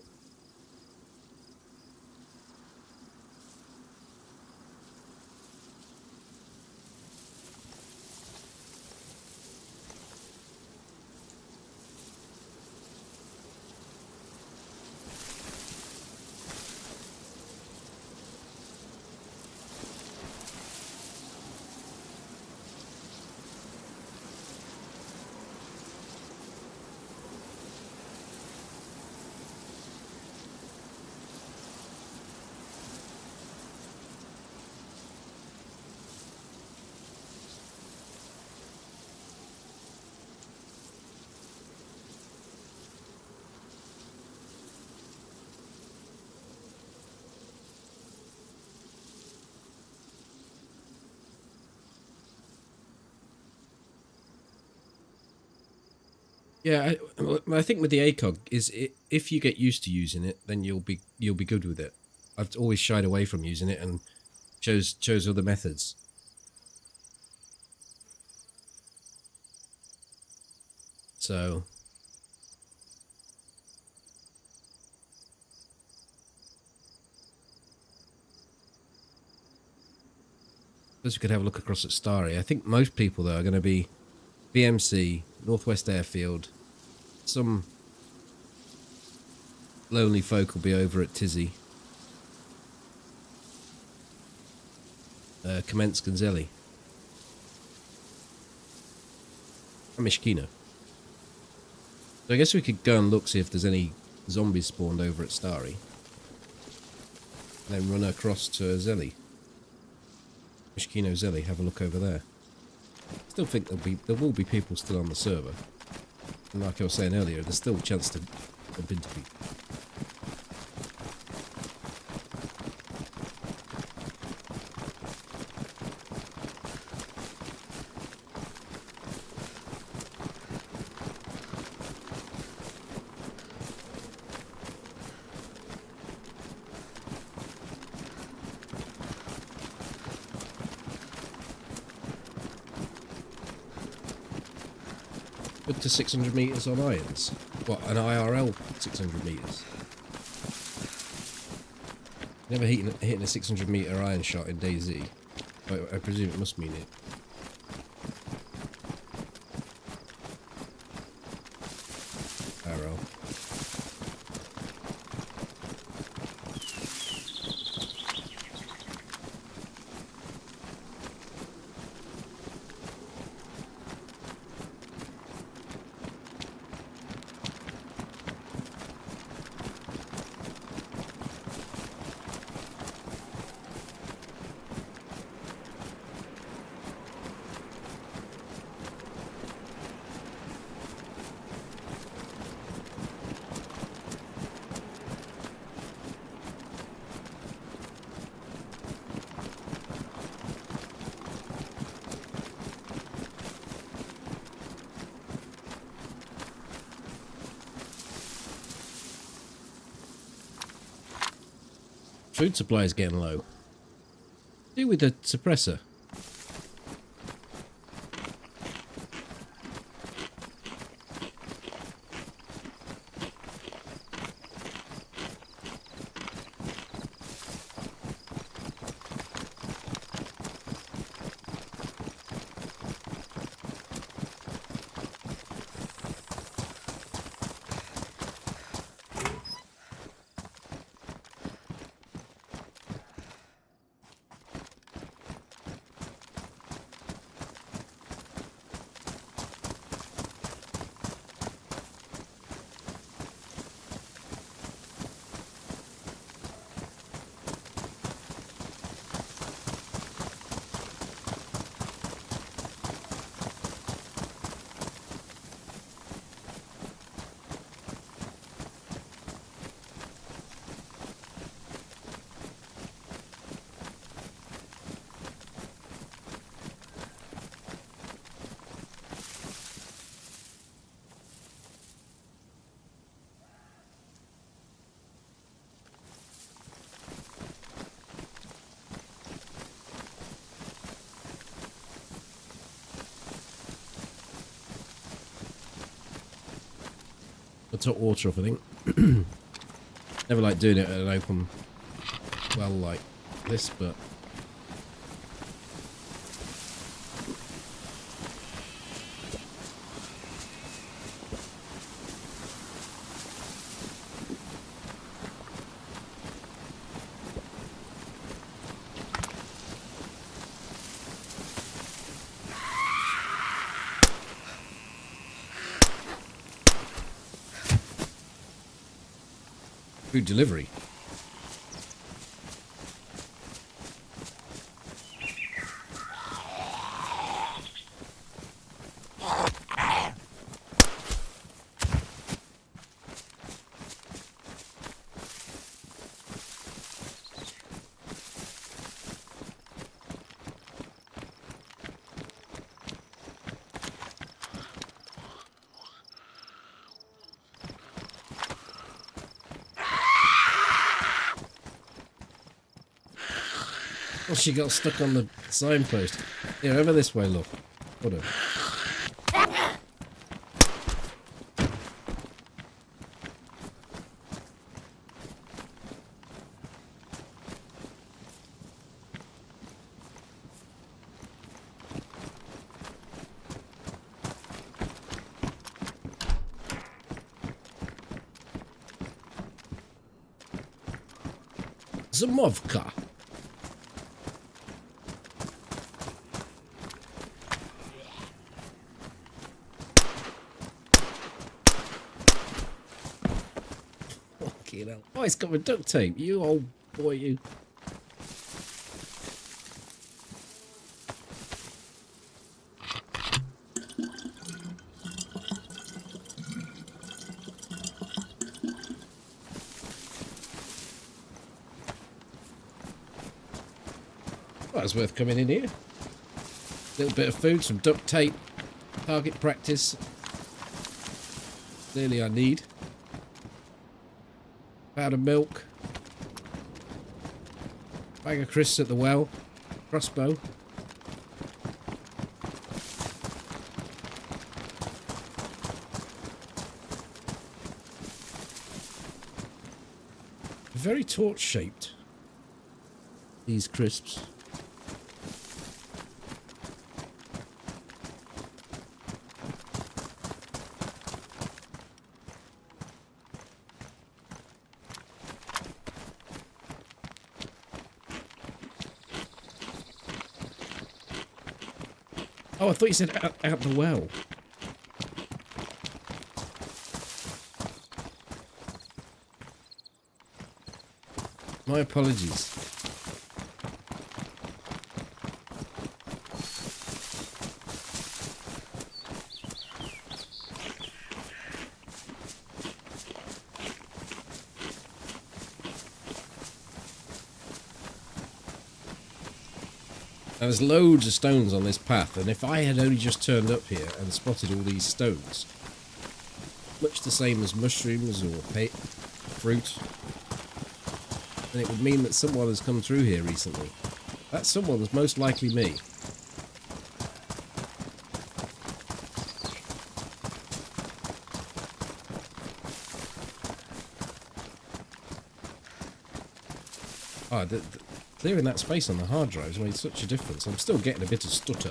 Yeah, I think with the ACOG is if you get used to using it, then you'll be good with it. I've always shied away from using it and chose other methods. So suppose we could have a look across at Starry. I think most people though are going to be BMC, Northwest Airfield. Some lonely folk will be over at Tizzy. Commence Gonzelli. And Mishkino. So I guess we could go and look, see if there's any zombies spawned over at Starry. And then run across to Zelly. Mishkino Zelly, have a look over there. Still think there will be people still on the server. And like I was saying earlier, there's still a chance to bump into people. Up to 600 metres on irons. What, an IRL 600 metres? Never hitting a 600 metre iron shot in DayZ. I presume it must mean it. IRL. Food supply is getting low. Do with the suppressor. I'll top water up, I think. Never like doing it at an open well like this, but food delivery. Oh, she got stuck on the signpost. Here, over this way, love. Hold on. Zamovka. Fucking hell. Oh, it's got with duct tape. You old boy, you. Well, it's worth coming in here. Little bit of food, some duct tape, target practice. Clearly I need. Powdered milk. Bag of crisps at the well. Crossbow. Very torch shaped. These crisps. Oh, I thought you said out the well. My apologies. Now, there's loads of stones on this path, and if I had only just turned up here and spotted all these stones, much the same as mushrooms or fruit, then it would mean that someone has come through here recently. That someone was most likely me. Oh, clearing that space on the hard drives made such a difference. I'm still getting a bit of stutter.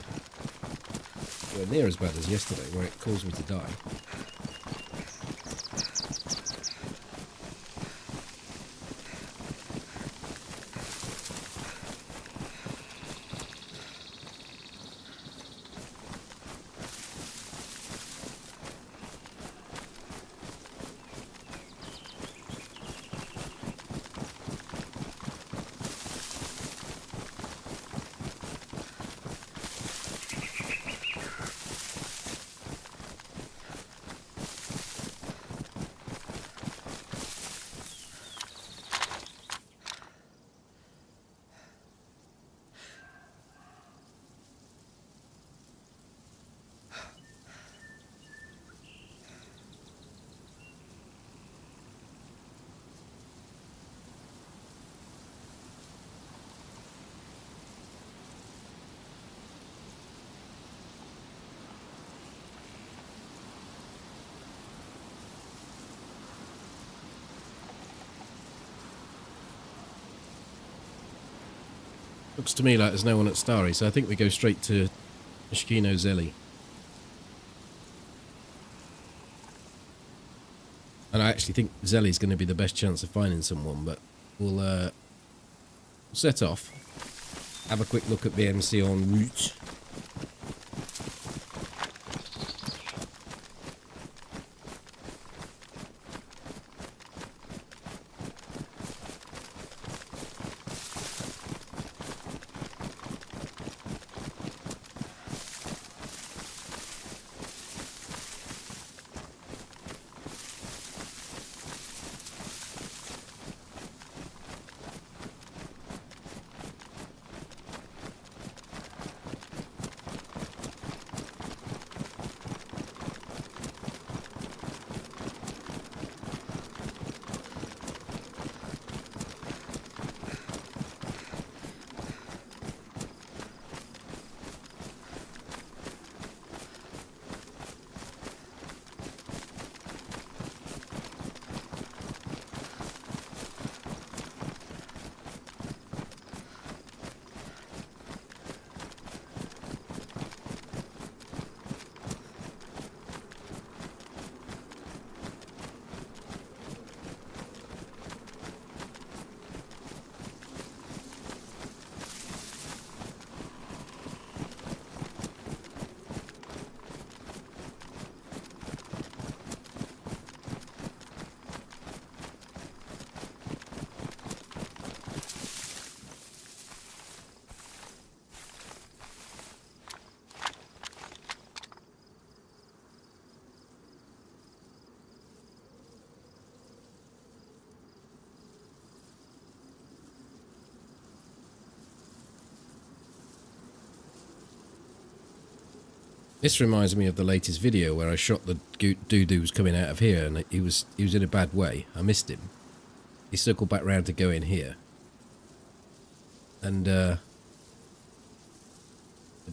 Well, near as bad as yesterday, where it caused me to die. Looks to me like there's no one at Starry, so I think we go straight to Mishkino Zelly. And I actually think Zelly's going to be the best chance of finding someone, but we'll set off, have a quick look at BMC en route. This reminds me of the latest video where I shot the dude who was coming out of here, and he was in a bad way. I missed him. He circled back round to go in here. And the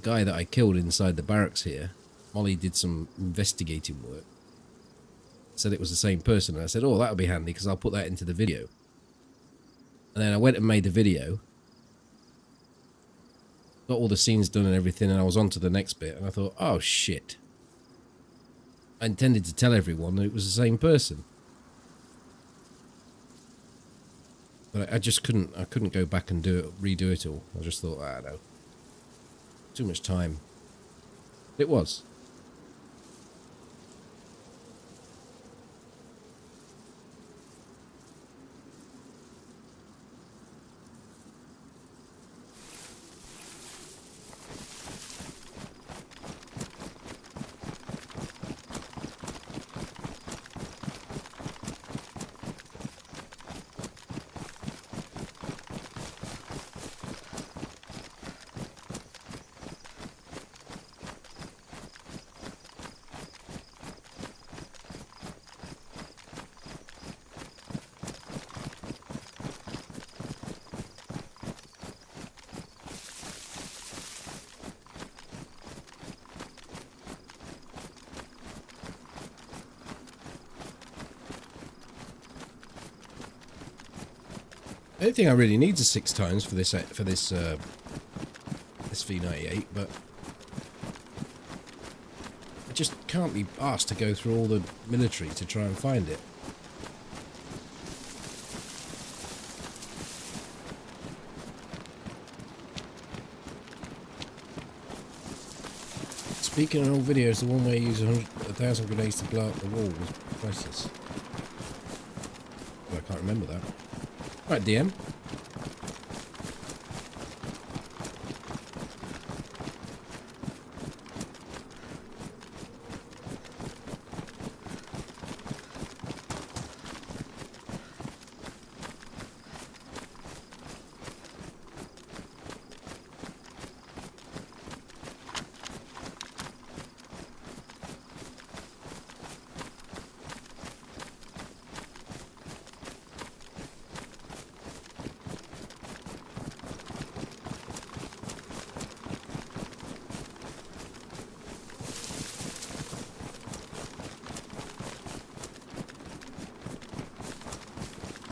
guy that I killed inside the barracks here, Molly did some investigating work. Said it was the same person, and I said, oh, that'll be handy because I'll put that into the video. And then I went and made the video. Got all the scenes done and everything, and I was on to the next bit, and I thought, oh shit. I intended to tell everyone that it was the same person. But I just couldn't go back and redo it all. I just thought, no. Too much time. It was. I don't think I really need the 6 times for this V98, but I just can't be asked to go through all the military to try and find it. Speaking of old videos, the one where you use 1,000 grenades to blow up the wall was priceless. Oh, I can't remember that. Right, DM.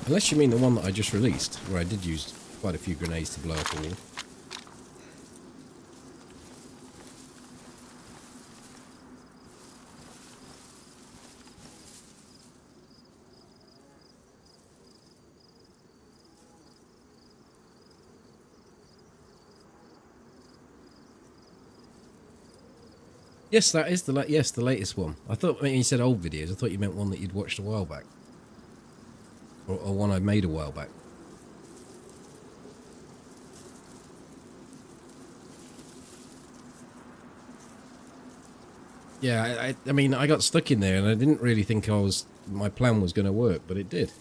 Unless you mean the one that I just released, where I did use quite a few grenades to blow up a wall. Yes, that is the latest one. I thought when you said old videos, I thought you meant one that you'd watched a while back. Or one I made a while back. Yeah, I mean, I got stuck in there and I didn't really think my plan was going to work, but it did.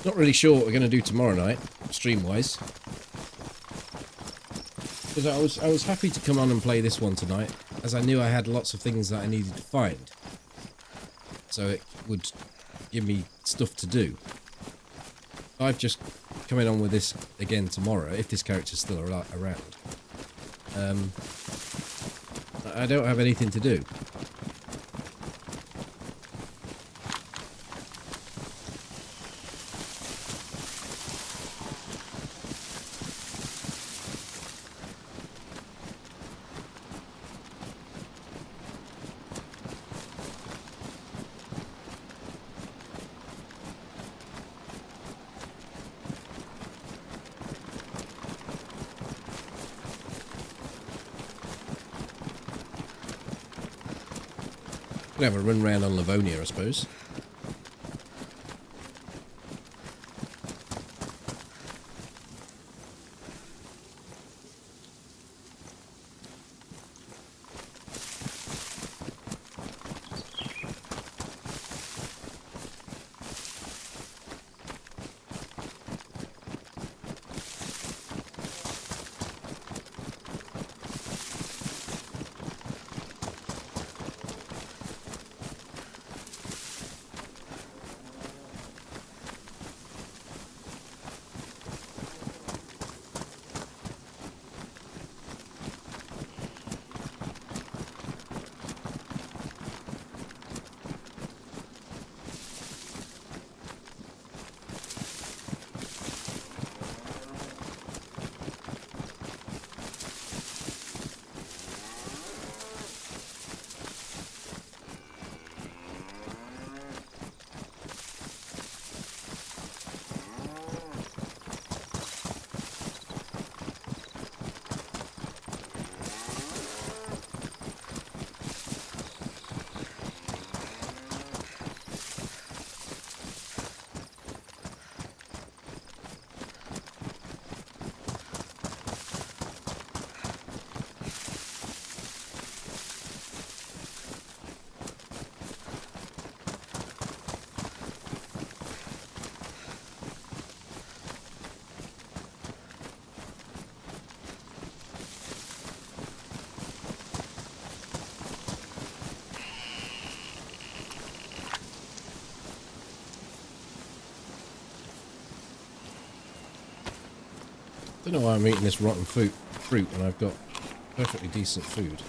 Not really sure what we're going to do tomorrow night, stream-wise. Because I was happy to come on and play this one tonight, as I knew I had lots of things that I needed to find. So it would give me stuff to do. I've just coming on with this again tomorrow, if this character's still around. I don't have anything to do. Gonna have a run round on Livonia, I suppose. Don't know why I'm eating this rotten fruit when I've got perfectly decent food.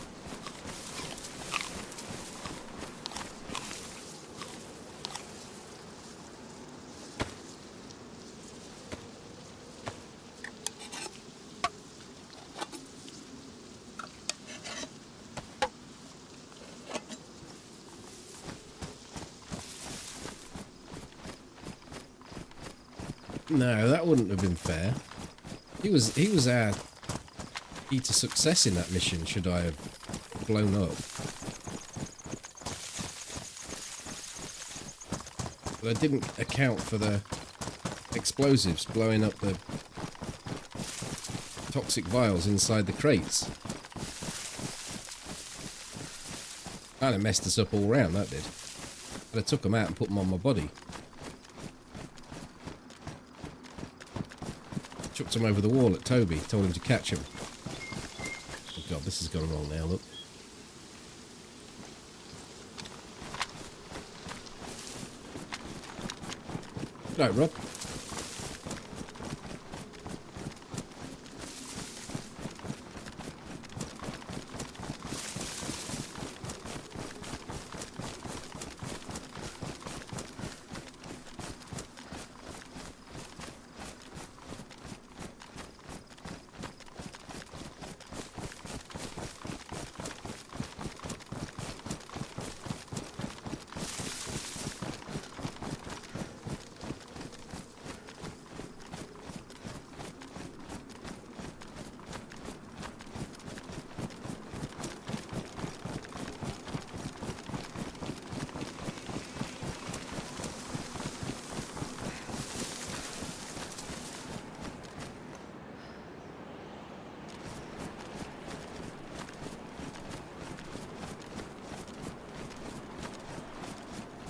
No, that wouldn't have been fair. He was our key to success in that mission, should I have blown up. But I didn't account for the explosives blowing up the toxic vials inside the crates. Kind of messed us up all round, that did. But I took them out and put them on my body. Chucked him over the wall at Toby, told him to catch him. Oh god, this has gone wrong now, look. Right, Rob.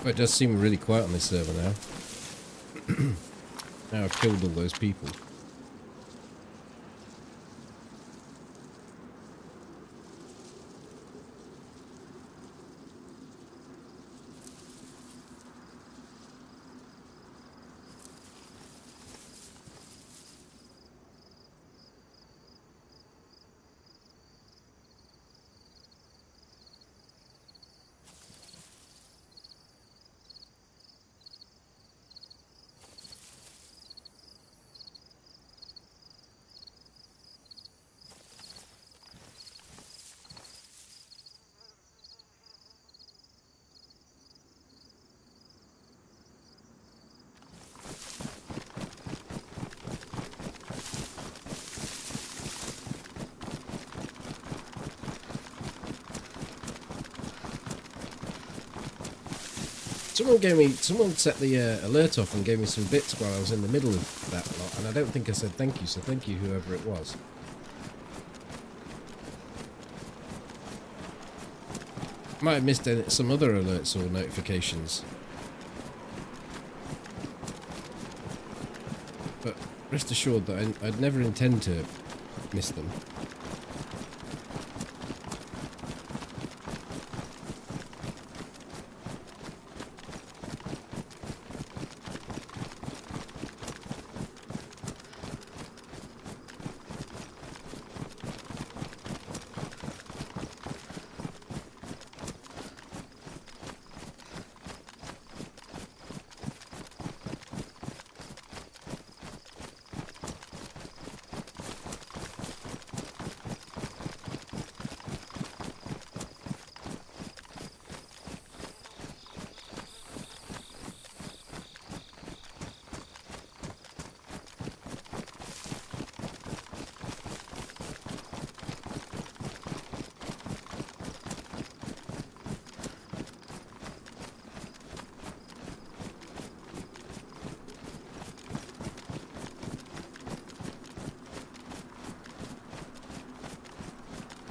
Well, it does seem really quiet on this server now. Now I've killed all those people. Someone set the alert off and gave me some bits while I was in the middle of that lot, and I don't think I said thank you, so thank you whoever it was. Might have missed some other alerts or notifications. But rest assured that I'd never intend to miss them.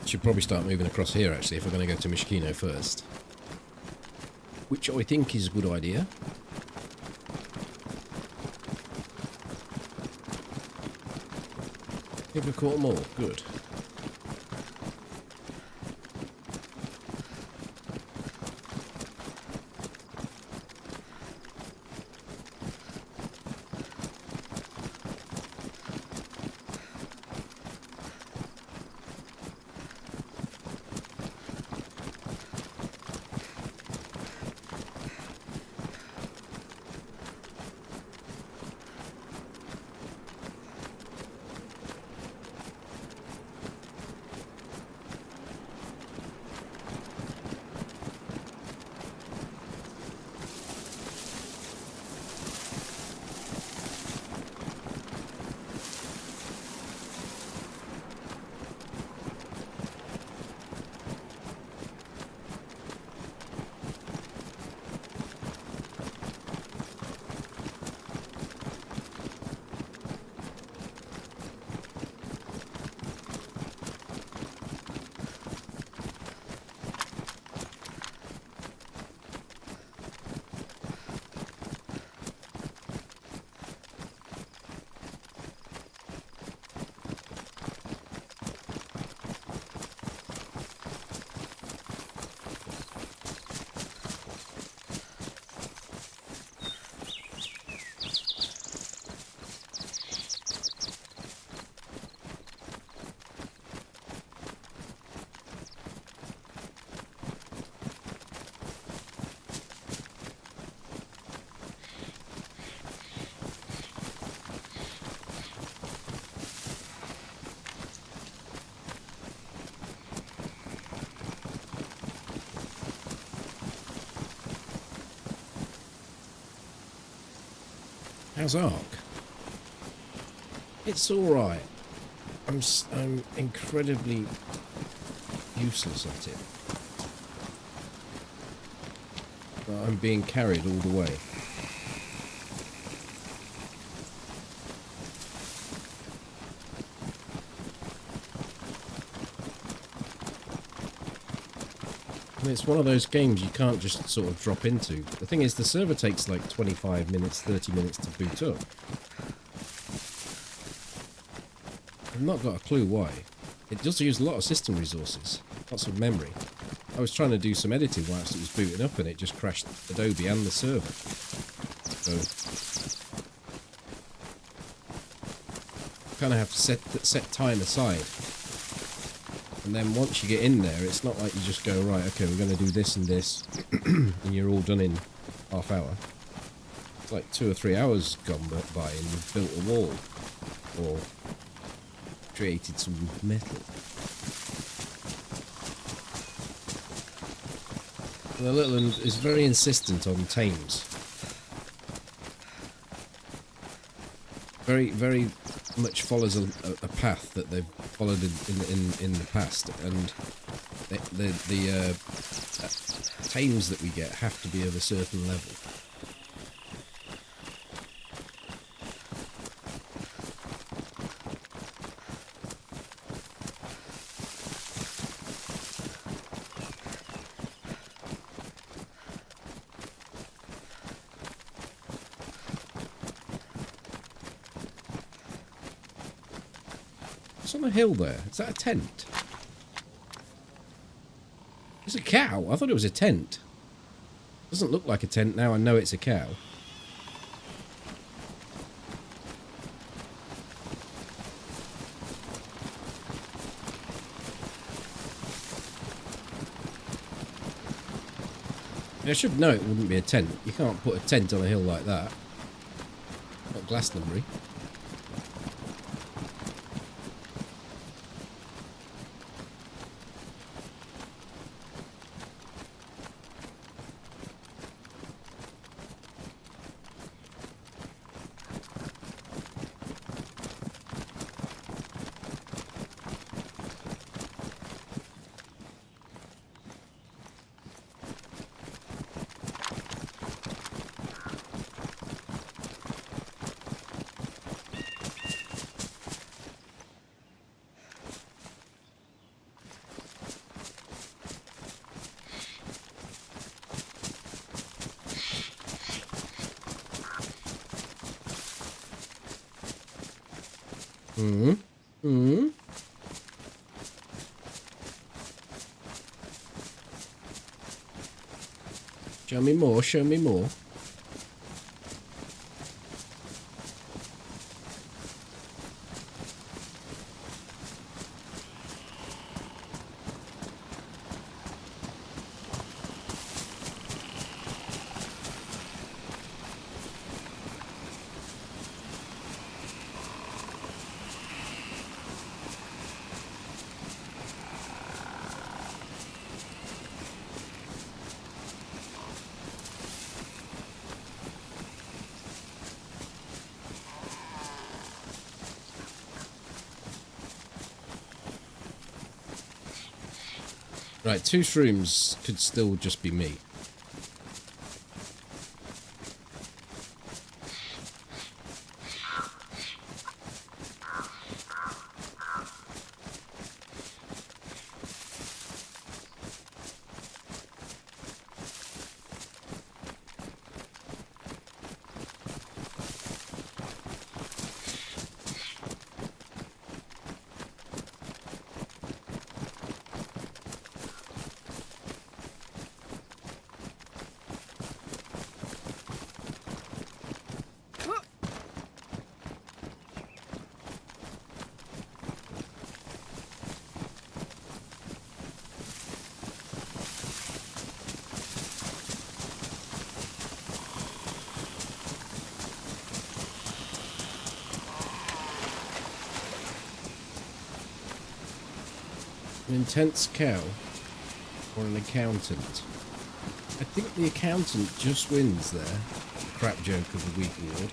Should probably start moving across here actually if we're going to go to Mishkino first. Which I think is a good idea. I think we've caught them all. Good. How's Ark? It's alright. I'm incredibly useless at it. But I'm being carried all the way. And it's one of those games you can't just sort of drop into. The thing is, the server takes like 25 minutes, 30 minutes to boot up. I've not got a clue why. It does use a lot of system resources, lots of memory. I was trying to do some editing whilst it was booting up and it just crashed Adobe and the server. So, you kind of have to set time aside. And then once you get in there, it's not like you just go, right, okay, we're going to do this and this, and you're all done in half hour. It's like 2 or 3 hours gone by and you've built a wall. Or created some metal. And the little one is very insistent on tames. Very, very much follows a path that they've followed in the past, and the tames that we get have to be of a certain level. What's on the hill there? Is that a tent? It's a cow. I thought it was a tent. Doesn't look like a tent now. I know it's a cow. I should know it wouldn't be a tent. You can't put a tent on a hill like that. Not Glastonbury. Show me more, show me more. Right, 2 shrooms could still just be me. An intense cow or an accountant? I think the accountant just wins there. Crap joke of the week award.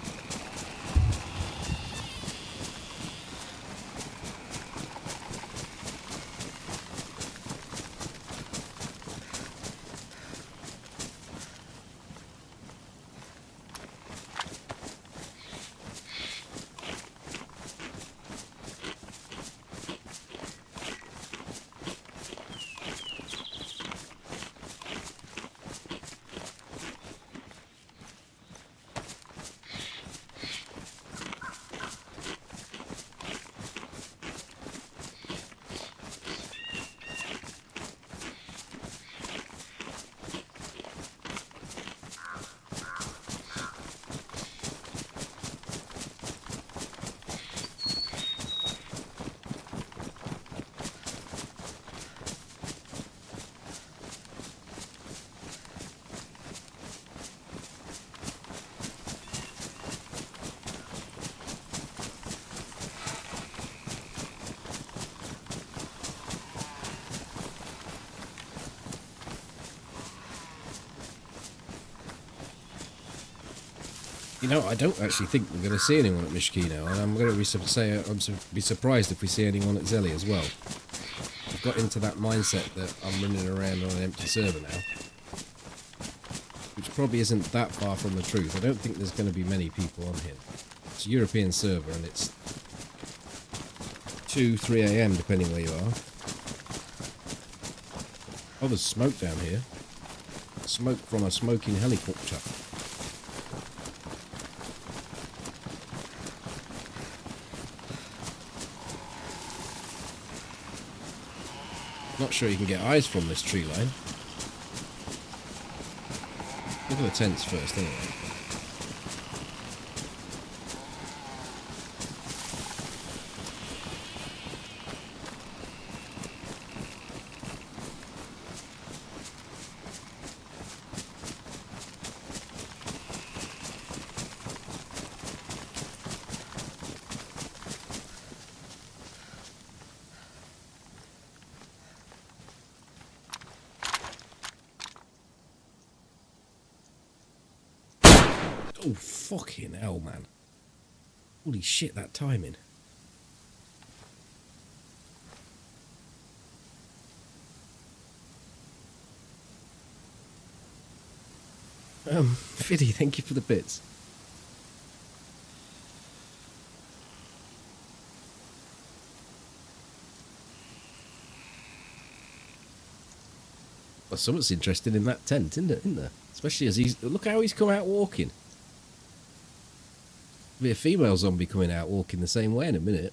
You know, I don't actually think we're going to see anyone at Mishkino, and I'm going to be surprised if we see anyone at Zelly as well. I've got into that mindset that I'm running around on an empty server now, which probably isn't that far from the truth. I don't think there's going to be many people on here. It's a European server, and it's 2, 3 a.m. depending where you are. Oh, there's smoke down here. Smoke from a smoking helicopter. Not sure you can get eyes from this tree line. Look at the tents first, anyway. Oh, fucking hell, man. Holy shit, that timing. Fiddy, thank you for the bits. Well, someone's interested in that tent, isn't there? Especially as he's... Look how he's come out walking. Be a female zombie coming out walking the same way in a minute.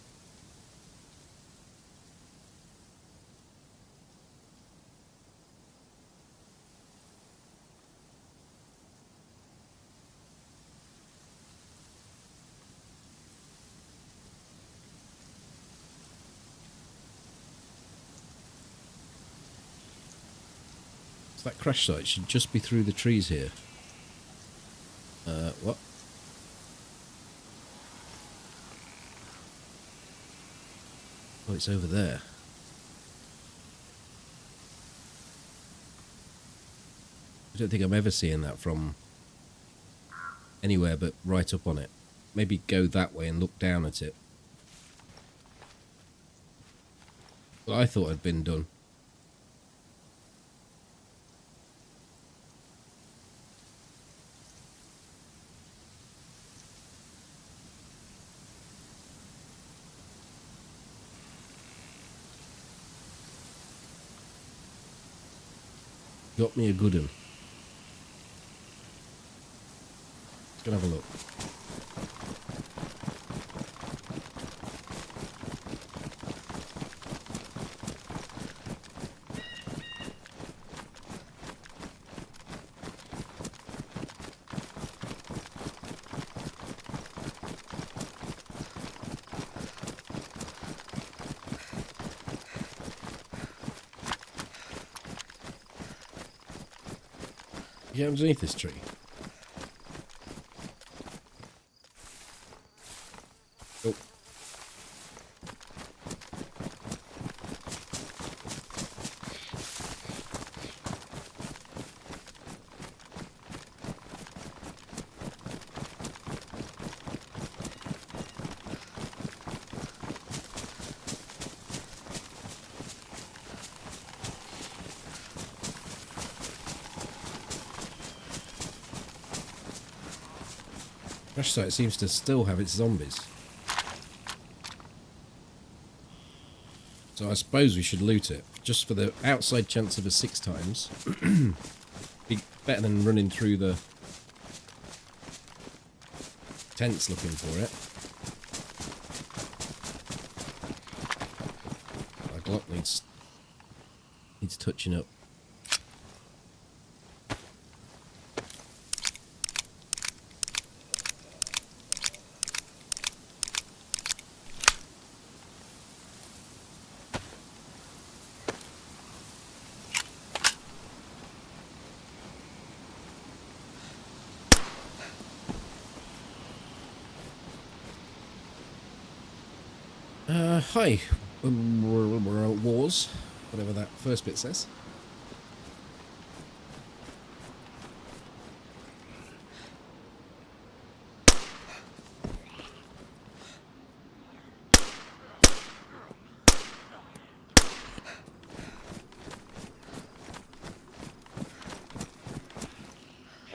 So that crash site should just be through the trees here. What? Oh, it's over there. I don't think I'm ever seeing that from anywhere but right up on it. Maybe go that way and look down at it. Well, I thought had been done. Got me a good one. Let's go have a look. Get underneath this tree. Oh. Crash site seems to still have its zombies. So I suppose we should loot it, just for the outside chance of a 6 times. Be better than running through the tents looking for it. My Glock needs touching up. Hi, wars, whatever that first bit says.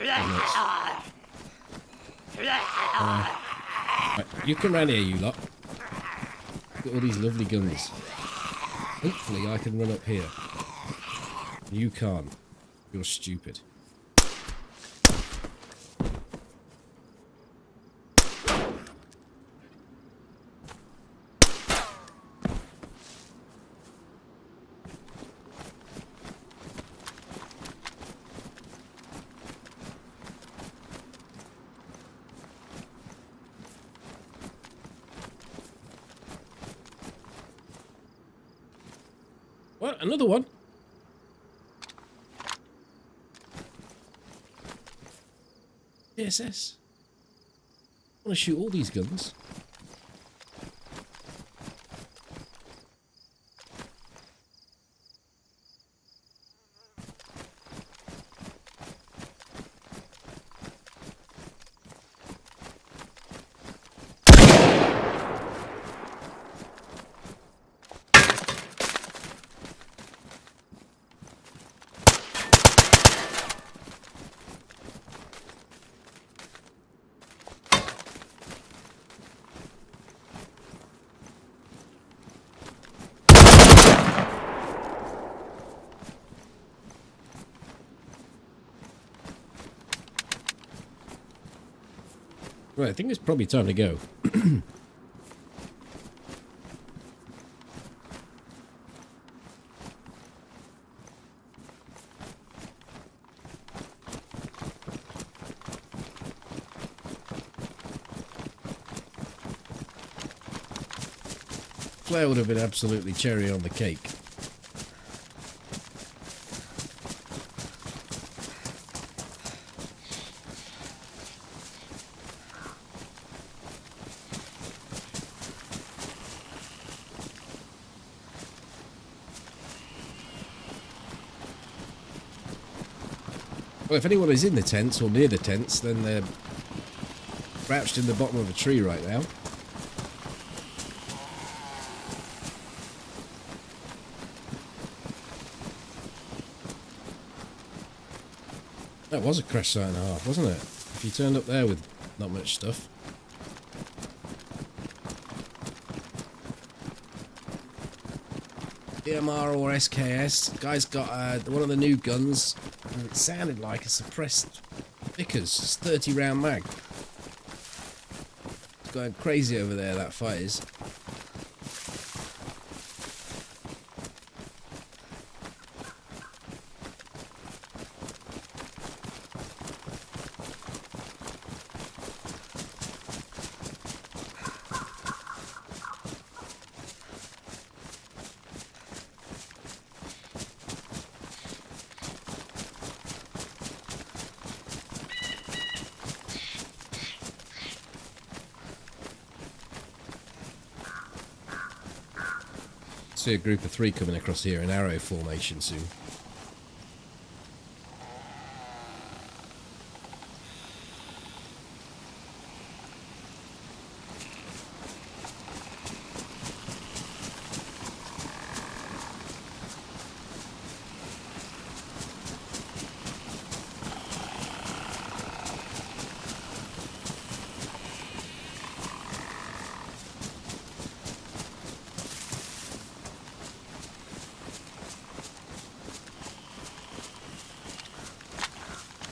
Right, you come round here, you lot. Got all these lovely guns. Hopefully I can run up here. You can't. You're stupid. What? Another one? DSS. I want to shoot all these guns. Right, I think it's probably time to go. Flare would have been absolutely cherry on the cake. Well, if anyone is in the tents or near the tents, then they're crouched in the bottom of a tree right now. That was a crash site and a half, wasn't it? If you turned up there with not much stuff. EMR or SKS. Guy's got one of the new guns. And it sounded like a suppressed Vickers. It's 30 round mag. It's going crazy over there, that fight is. See a group of 3 coming across here in arrow formation soon.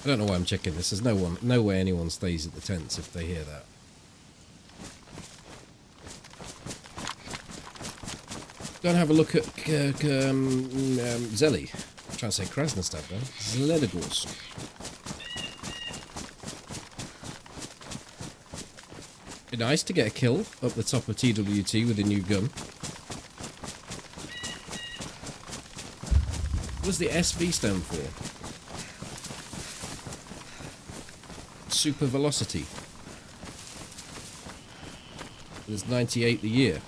I don't know why I'm checking this. There's no way anyone stays at the tents if they hear that. Go and have a look at Zelly. I'm trying to say Krasnostad though. Zelenogorsk. Be nice to get a kill up the top of TWT with a new gun. What does the SV stand for? Super velocity. There's 98 the year.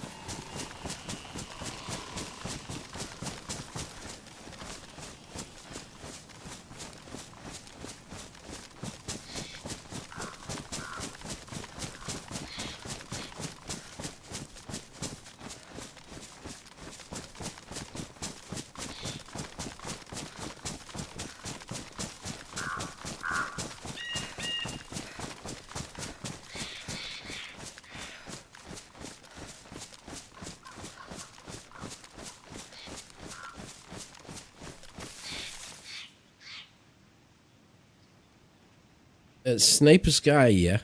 Snaperskaya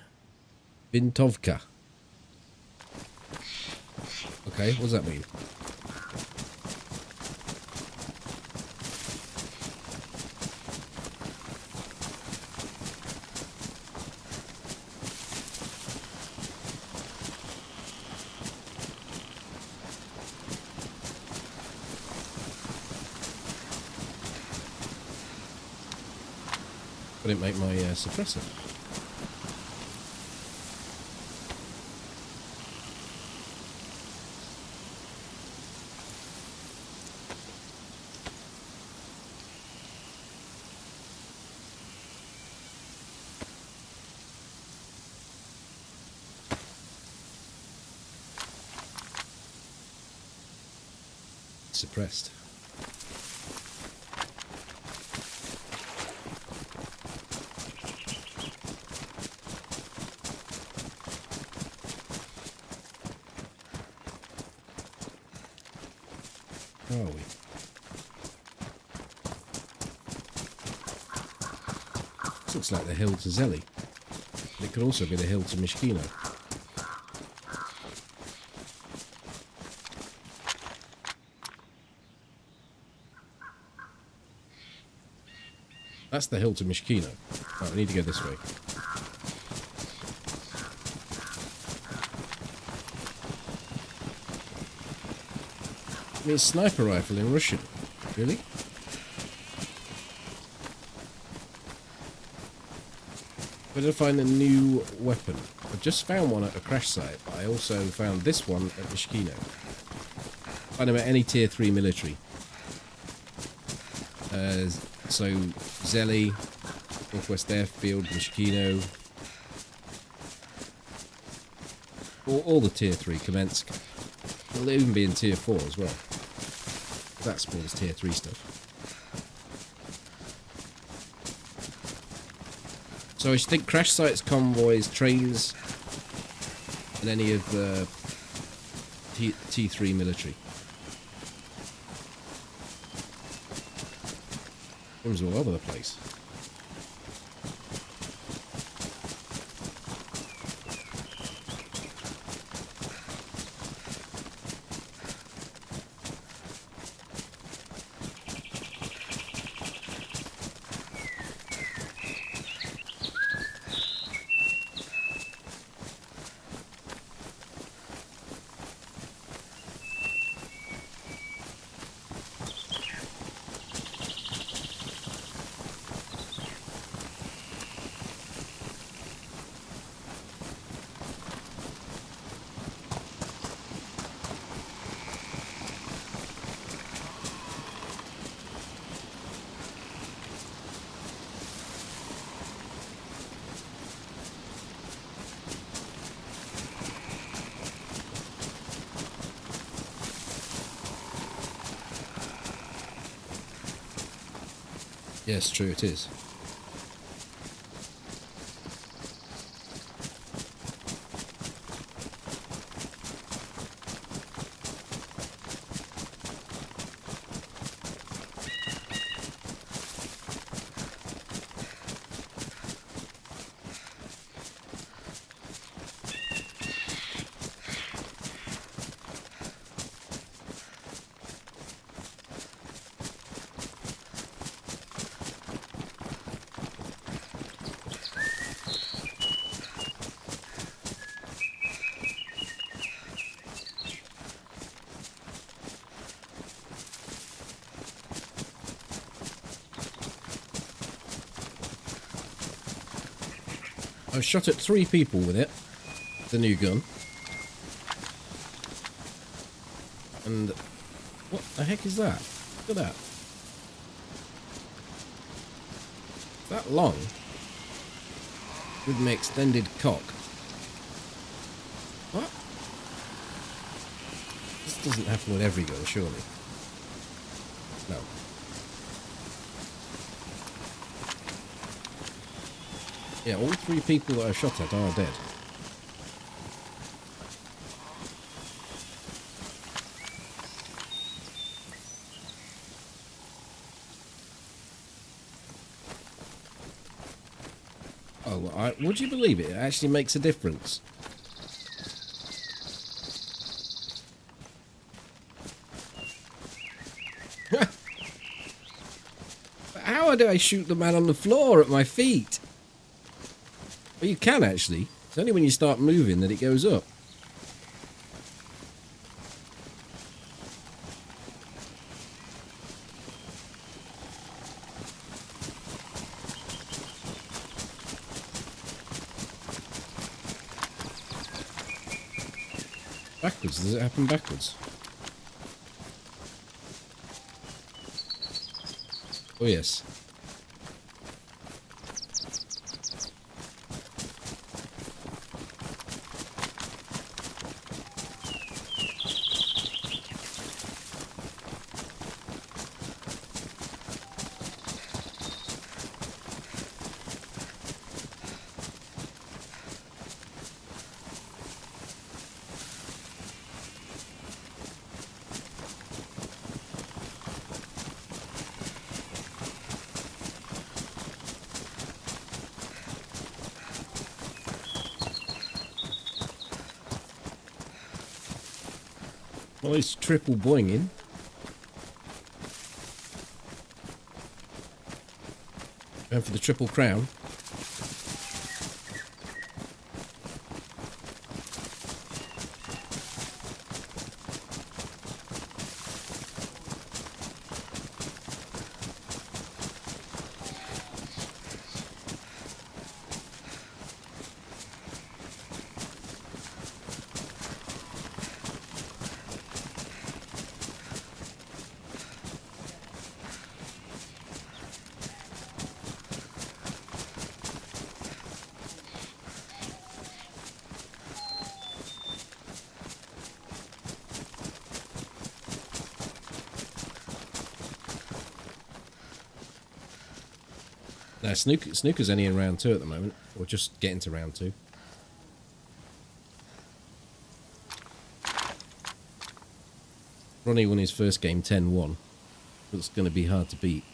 Vintovka. Okay, what does that mean? I didn't make my suppressor. Suppressed. Where are we? This looks like the hill to Zelly. It could also be the hill to Mishkino. That's the hill to Mishkino. Right, we need to go this way. I mean, sniper rifle in Russian. Really? Where did I find a new weapon? I just found one at a crash site, but I also found this one at Mishkino. Find them at any tier 3 military. So, Zelly, Northwest Airfield, Mishkino. All the tier 3, Kamensk. It'll even be in tier 4 as well. That spawns tier 3 stuff. So I should think crash sites, convoys, trains, and any of the T3 military. Rooms all over the place. Yes, true it is. I've shot at 3 people with it, the new gun. And what the heck is that? Look at that. That long with my extended cock. What? This doesn't happen with every gun, surely. No. Yeah, all 3 people that I shot at are dead. Oh, well. Would you believe it? It actually makes a difference. How do I shoot the man on the floor at my feet? Well, you can actually. It's only when you start moving that it goes up. Backwards? Does it happen backwards? Oh, yes. Well, it's triple boinging. Going for the triple crown. Now, Snooker's only in round 2 at the moment, or just getting to round 2. Ronnie won his first game 10-1. It's going to be hard to beat.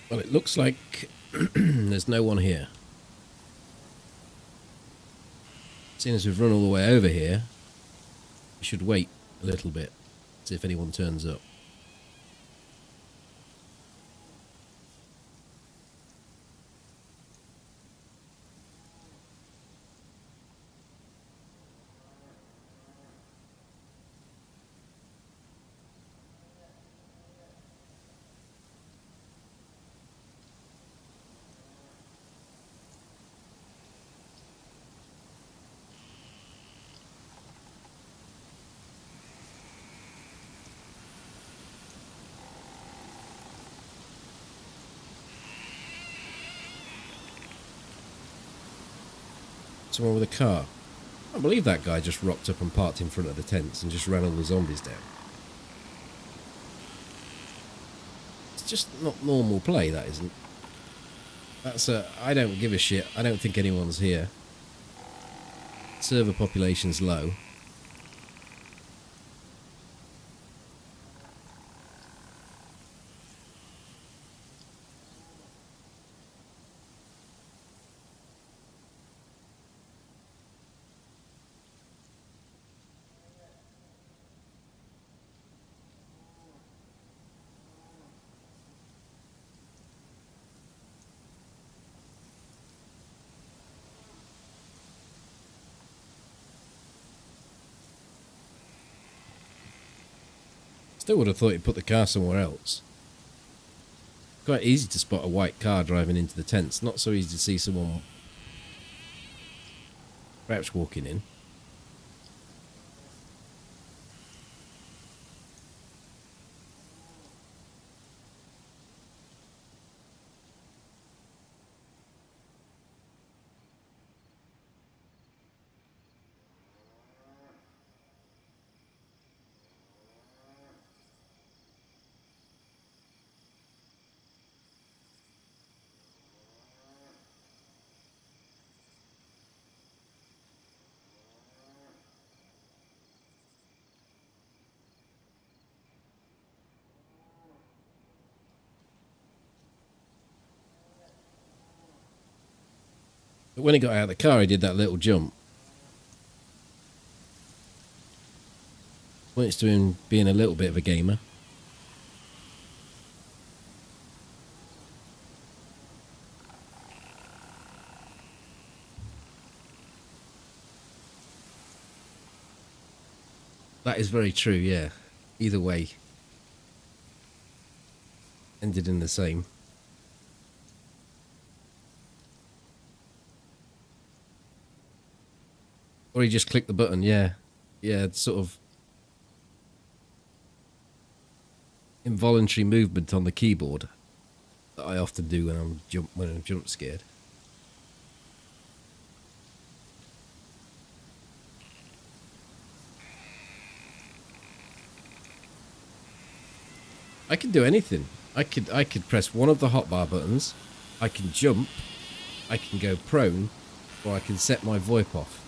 Well, it looks like there's no one here. Seeing as we've run all the way over here, we should wait a little bit, see if anyone turns up. Someone with a car. I can't believe that guy just rocked up and parked in front of the tents and just ran all the zombies down. It's just not normal play, that isn't. That's a... I don't give a shit. I don't think anyone's here. Server population's low. Still would have thought he'd put the car somewhere else. Quite easy to spot a white car driving into the tents. Not so easy to see someone perhaps walking in. But when he got out of the car, he did that little jump. Points to him being a little bit of a gamer. That is very true, yeah. Either way. Ended in the same. Or he just clicked the button, yeah. Yeah, it's sort of involuntary movement on the keyboard that I often do when I'm jump scared. I can do anything. I could press one of the hotbar buttons, I can jump, I can go prone, or I can set my VoIP off.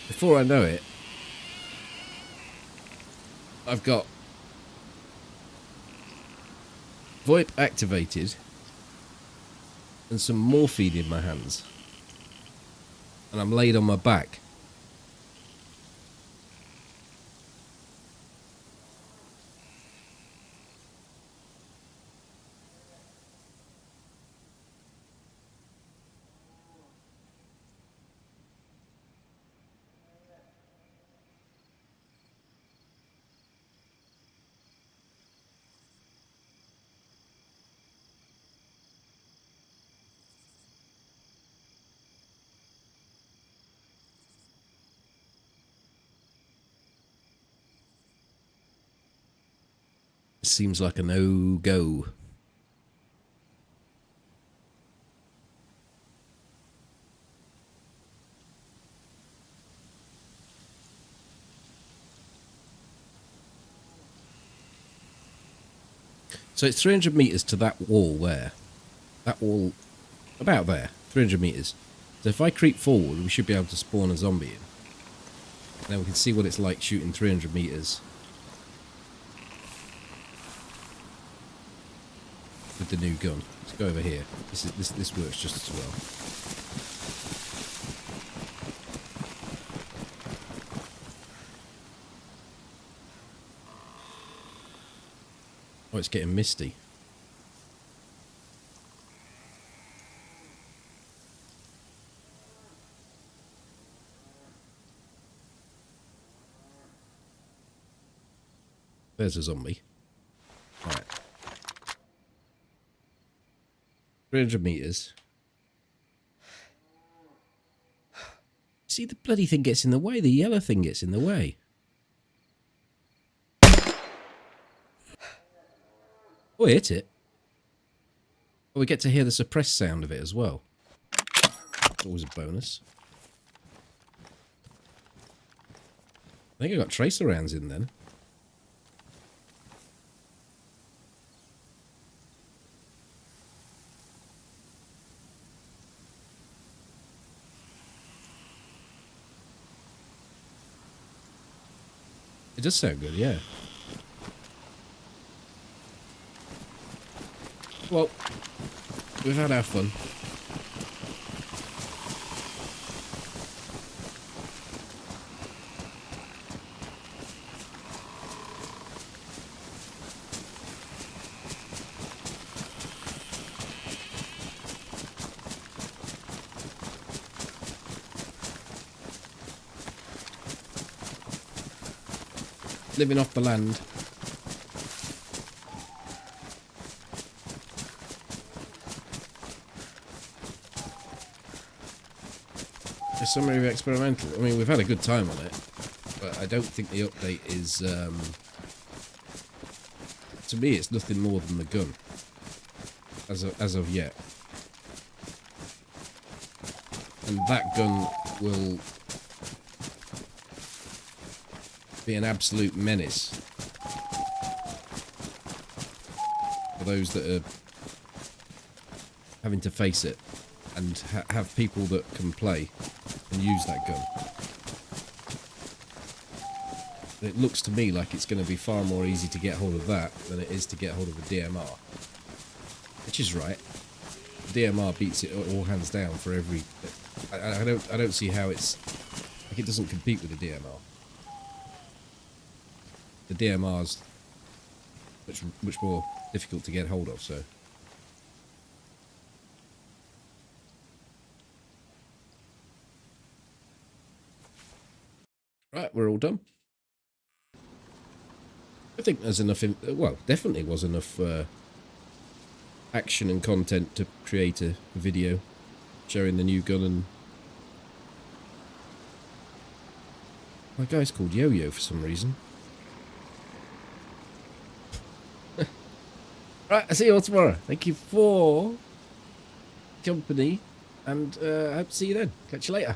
Before I know it, I've got VoIP activated and some morphine in my hands. And I'm laid on my back. Seems like a no-go. So it's 300 meters to that wall there. That wall, about there, 300 meters. So if I creep forward, we should be able to spawn a zombie in. Then we can see what it's like shooting 300 meters. With the new gun. Let's go over here. This works just as well. Oh, it's getting misty. There's a zombie. Right. 300 meters. See, the bloody thing gets in the way. The yellow thing gets in the way. Oh, hit it. Oh, we get to hear the suppressed sound of it as well. That's always a bonus. I think I got tracer rounds in then. It does sound good, yeah. Well, we've had our fun. living off the land. A summary of Experimental. I mean, we've had a good time on it, but I don't think the update is... to me, it's nothing more than the gun. As of yet. And that gun will be an absolute menace for those that are having to face it and have people that can play and use that gun. It looks to me like it's going to be far more easy to get hold of that than it is to get hold of a DMR. Which is right. The DMR beats it all hands down for every... I don't see how it's... like, it doesn't compete with the DMR. The DMR's much more difficult to get hold of, so... Right, we're all done. I think there's enough... well, definitely was enough action and content to create a video showing the new gun. And my guy's called Yo-Yo for some reason. Right, I'll see you all tomorrow. Thank you for company, and I hope to see you then. Catch you later.